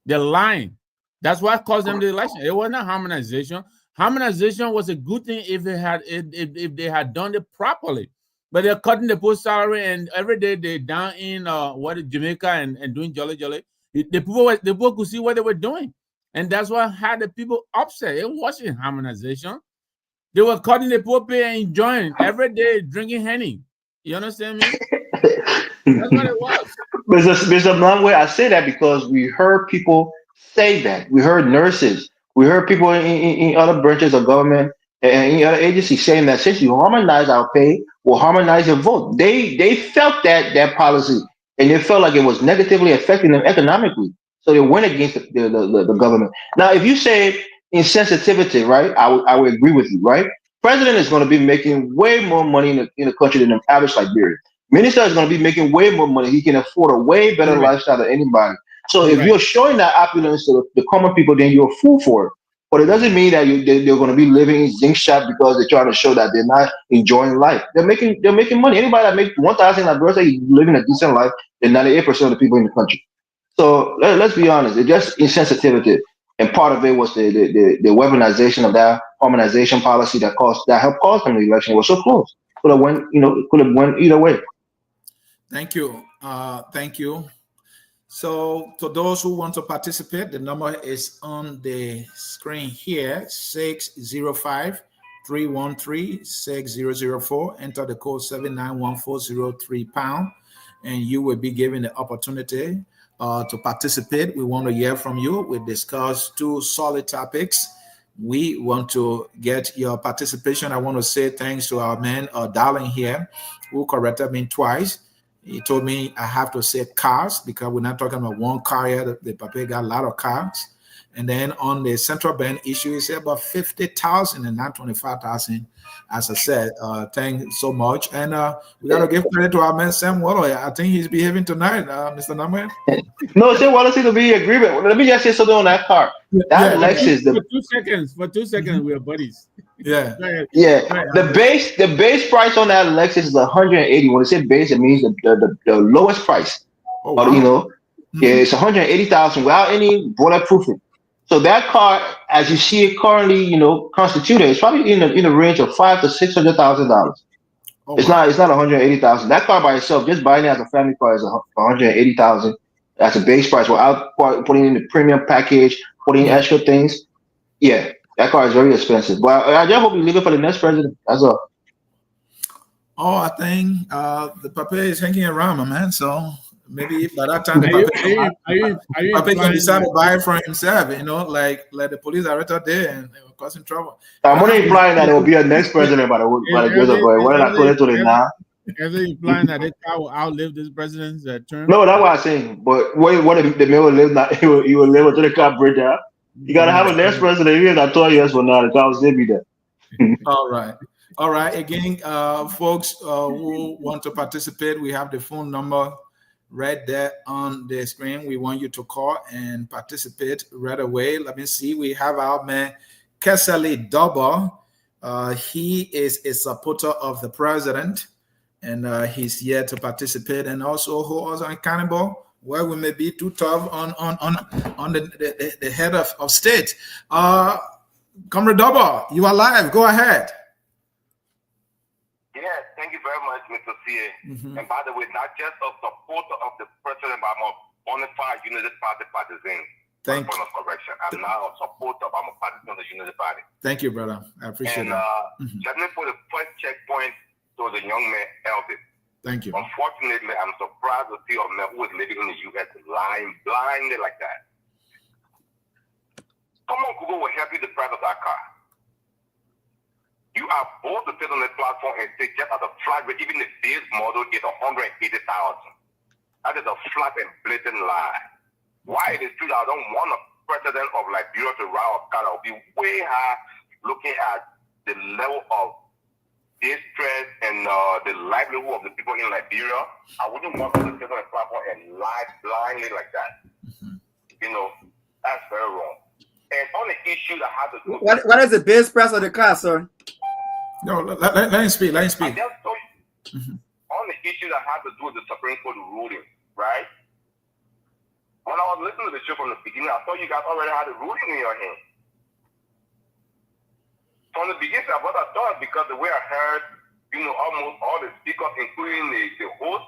They're lying. That's what caused them the election. It wasn't harmonization. Harmonization was a good thing if they had done it properly. But they're cutting the post salary, and every day they're down in Jamaica and doing jolly. The people could see what they were doing, and that's what had the people upset. It wasn't harmonization. They were cutting the poor pay and enjoying every day, drinking Henny. You understand me? That's what it was. Mr. Blumway, I say that because we heard people say that. We heard nurses. We heard people in other branches of government and in other agencies saying that since you harmonize our pay, we'll harmonize your vote. They felt that policy, and they felt like it was negatively affecting them economically. So they went against the government. Now, if you say insensitivity, right, I would agree with you, right? President is going to be making way more money in the country than the average Liberian. Minister is going to be making way more money. He can afford a way better lifestyle than anybody. So if you're showing that opulence to the common people, then you're a fool for it. But it doesn't mean that they're going to be living in zinc shop because they're trying to show that they're not enjoying life. They're making money. Anybody that makes 1,000 Liberians is living a decent life than 98% of the people in the country. So let's be honest. It's just insensitivity. And part of it was the weaponization of that harmonization policy that helped cause them the election. It was so close. Could have went either way. Thank you. Thank you. So to those who want to participate, the number is on the screen here, 605-313-6004. Enter the code 791-403#, and you will be given the opportunity to participate. We want to hear from you. We discuss two solid topics. We want to get your participation. I want to say thanks to our man, Darling here, who corrected me twice. He told me I have to say cars because we're not talking about one car here. The Papa got a lot of cars. And then on the central bank issue, he said about 50,000 and not 25,000. As I said, thank you so much. And we got to give credit to our man, Sam Waller. I think he's behaving tonight, Mr. Number. No, Sam Waller seems to be in agreement. Let me just say something on that car. That Lexus. For 2 seconds, we are buddies. Yeah. The base price on that Lexus is 180. When I say base, it means the lowest price. Oh, wow. Yeah, it's 180,000 without any bulletproofing. So that car, as you see it currently, constituted, it's probably in the range of $500,000 to $600,000. It's not 180,000. That car by itself, just buying it as a family car, is 180,000. That's a base price without putting in the premium package, putting in extra things. Yeah, that car is very expensive. But I just hope we leave it for the next president. That's all. Oh, I think the Papa is hanging around, my man. So maybe by that time, Papa can decide to buy it for himself. Like the police director there and causing trouble. I'm only implying that it will be a next president by the grace of God. Whether I put it to it now. Is it implying that this guy will outlive this president's term? No, that's what I'm saying. But what if the man will live now? He will live until the car break down. You gotta have a next president. Even not 12 years from now, the car will still be there. All right. Again, folks who want to participate, we have the phone number right there on the screen. We want you to call and participate right away. Let me see. We have our man, Kesali Double. He is a supporter of the president. and he's here to participate and also hold us accountable where we may be too tough on the head of state. Comrade Double, you are live. Go ahead. Yes, thank you very much, Mr. CA. And by the way, not just a supporter of the president, but I'm a bona fide Unity Party partisan. Thank you. Point of correction. I'm now a supporter, but I'm a partisan of the Unity Party. Thank you, brother. I appreciate that. And let me put the first checkpoint to the young man, Elvis. Thank you. Unfortunately, I'm surprised to see a man who is living in the U.S. lying blindly like that. Come on, Google will help you the price of that car. You are both to sit on the platform and say just as a flat rate, even the base model is $180,000. That is a flat and blatant lie. Why it is true that I don't want a president of Liberia to ride a car that will be way high, looking at the level of distress and the livelihood of the people in Liberia. I wouldn't want to sit on the platform and lie blindly like that. You know, that's very wrong. And on the issue that has to do with what is the base price of the car, sir? No, let him speak. Let him speak. I just told you, on the issue that has to do with the Supreme Court ruling, right? When I was listening to the show from the beginning, I thought you guys already had a ruling in your hand. From the beginning, I thought because the way I heard, you know, almost all the speakers, including the host,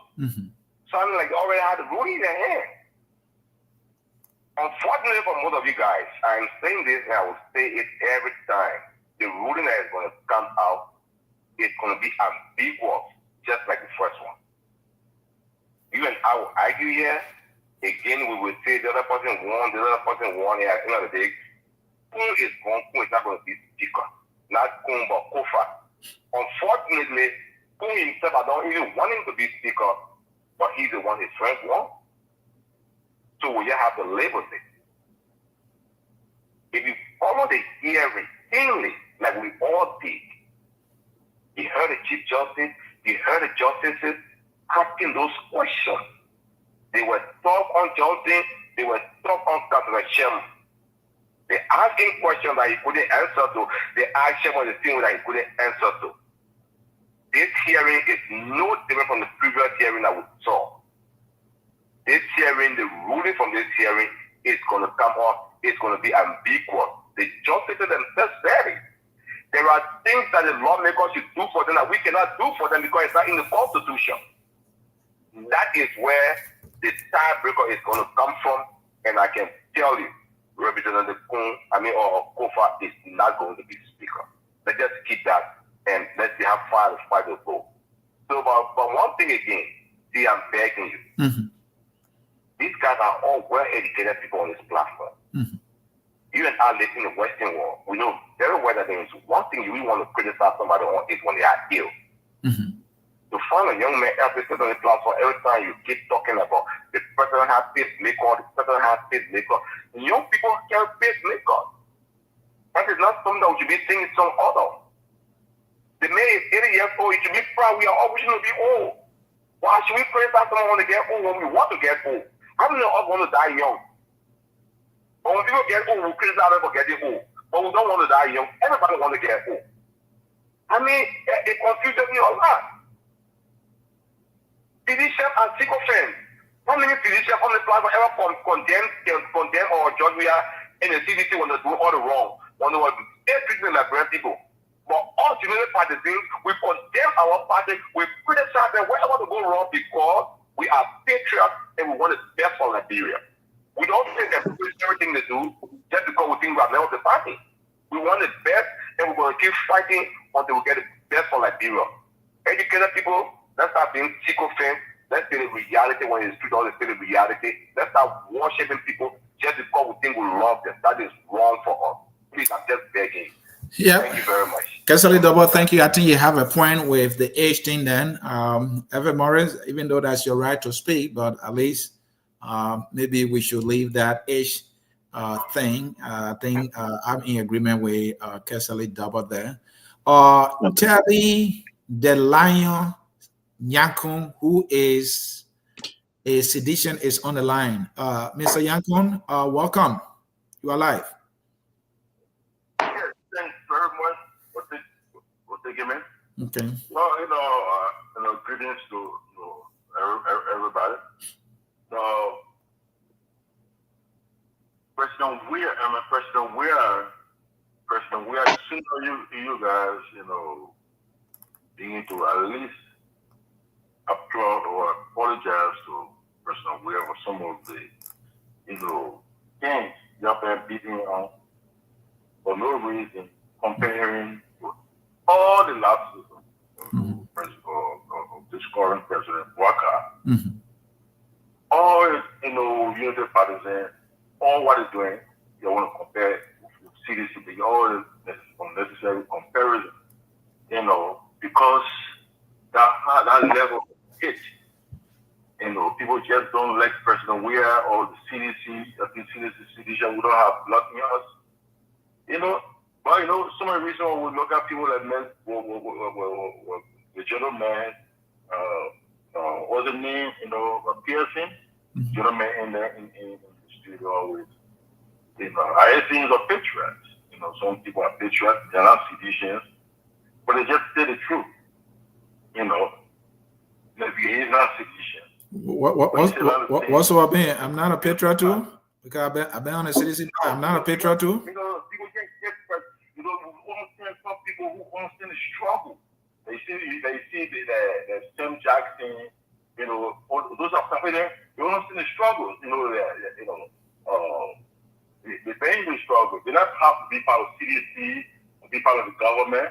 sounded like they already had a ruling in their hand. Unfortunately for most of you guys, I'm saying this and I will say it every time. The ruling that is going to come out is going to be ambiguous, just like the first one. You and I will argue here. Again, we will say the other person won, and at the end of the day, Kun is not going to be speaker. Not Kun, but Kofa. Unfortunately, Kun himself, I don't even want him to be speaker, but he's the one his friends want. So we have to label it. If you follow the hearing keenly, like we all did, you heard the Chief Justice, you heard the justices asking those questions. They were tough on Johnson, they were tough on Katsura. They asking questions that he couldn't answer to. They asked him on the thing that he couldn't answer to. This hearing is no different from the previous hearing that we saw. This hearing, the ruling from this hearing is going to come up, it's going to be ambiguous. The justices themselves said it. There are things that the lawmakers should do for them that we cannot do for them because it's not in the Constitution. That is where the tiebreaker is going to come from, and I can tell you, Representative Kun, or Kofa is not going to be speaker. Let's just keep that, and let's see how far the fight will go. So, but one thing again, see, I'm begging you. These guys are all well-educated people on this platform. You and I live in the Western world. We know very well that there is one thing you really want to criticize somebody on is when they are ill. To find a young man every on the platform, every time you keep talking about the president has pacemaker, the president has pacemaker. Young people can't pacemaker. That is not something that we should be singing some other. The man is 80 years old. He should be proud. We are always going to be old. Why should we criticize someone when they get old when we want to get old? How many of us want to die young? But when people get old, we criticize them for getting old. But we don't want to die young. Everybody wants to get old. I mean, it confuses me a lot. Physicians and sycophants. How many physicians on the platform ever condemn or judge we are in the CDC when they do all the wrong? When they were treating like brand people. But us United Partisans, we condemn our party, we criticize them wherever they go wrong because we are patriots and we want the best for Liberia. We don't think that everything they do just because we think we are members of the party. We want the best and we're going to keep fighting until we get the best for Liberia. Educated people, let's start being sycophants. Let's see the reality when it's true, let's see the reality. Let's start worshiping people just because we think we love them. That is wrong for us. Please, I'm just begging. Yeah. Thank you very much. Kesali Double, thank you. I think you have a point with the age thing then. Evan Morris, even though that's your right to speak, but at least maybe we should leave that age thing. I think I'm in agreement with Kesali Double there. Terry the Lion Yankun, who is a sedition, is on the line. Mr. Yankun, welcome. You are live. Yes, thanks very much for taking me. Okay. Well, greetings to everybody. President Weir, the sooner you guys, begin to at least applaud or apologize to President Weir for some of the, things y'all been beating on for no reason, comparing to all the lapses of this current President Walker. All, unity partisans, all what he's doing, you want to compare with CDC, but all unnecessary comparison, because that level of hit, people just don't like President Weir or the CDC. I think CDC, we don't have blood in us, but so many reasons we look at people like the gentleman, what's his name, Pearson, gentleman in the studio always. I think he's a patriot. Some people are patriots, they're not seditionists, but they just say the truth. Maybe he's not seditious. What's so I've been? I'm not a patriot too. Because I've been on the citizen. I'm not a patriot too. People get understand some people who understand the struggle. They see the Sam Jackson, those are people there. They understand the struggle. The painful struggle. They don't have to be part of CDC, be part of the government.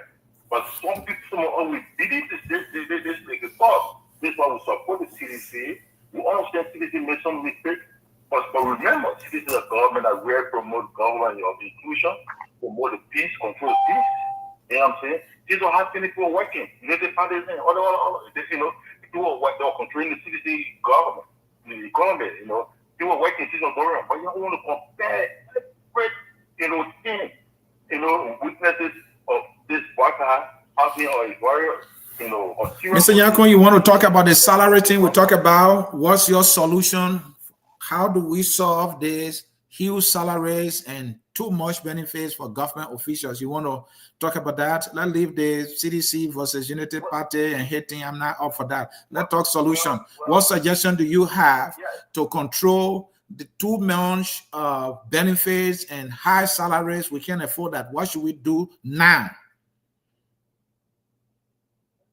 But some people always believe this thought. This is why we support the CDC. We understand CDC made some mistakes. But remember, CDC is a government that will promote government of inclusion, promote the peace, control the peace. You know what I'm saying? These are how people working. They parties and people are controlling the CDC government, the economy, People are working, things are going on. But you don't want to compare every, witnesses of this worker happening or a warrior, Mr. Yakon, you want to talk about the salary thing? We talk about what's your solution? How do we solve this huge salaries and too much benefits for government officials? You want to talk about that? Let's leave the CDC versus Unity Party and hating. I'm not up for that. Let's talk solution. What suggestion do you have to control the too much benefits and high salaries? We can't afford that. What should we do now?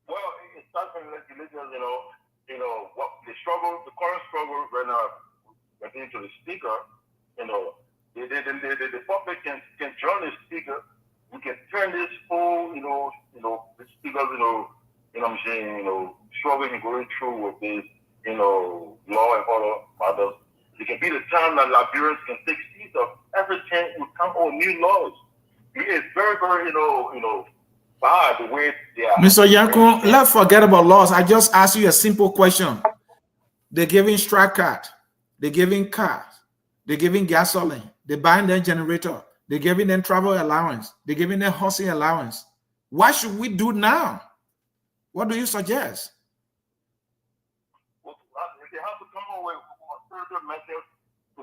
Well, it starts from legislators, what the current struggle right now, according to the speaker, the public can join the speaker. We can turn this whole, the speakers, I'm saying, struggling going through with this, law and other matters. It can be the time that Liberians can take seats of everything will come on new laws. It is very, very, bad the way they are. Mr. Yakon, let's forget about laws. I just asked you a simple question. They're giving strike card. They're giving cars. They're giving gasoline. They're buying their generator. They're giving them travel allowance. They're giving them housing allowance. What should we do now? What do you suggest? Well, they have to come up with spiritual measures to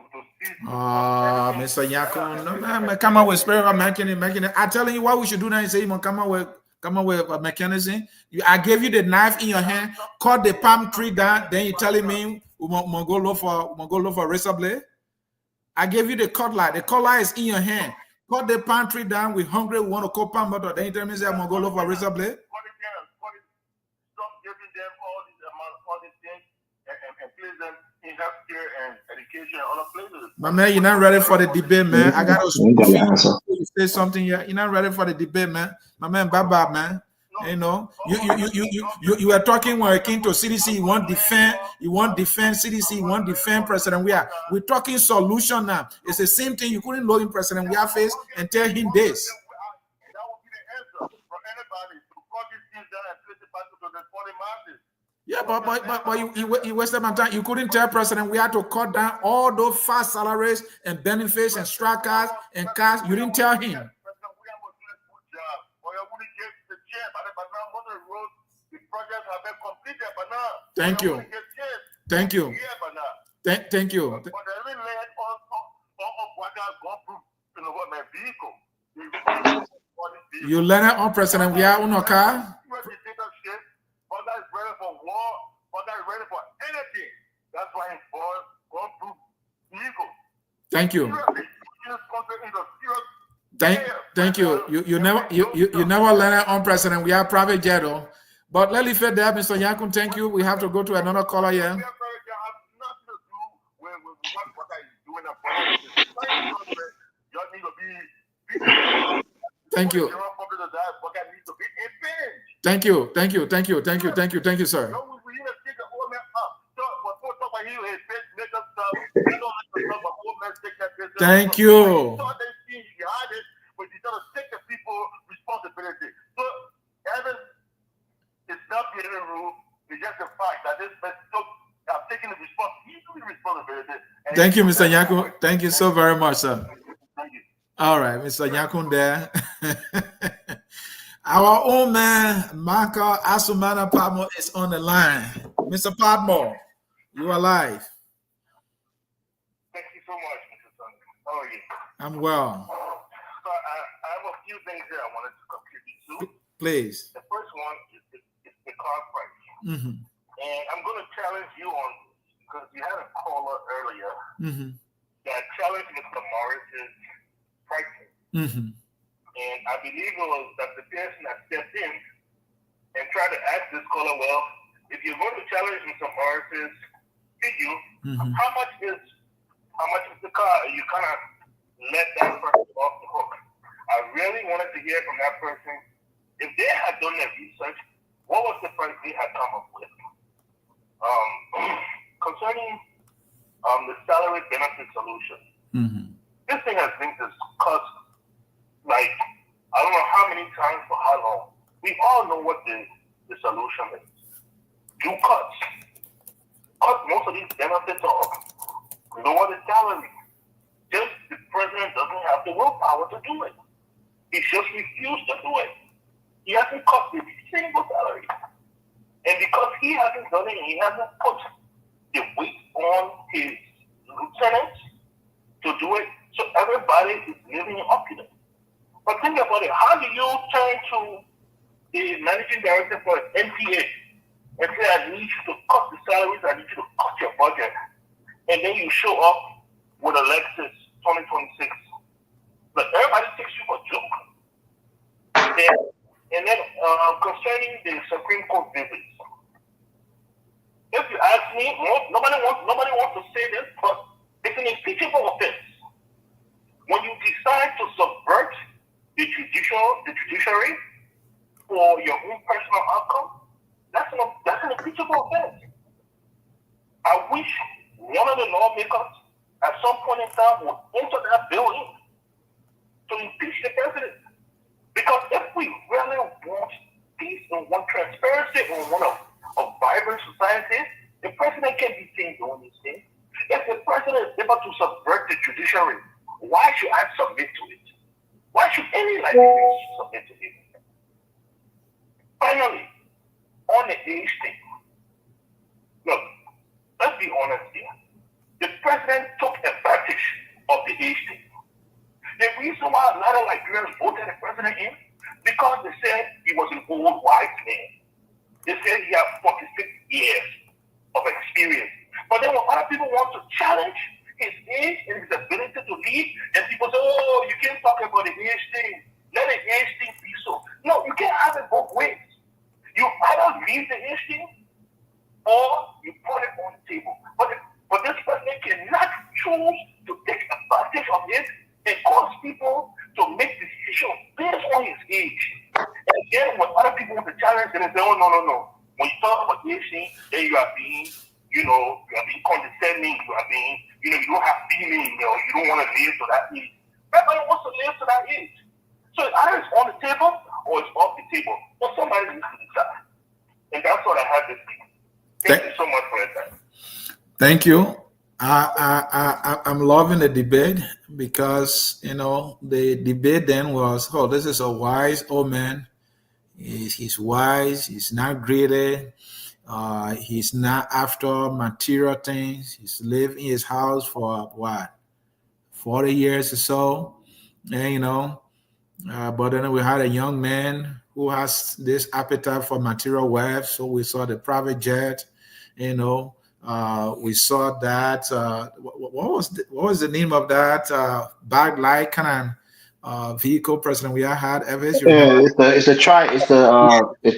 Mr. Yakon, no man, come up with spiritual mechanism. I'm telling you what we should do now. You say you come up with a mechanism. I gave you the knife in your hand, cut the palm tree down. Then you telling me we go look for a razor blade. I gave you the cutlass. The cutlass is in your hand. Cut the palm tree down. We're hungry. We want to cut palm butter. Then you tell me say I'm gonna go look for a razor blade. Stop giving them all these things and place them in healthcare and education and other places. My man, you're not ready for the debate, man. I got to say something here. You're not ready for the debate, man. My man, bye, man. You were talking when it came to CDC. You want defend CDC. You want defend President We're talking solution now. It's the same thing. You couldn't look in President Weir's face and tell him this. That would be the answer for anybody to cut these things down and place it back to the 40 masses. Yeah, but you wasted my time. You couldn't tell President we had to cut down all those fast salaries and benefits and strike cards and cars. You didn't tell him. Thank you. Thank you. Thank you. You learn it on President we are on a car. why his boys gone through evil. Thank you. Seriously, this country is a serious Thank you. You never learn it on president. We are private jet, though. But let me fit there, Mr. Yakun. Thank you. We have to go to another caller here. Thank you. Thank you. Thank you. Thank you. Thank you. Thank you. Thank you, sir. Thank you. But you gotta take the people responsibility. So Evan is not getting a rule. It's just the fact that this person have taken the responsibility. Thank you, Mr. Yakun. Thank you so very much, sir. Thank you. All right, Mr. Yakun there. Our own man, Marco Asumana Padmore, is on the line. Mr. Padmore, you are live. Thank you so much, Mr. Sun. How are you? I'm well. So I have a few things that I wanted to contribute to. Please. The first one is the car price. Mm-hmm. And I'm going to challenge you on this because you had a caller earlier that challenged Mr. Morris's pricing. Mm-hmm. And I believe it was that the person that stepped in and tried to ask this caller, well, if you're going to challenge Mr. Morris's video, how much is the car? You kind of let that person off the hook. I really wanted to hear from that person. If they had done their research, what was the price they had come up with? Concerning the salary benefit solution, this thing has been discussed like I don't know how many times for how long. We all know what the solution is. Do cuts. Cut most of these benefits off. Lower the salary. Just the president doesn't have the willpower to do it. He just refused to do it. He hasn't cut a single salary. And because he hasn't done it, he hasn't put the weight on his lieutenants to do it, so everybody is living up to it. But think about it. How do you turn to the managing director for NTA and say, I need you to cut the salaries, I need you to cut your budget, and then you show up with a Lexus 2026? But everybody takes you for a joke. And then concerning the Supreme Court visits, if you ask me, nobody wants to say this, but it's an impeachable offense. When you decide to subvert the judiciary for your own personal outcome, that's an impeachable offense. I wish one of the lawmakers at some point in time would enter that building to impeach the president. Because if we really want peace and want transparency and want a vibrant society, the president can't be seen doing these things. If the president is able to subvert the judiciary, why should I submit to it? Why should any Liberian submit to it? Finally, on the age thing, look, let's be honest here. The president took advantage of the age thing. The reason why a lot of Liberians voted the president in, because they said he was an old wise man. They said he had 46 years of experience. But then when other people want to challenge his age and his ability to lead, and people say, oh, you can't talk about the age thing. Let the age thing be so. No, you can't have it both ways. You either leave the age thing or you put it on the table. But this president cannot choose to take advantage of it and cause people to make decisions based on his age. And then when other people want to challenge them and say, oh, no. When you talk about age thing, then you are being condescending, you are being, you don't have feeling, you don't want to live to that age. Everybody wants to live to that age. So either it's on the table or it's off the table. But somebody needs to decide. And that's what I have this week. Thank you so much for your time. Thank you. I'm loving the debate because, the debate then was, oh, this is a wise old man. He's wise. He's not greedy. He's not after material things. He's lived in his house for 40 years or so. And, but then we had a young man who has this appetite for material wealth. So we saw the private jet, We saw that. What was the name of that backlight kind of vehicle, President? We had Evans. You remember? Yeah, the tri,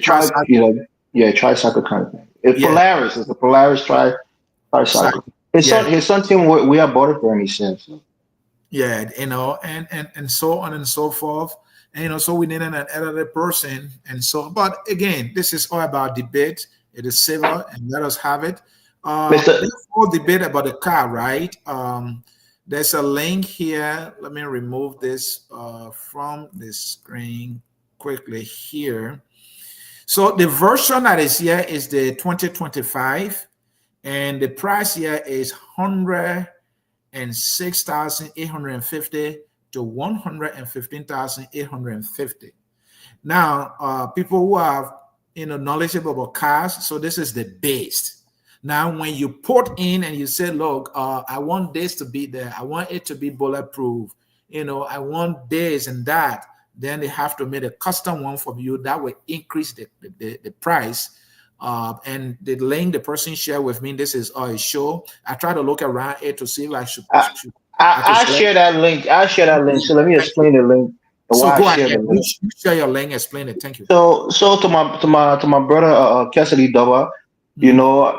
Tricycle. you know, yeah, tricycle kind of thing. It's Yeah. Polaris. It's the Polaris tricycle. Yeah. His son Tim, we have bought it for him. He said. So. Yeah, and so on and so forth. And so we need an elderly person, and so. But again, this is all about debate. It is civil, and let us have it. There's all debate about the car, right? There's a link here. Let me remove this from the screen quickly here. So the version that is here is the 2025, and the price here is 106,850 to 115,850. Now, people who have knowledgeable about cars, so this is the base. Now, when you put in and you say, look, I want this to be there, I want it to be bulletproof, I want this and that, then they have to make a custom one for you that will increase the price. And the link the person shared with me, this is a show. I try to look around it to see if I should. I share that link. I share that link. So let me explain the link. So why go I share ahead. the link. You share your link. Explain it. Thank you. So to my brother Cassidy Dubba,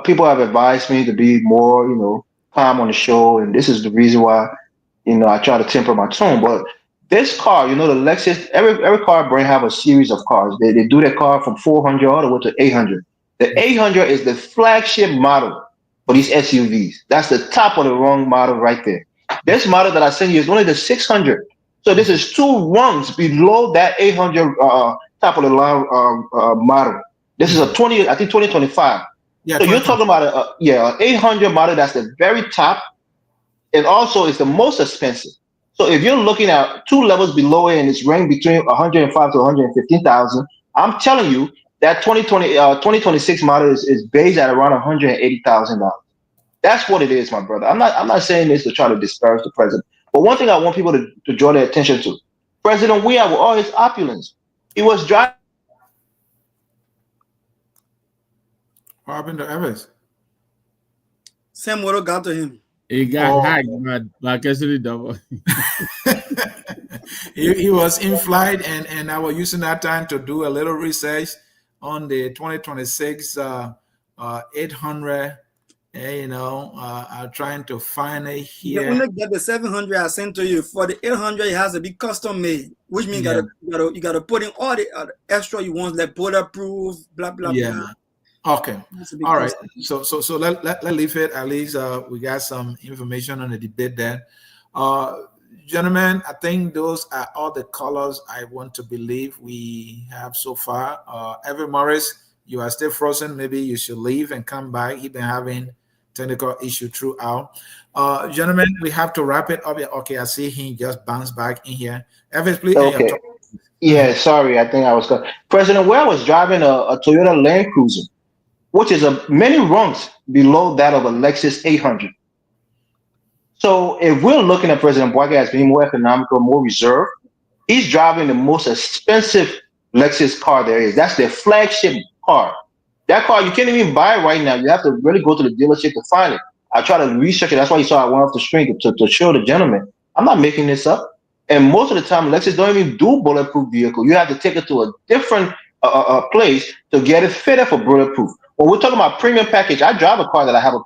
people have advised me to be more calm on the show, and this is the reason why I try to temper my tone. But this car, the Lexus, every car brand have a series of cars. They do their car from 400 all the way to 800. The 800 is the flagship model for these SUVs. That's the top of the rung model right there. This model that I sent you is only the 600. So this is 2 rungs below that 800 top of the line model. This is a 2025. Yeah, so you're talking about an 800 model that's the very top, and also it's the most expensive. So if you're looking at 2 levels below it and it's ranked between 105 to 115,000, I'm telling you that 2026 model is based at around $180,000. That's what it is, my brother. I'm not saying this to try to disparage the president. But one thing I want people to draw their attention to, President Weah, with all his opulence, he was driving. What happened to Evans? Sam what got to him. He got hacked by Cassidy Dubba. he was in flight, and I was using that time to do a little research on the 2026 800. I'm trying to find it here. You only get the 700 I sent to you. For the 800, it has to be custom made, which means you gotta put in all the extra you want, like bulletproof, blah blah blah. Okay. All right. So let leave it. At least we got some information on the debate there. Gentlemen, I think those are all the colors I want to believe we have so far. Evan Morris, you are still frozen. Maybe you should leave and come back. He's been having technical issue throughout. Gentlemen, we have to wrap it up. Okay, I see he just bounced back in here. Evans, please. Okay. Yeah, sorry. I think I was President Weah was driving a Toyota Land Cruiser, which is many rungs below that of a Lexus 800. So if we're looking at President Boyka as being more economical, more reserved, he's driving the most expensive Lexus car there is. That's their flagship car. That car, you can't even buy it right now. You have to really go to the dealership to find it. I try to research it. That's why you saw I went off the screen to show the gentleman. I'm not making this up. And most of the time, Lexus don't even do bulletproof vehicle. You have to take it to a different place to get it fitted for bulletproof. When we're talking about premium package, I drive a car that I have a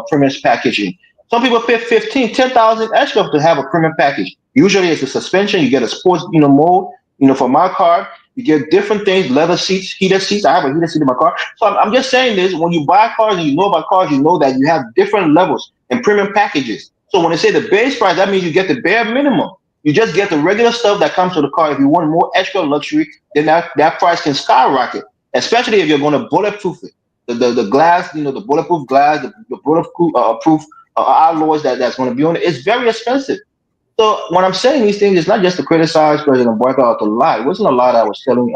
premium package in. Some people pay $10,000 extra to have a premium package. Usually it's a suspension. You get a sports mode. For my car, you get different things, leather seats, heated seats. I have a heated seat in my car. So I'm just saying this, when you buy cars and you know about cars, you know that you have different levels and premium packages. So when they say the base price, that means you get the bare minimum. You just get the regular stuff that comes with the car. If you want more extra luxury, then that price can skyrocket, especially if you're going to bulletproof it. The glass, the bulletproof glass, the bulletproof alloys that's going to be on it. It's very expensive. So when I'm saying these things, it's not just to criticize President Boyka or to lie. It wasn't a lie that I was telling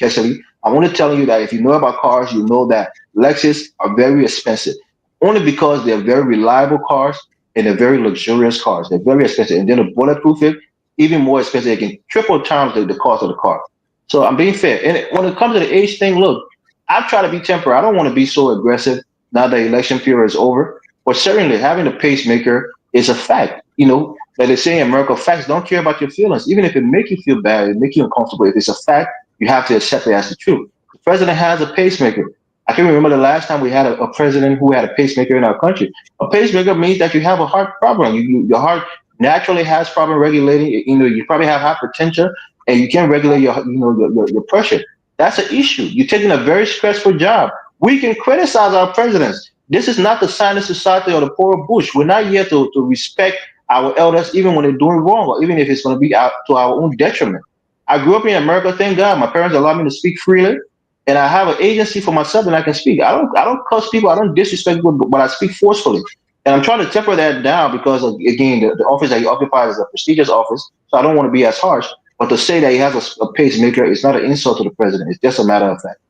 Cassidy. I want to tell you that if you know about cars, you know that Lexus are very expensive, only because they're very reliable cars and they're very luxurious cars. They're very expensive. And then the bulletproof it, even more expensive. It can triple times the cost of the car. So I'm being fair. And when it comes to the age thing, look, I try to be temperate. I don't want to be so aggressive. now the election period is over. But certainly having a pacemaker is a fact. Like they say in America, facts don't care about your feelings. Even if it make you feel bad, it make you uncomfortable. If it's a fact, you have to accept it as the truth. The president has a pacemaker. I can remember the last time we had a president who had a pacemaker in our country. A pacemaker means that you have a heart problem. Your heart naturally has problem regulating. You probably have hypertension, and you can't regulate your pressure. That's an issue. You're taking a very stressful job. We can criticize our presidents. This is not the silent society or the poor bush. We're not here to respect our elders, even when they're doing wrong, or even if it's going to be to our own detriment. I grew up in America. Thank God, my parents allowed me to speak freely, and I have an agency for myself, and I can speak. I don't cuss people. I don't disrespect people, but I speak forcefully. And I'm trying to temper that down because, again, the office that he occupies is a prestigious office, so I don't want to be as harsh. But to say that he has a pacemaker is not an insult to the president. It's just a matter of fact.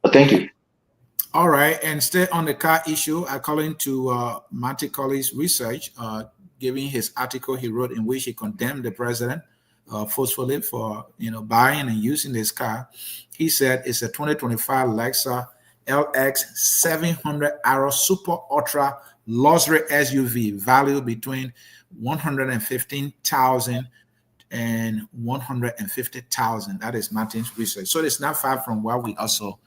But thank you. All right, and stay on the car issue. According to Monty Colley's research, giving his article he wrote in which he condemned the president forcefully for buying and using this car. He said it's a 2025 Lexus LX 700R Super Ultra luxury SUV valued between 115,000 and 150,000. That is Martin's research. So it's not far from what we also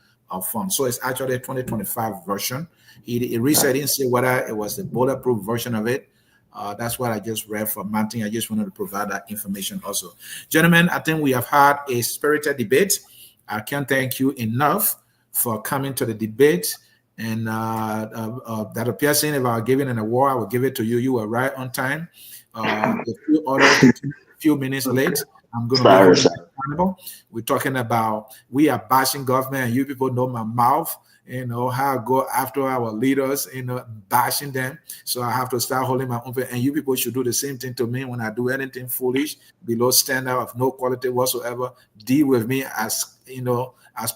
found. So it's actually a 2025 version. He researched, didn't say whether it was the bulletproof version of it. That's what I just read from Martin. I just wanted to provide that information also. Gentlemen, I think we have had a spirited debate. I can't thank you enough for coming to the debate. And that appears if I were given an award, I would give it to you. You were right on time. A few others, a few minutes late. I'm going to be accountable. We're talking about we are bashing government, and you people know my mouth. How I go after our leaders, bashing them. So I have to start holding my own. And you people should do the same thing to me when I do anything foolish, below standard of no quality whatsoever. Deal with me as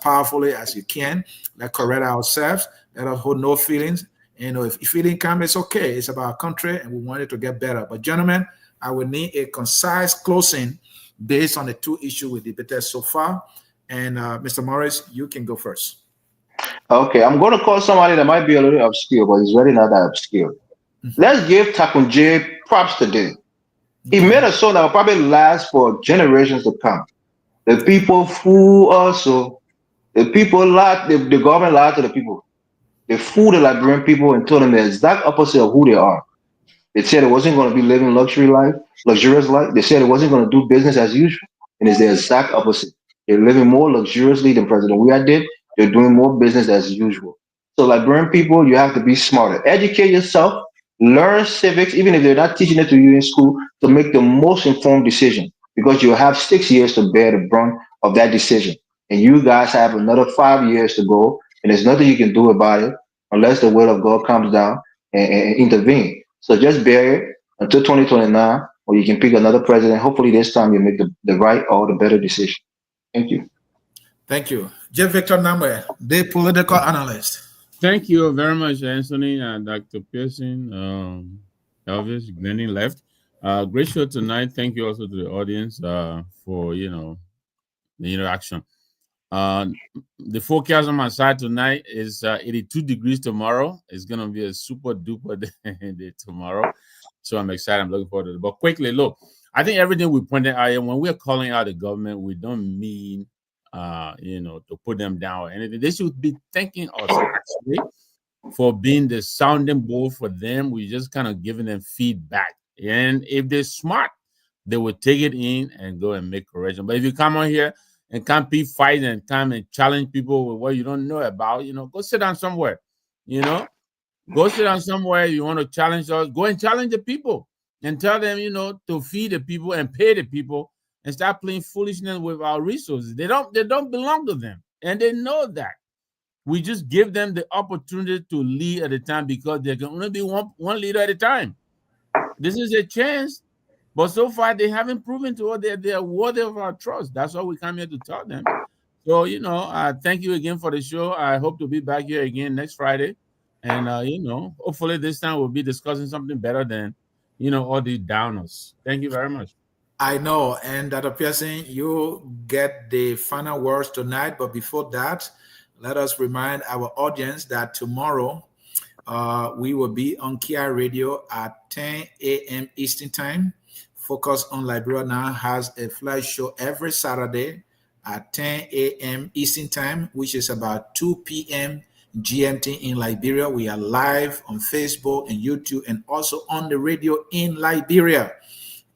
powerfully as you can. Let's correct ourselves. Let us hold no feelings. If feeling comes, it's okay. It's about our country, and we want it to get better. But gentlemen, I will need a concise closing based on the two issues we debated so far. And Mr. Morris, you can go first. Okay, I'm going to call somebody that might be a little obscure, but he's really not that obscure. Let's give Takunje props today. He made a song that will probably last for generations to come. The people fool us, so the people lied, the government lied to the people. They fooled the Liberian people and told them the exact opposite of who they are. They said it wasn't going to be living luxurious life. They said it wasn't going to do business as usual. And it's the exact opposite. They're living more luxuriously than President Weah did. They're doing more business as usual. So Liberian people, you have to be smarter. Educate yourself, learn civics, even if they're not teaching it to you in school, to make the most informed decision, because you'll have 6 years to bear the brunt of that decision. And you guys have another 5 years to go, and there's nothing you can do about it unless the will of God comes down and intervene. So just bear it until 2029, or you can pick another president. Hopefully this time you make the right or the better decision. Thank you. Thank you. Jeff Victor Namwe, the political analyst. Thank you very much, Anthony and Dr. Pearson. Elvis, Glennie left. Great show tonight. Thank you also to the audience for the interaction. The forecast on my side tonight is 82 degrees tomorrow. It's gonna be a super duper day tomorrow. So I'm excited. I'm looking forward to it. But quickly, look, I think everything we pointed out here, when we're calling out the government, we don't mean to put them down or anything. They should be thanking us actually for being the sounding board for them. We just kind of giving them feedback. And if they're smart, they will take it in and go and make correction. But if you come on here and can't be fighting and come and challenge people with what you don't know about, go sit down somewhere. Go sit down somewhere. You want to challenge us, go and challenge the people and tell them, to feed the people and pay the people and start playing foolishness with our resources. They don't belong to them. And they know that. We just give them the opportunity to lead at a time because there can only be one leader at a time. This is a chance. But so far, they haven't proven to us that they are worthy of our trust. That's why we come here to tell them. So, thank you again for the show. I hope to be back here again next Friday. And, hopefully this time we'll be discussing something better than, all these downers. Thank you very much. I know. And Dr. Pearson, you get the final words tonight. But before that, let us remind our audience that tomorrow We will be on Kia Radio at 10 a.m. Eastern Time. Focus on Liberia now has a flash show every Saturday at 10 a.m. Eastern Time, which is about 2 p.m. GMT in Liberia. We are live on Facebook and YouTube and also on the radio in Liberia.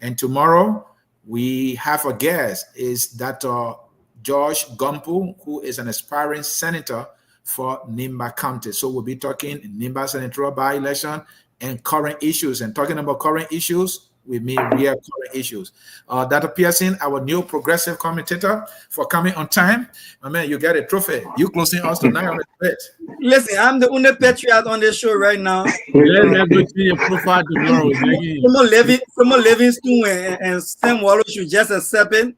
And tomorrow we have a guest, is Dr. George Gumpu, who is an aspiring senator for Nimba County. So we'll be talking Nimba senatorial by-election and current issues. And talking about current issues, we mean real current issues. Dr. Pearson, our new progressive commentator, for coming on time. I mean, you get a trophy. You closing us tonight on the debate. Listen, I'm the only patriot on this show right now. Let's go see your profile tomorrow. From Livingston and Sam Wallace should just accept it.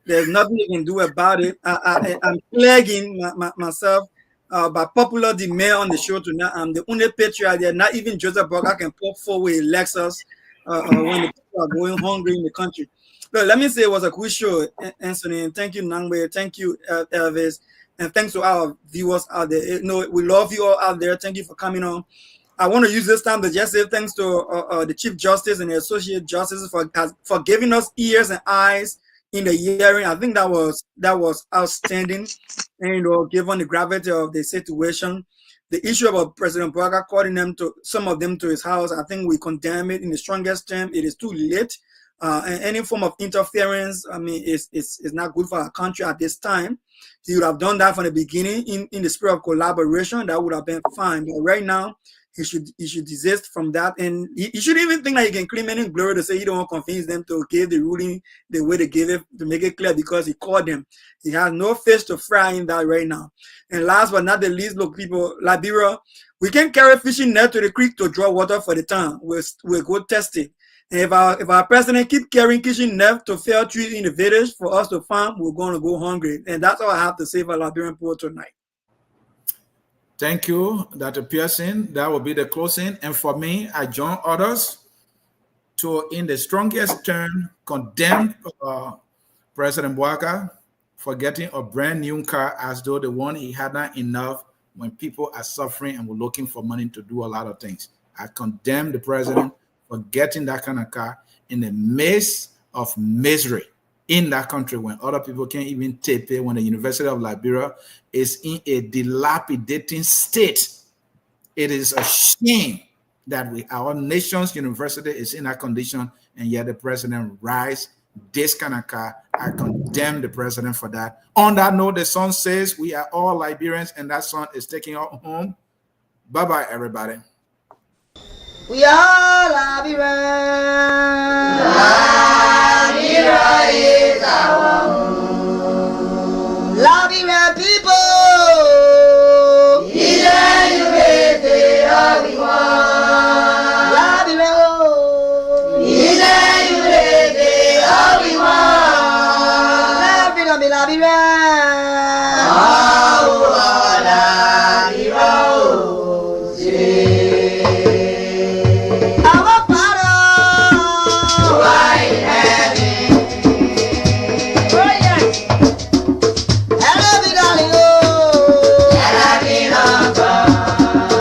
There's nothing you can do about it. I'm flagging myself by popular demand on the show tonight. I'm the only patriot there. Not even Joseph Burger can pop forward with Lexus when the people are going hungry in the country. But let me say it was a good show, Anthony. And thank you, Nangwe. Thank you, Elvis. And thanks to our viewers out there. You know, we love you all out there. Thank you for coming on. I want to use this time to just say thanks to the Chief Justice and the Associate Justices for giving us ears and eyes in the hearing. I think that was outstanding. And, you know, given the gravity of the situation, the issue about President Braga calling some of them to his house, I think we condemn it in the strongest term. It is too late. And any form of interference, I mean, it's not good for our country at this time. He would have done that from the beginning in the spirit of collaboration. That would have been fine. But right now, he should desist from that. And he should even think that he can claim any glory to say he don't want to convince them to give the ruling the way they gave it, to make it clear, because he called them. He has no fish to fry in that right now. And last but not the least, look, people, Liberia, we can carry fishing net to the creek to draw water for the town. We'll go test it. And if our president keep carrying kitchen net to fair trees in the village for us to farm, we're going to go hungry. And that's all I have to say for Liberian poor tonight. Thank you, Dr. Pearson. That will be the closing. And for me, I join others to, in the strongest term, condemn President Bouaga for getting a brand new car as though the one he had not enough when people are suffering and were looking for money to do a lot of things. I condemn the president for getting that kind of car in the midst of misery in that country when other people can't even take it, when the University of Liberia is in a dilapidating state. It is a shame that our nation's university is in that condition, and yet the president rides this kind of car. I condemn the president for that. On that note, the song says we are all Liberians, and that song is taking us home. Bye-bye, everybody. We are